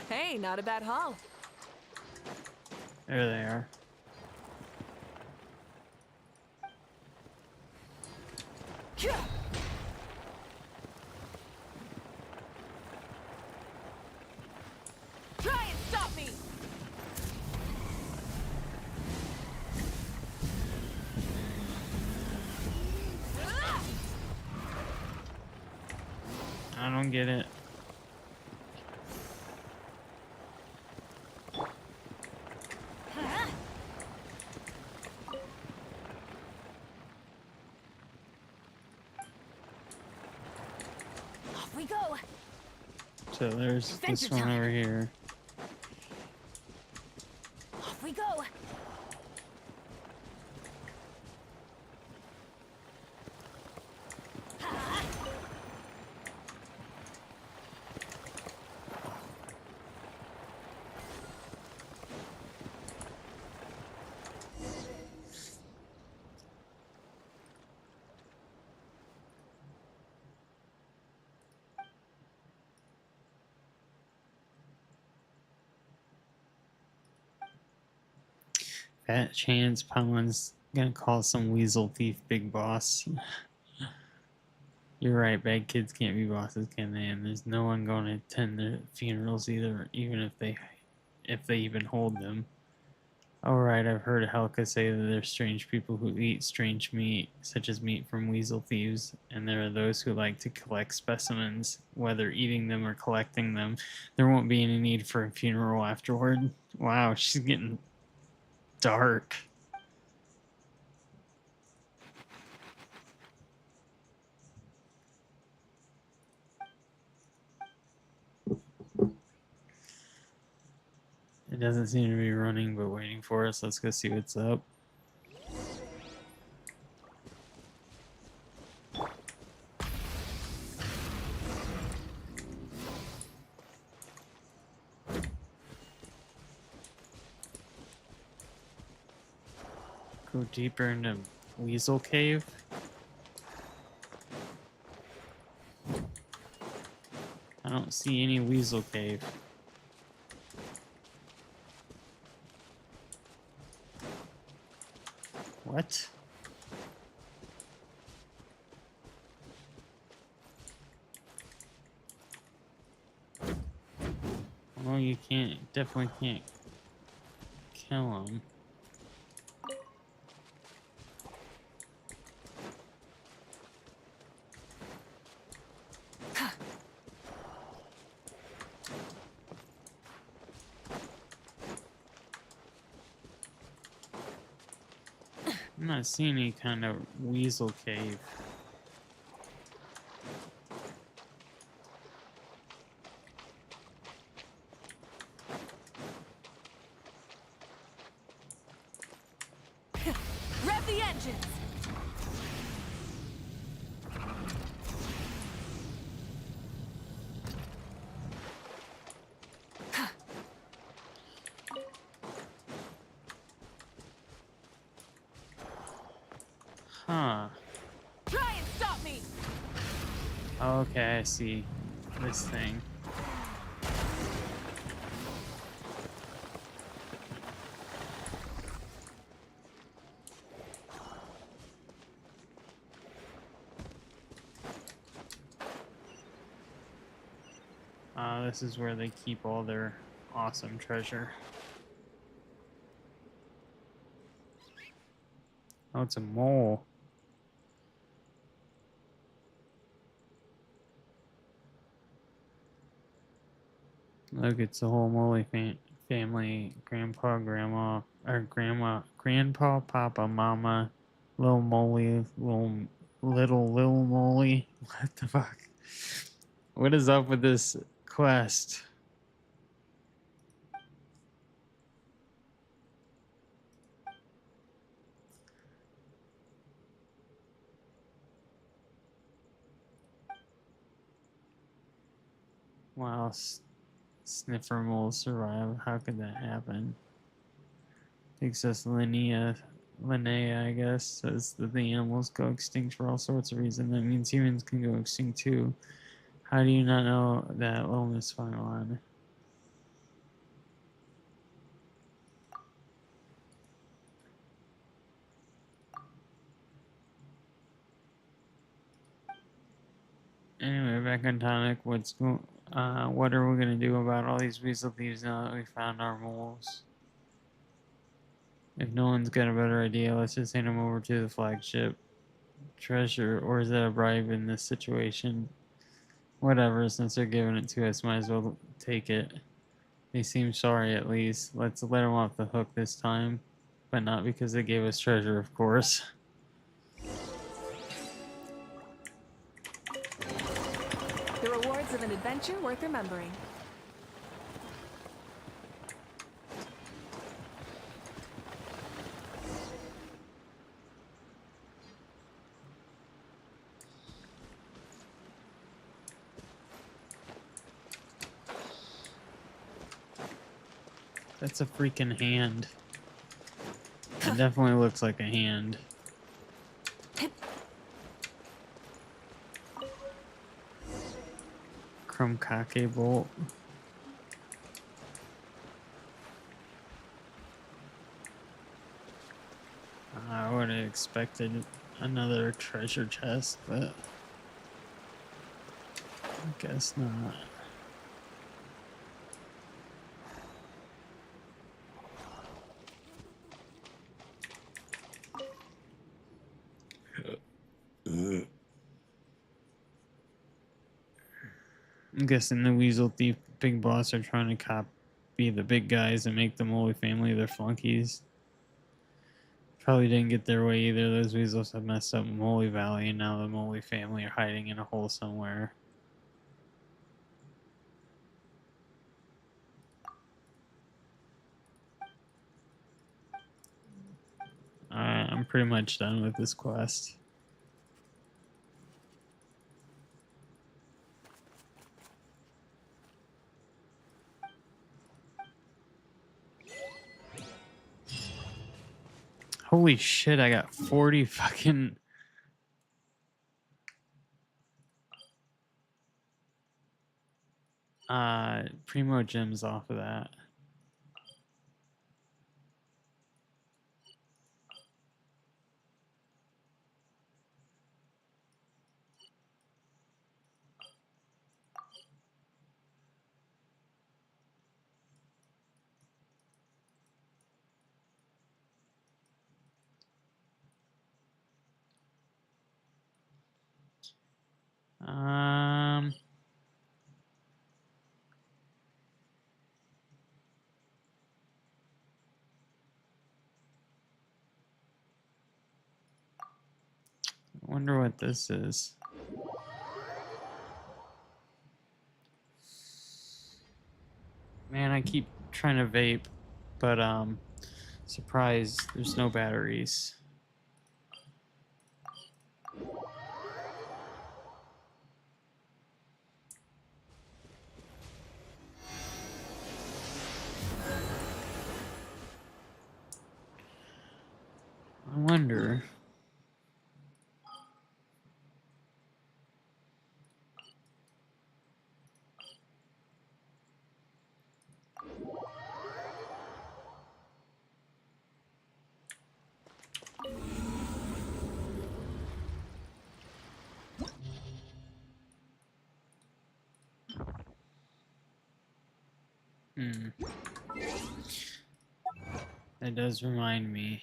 Hey, not a bad haul. There they are. Try and stop me! I don't get it. Off we go. So there's this Adventure one time. over here. Off we go. Fat chance Pollen's gonna call some weasel thief big boss. You're right, bad kids can't be bosses, can they? And there's no one going to attend their funerals either, even if they even hold them. Alright, I've heard Helka say that there's strange people who eat strange meat, such as meat from weasel thieves, and there are those who like to collect specimens, whether eating them or collecting them. There won't be any need for a funeral afterward. Wow, she's getting dark. It doesn't seem to be running, but waiting for us. Let's go see what's up. Go deeper into Weasel Cave. I don't see any Weasel Cave. What? Well, you definitely can't kill him. I'm not seeing any kind of weasel cave. Rev the engines! Huh. Try and stop me! Okay, I see this thing. This is where they keep all their awesome treasure. Oh, it's a mole. Look, it's the whole Moley family. Grandpa, grandma, or grandma, grandpa, papa, mama, little Moley, little Moley. What the fuck? What is up with this quest? Wow, Sniffer mole survive. How could that happen? Takes us Linnea, I guess, says that the animals go extinct for all sorts of reasons. That means humans can go extinct too. How do you not know that little Miss Farmland? Anyway, back on tonic. What are we gonna do about all these weasel thieves now that we found our moles? If no one's got a better idea, let's just hand them over to the flagship treasure, or is that a bribe in this situation? Whatever, since they're giving it to us, might as well take it. They seem sorry at least. Let's let them off the hook this time, but not because they gave us treasure, of course. The rewards of an adventure worth remembering. That's a freaking hand. It definitely looks like a hand. Chromkake bolt. I would have expected another treasure chest, but I guess not. I'm guessing the Weasel Thief Big Boss are trying to copy the big guys and make the Moley family their flunkies. Probably didn't get their way either. Those weasels have messed up Moley Valley, and now the Moley family are hiding in a hole somewhere. I'm pretty much done with this quest. Holy shit, I got 40 fucking... Primo gems off of that. I wonder what this is. Man, I keep trying to vape, but surprise, there's no batteries. I wonder. That does remind me.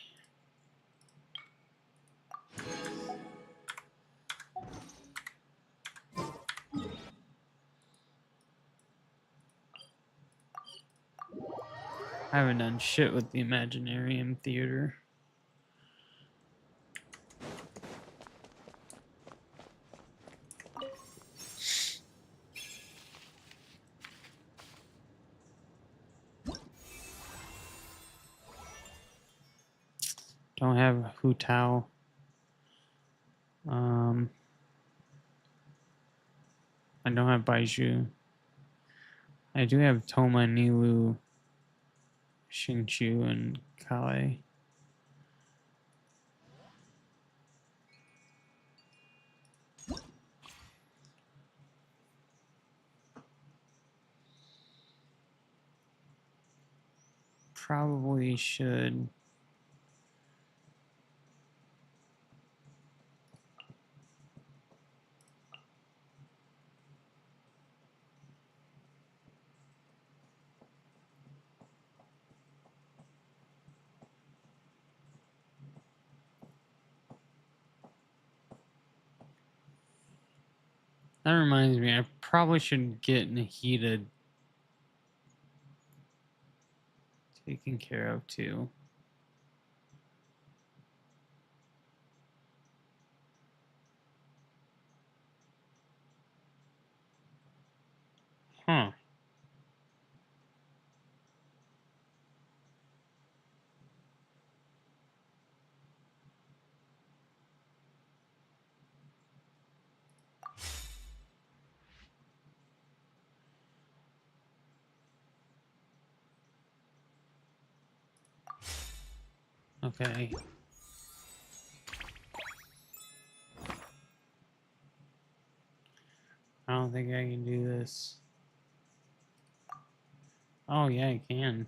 I haven't done shit with the Imaginarium Theater. Don't have Hu Tao. I don't have Baiju. I do have Toma, Nilu, Xingqiu, and Kale. probably should. That reminds me, I probably should get Nahida taken care of too. Huh. Okay. I don't think I can do this. Oh, yeah, I can.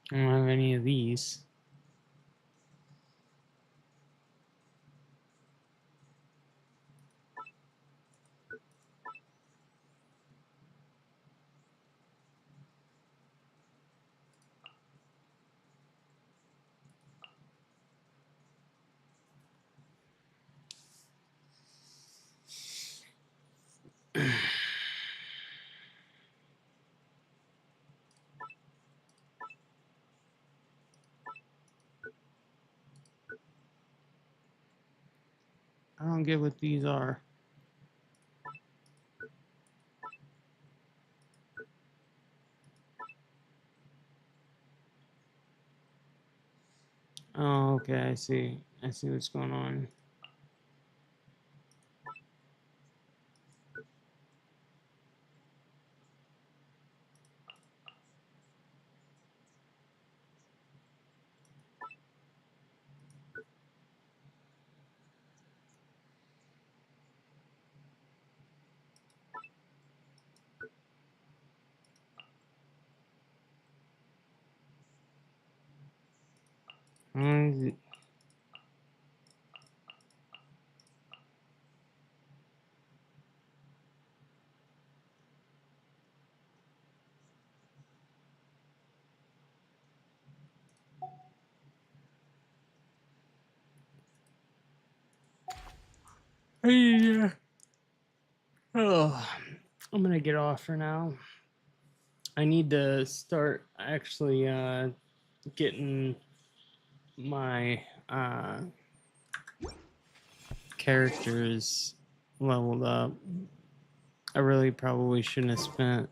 I don't have any of these. I don't get what these are. Oh, okay, I see. I see what's going on. Why is it? Yeah. Oh, I'm gonna get off for now. I need to start actually getting my characters leveled up. I really probably shouldn't have spent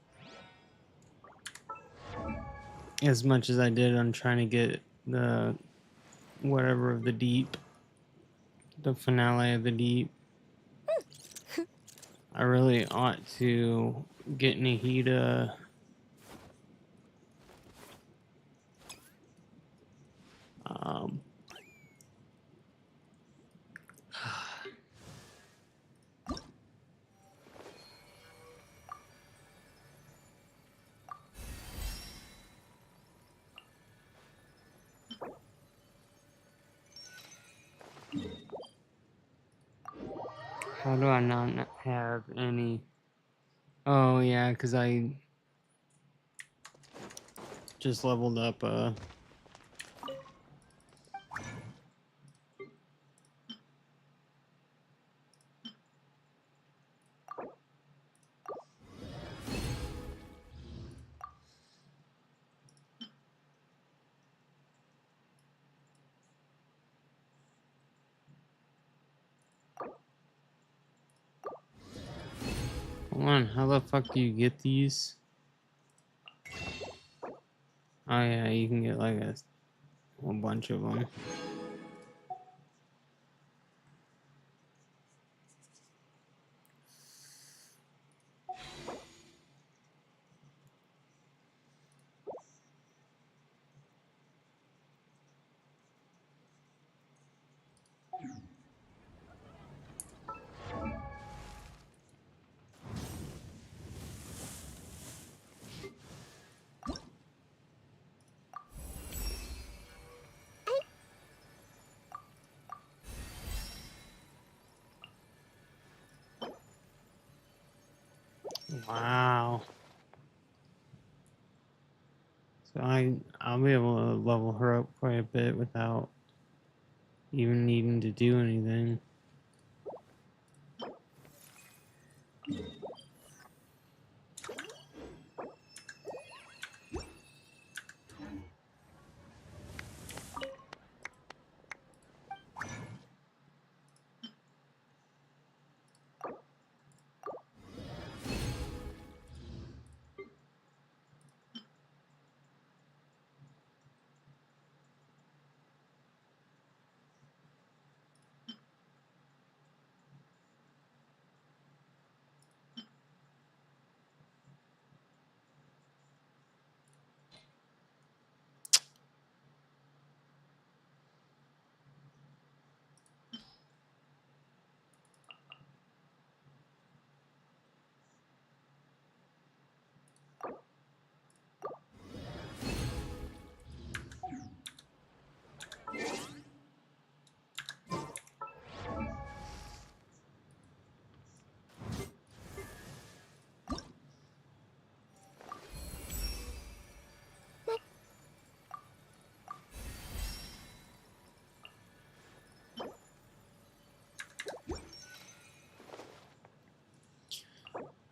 as much as I did on trying to get the whatever of the deep, the finale of the deep. I really ought to get Nahida. Um, how do I not have any? Oh yeah, because I just leveled up hold on, how the fuck do you get these? Oh yeah, you can get like a whole bunch of them. Wow. So I'll be able to level her up quite a bit without even needing to do anything.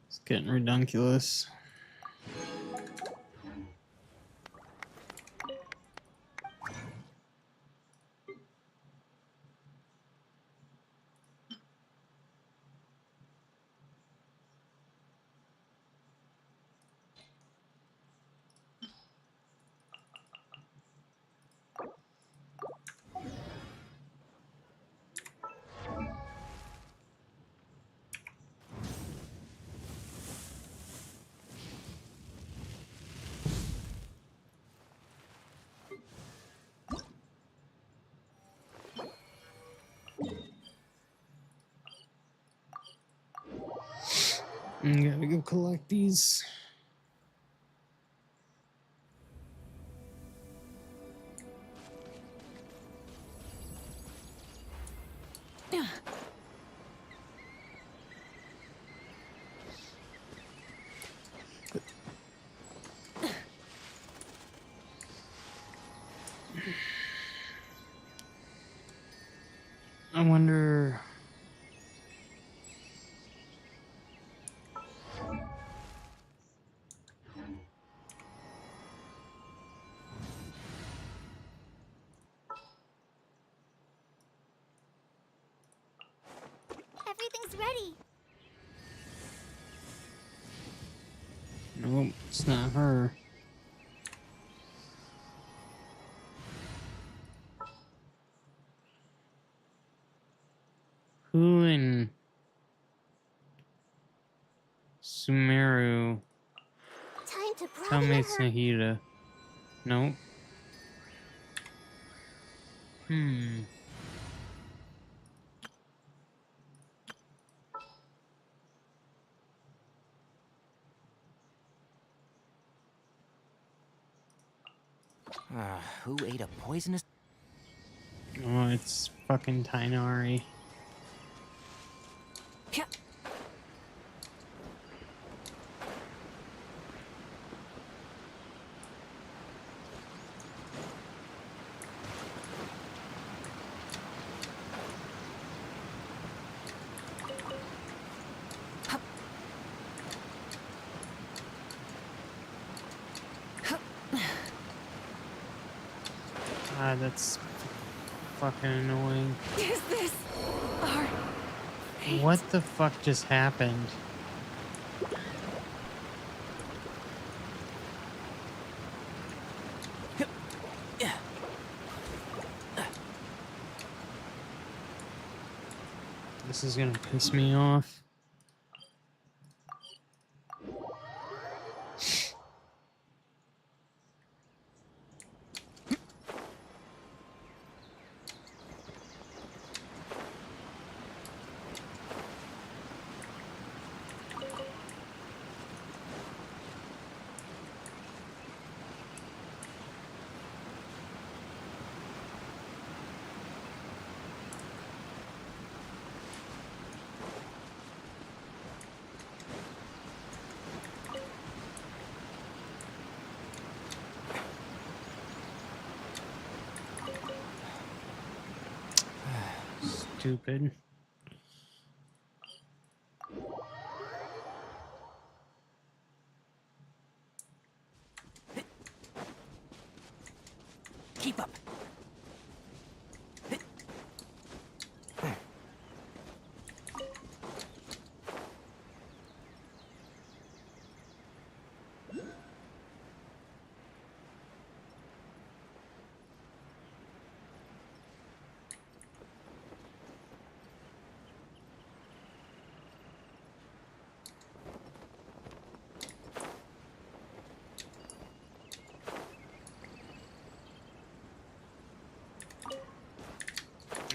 It's getting ridiculous. Gotta go collect these. I wonder. Everything's ready. Nope, it's not her. Who in Sumeru? Time to Tell me bravo it's her. Nahida. Nope. Who ate a poisonous... Oh, it's fucking Tainari. Ah, that's fucking annoying. Is this our fate? What the fuck just happened? This is gonna piss me off. stupid. Keep up.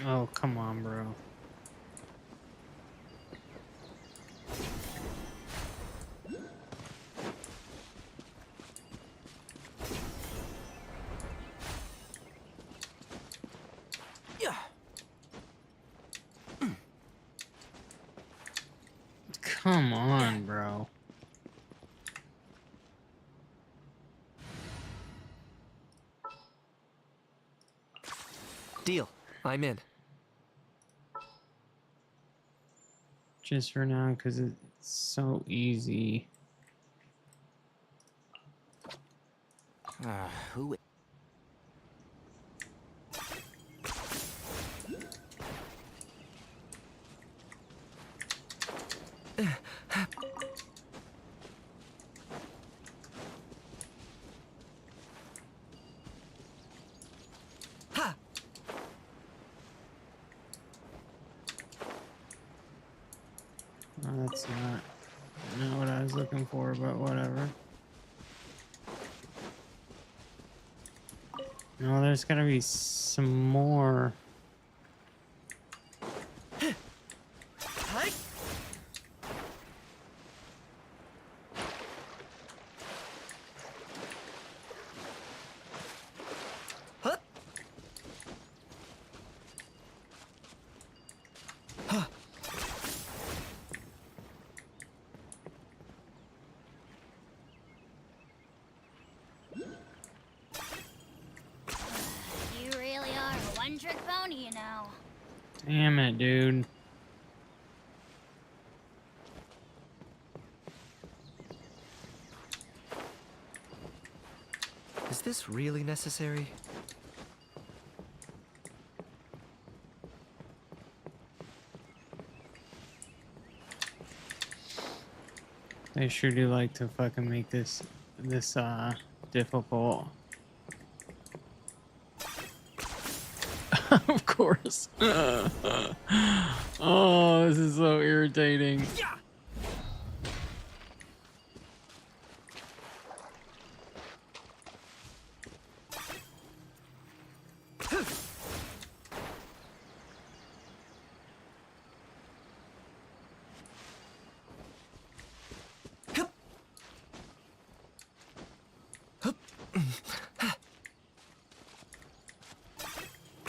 Oh, come on, bro. Yeah. Come on, bro. Deal. I'm in. Just for now, because it's so easy. Who? Ha! Oh, that's not what I was looking for, but whatever. No, there's gotta be some more. Hi. Huh? Huh. You really are a one-trick pony, you know. Damn it, dude. Is this really necessary? They sure do like to fucking make this difficult. Of course. Oh, this is so irritating. Yeah.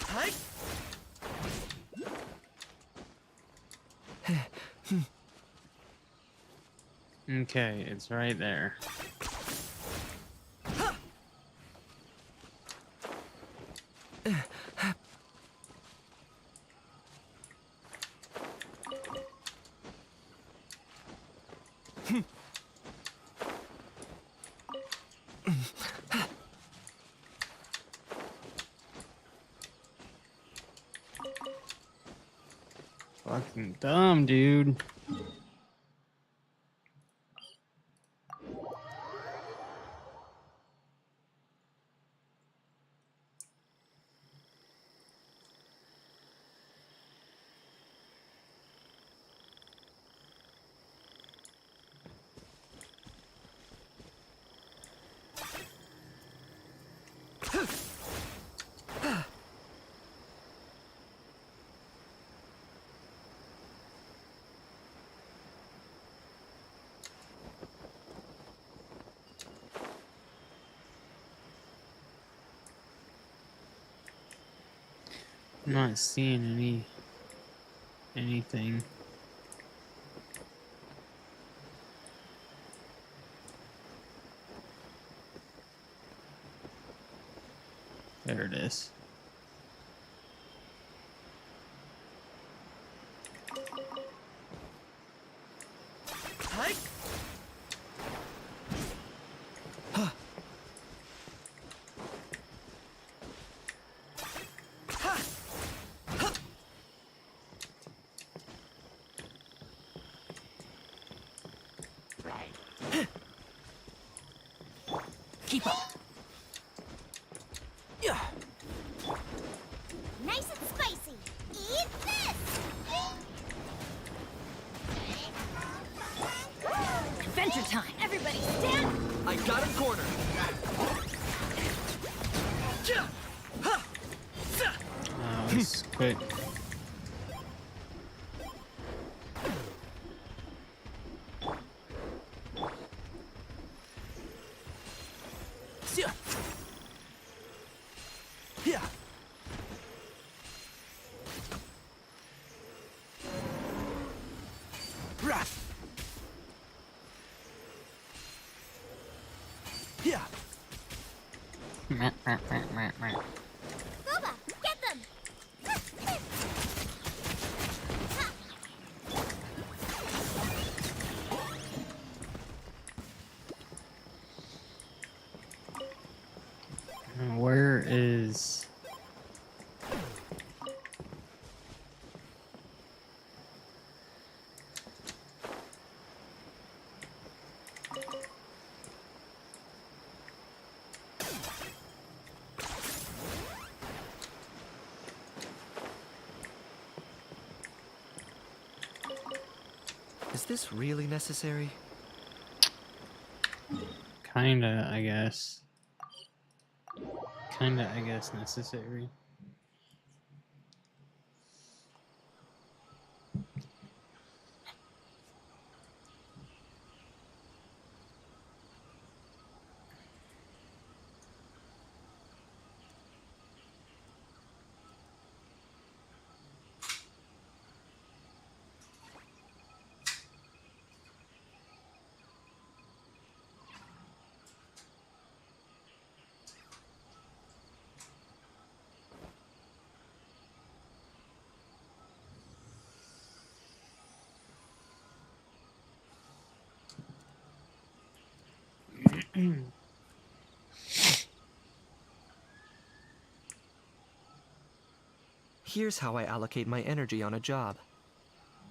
Hi. Okay, it's right there. Fucking dumb, dude. I'm not seeing anything. There it is. Keep up. Nice and spicy. Eat this! Adventure time! Everybody stand! I got him cornered. That was quick. Booba, get them! Where is... Is this really necessary? Kinda, I guess. Kinda, I guess, necessary. Here's how I allocate my energy on a job.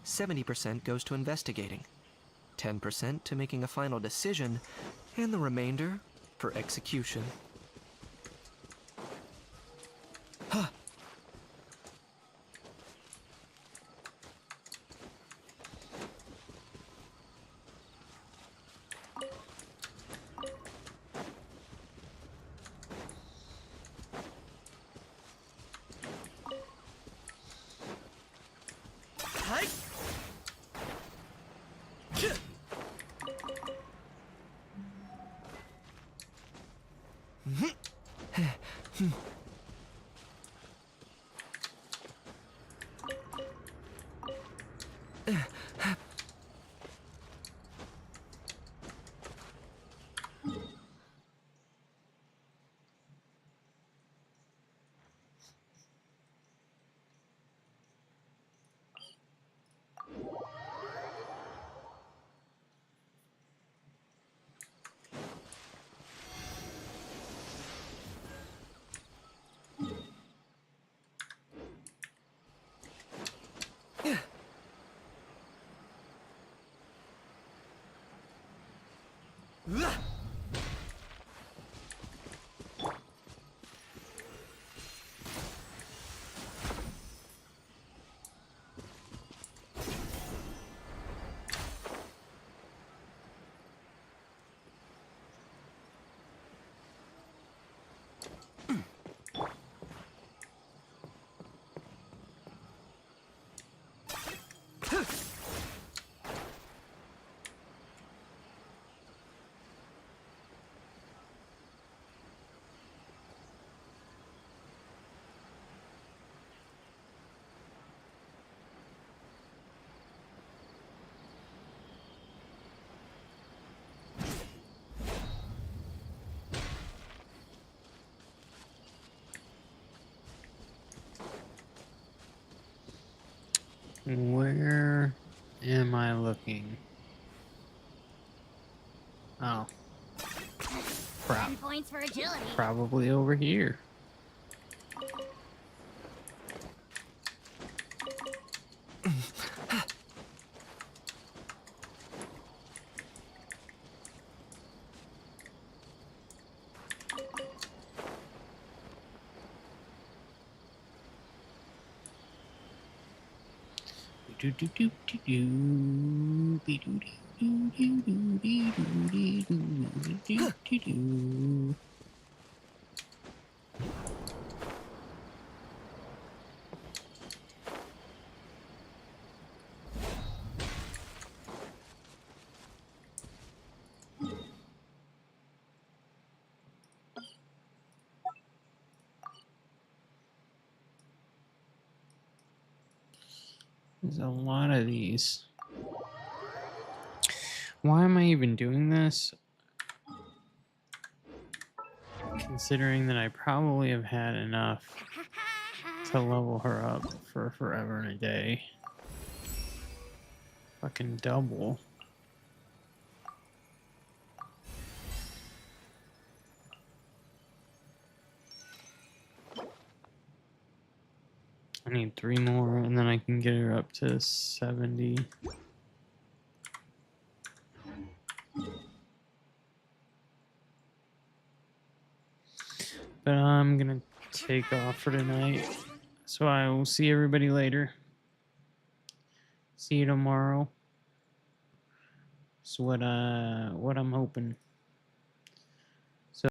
70% goes to investigating, 10% to making a final decision, and the remainder for execution. Huh. Where am I looking? Oh. 10 points for agility. Probably over here. There's a lot of these. Why am I even doing this? Considering that I probably have had enough to level her up for forever and a day. Fucking double. I need 3 more and then I can get her up to 70. But I'm gonna take off for tonight. So I will see everybody later. See you tomorrow. That's what I'm hoping.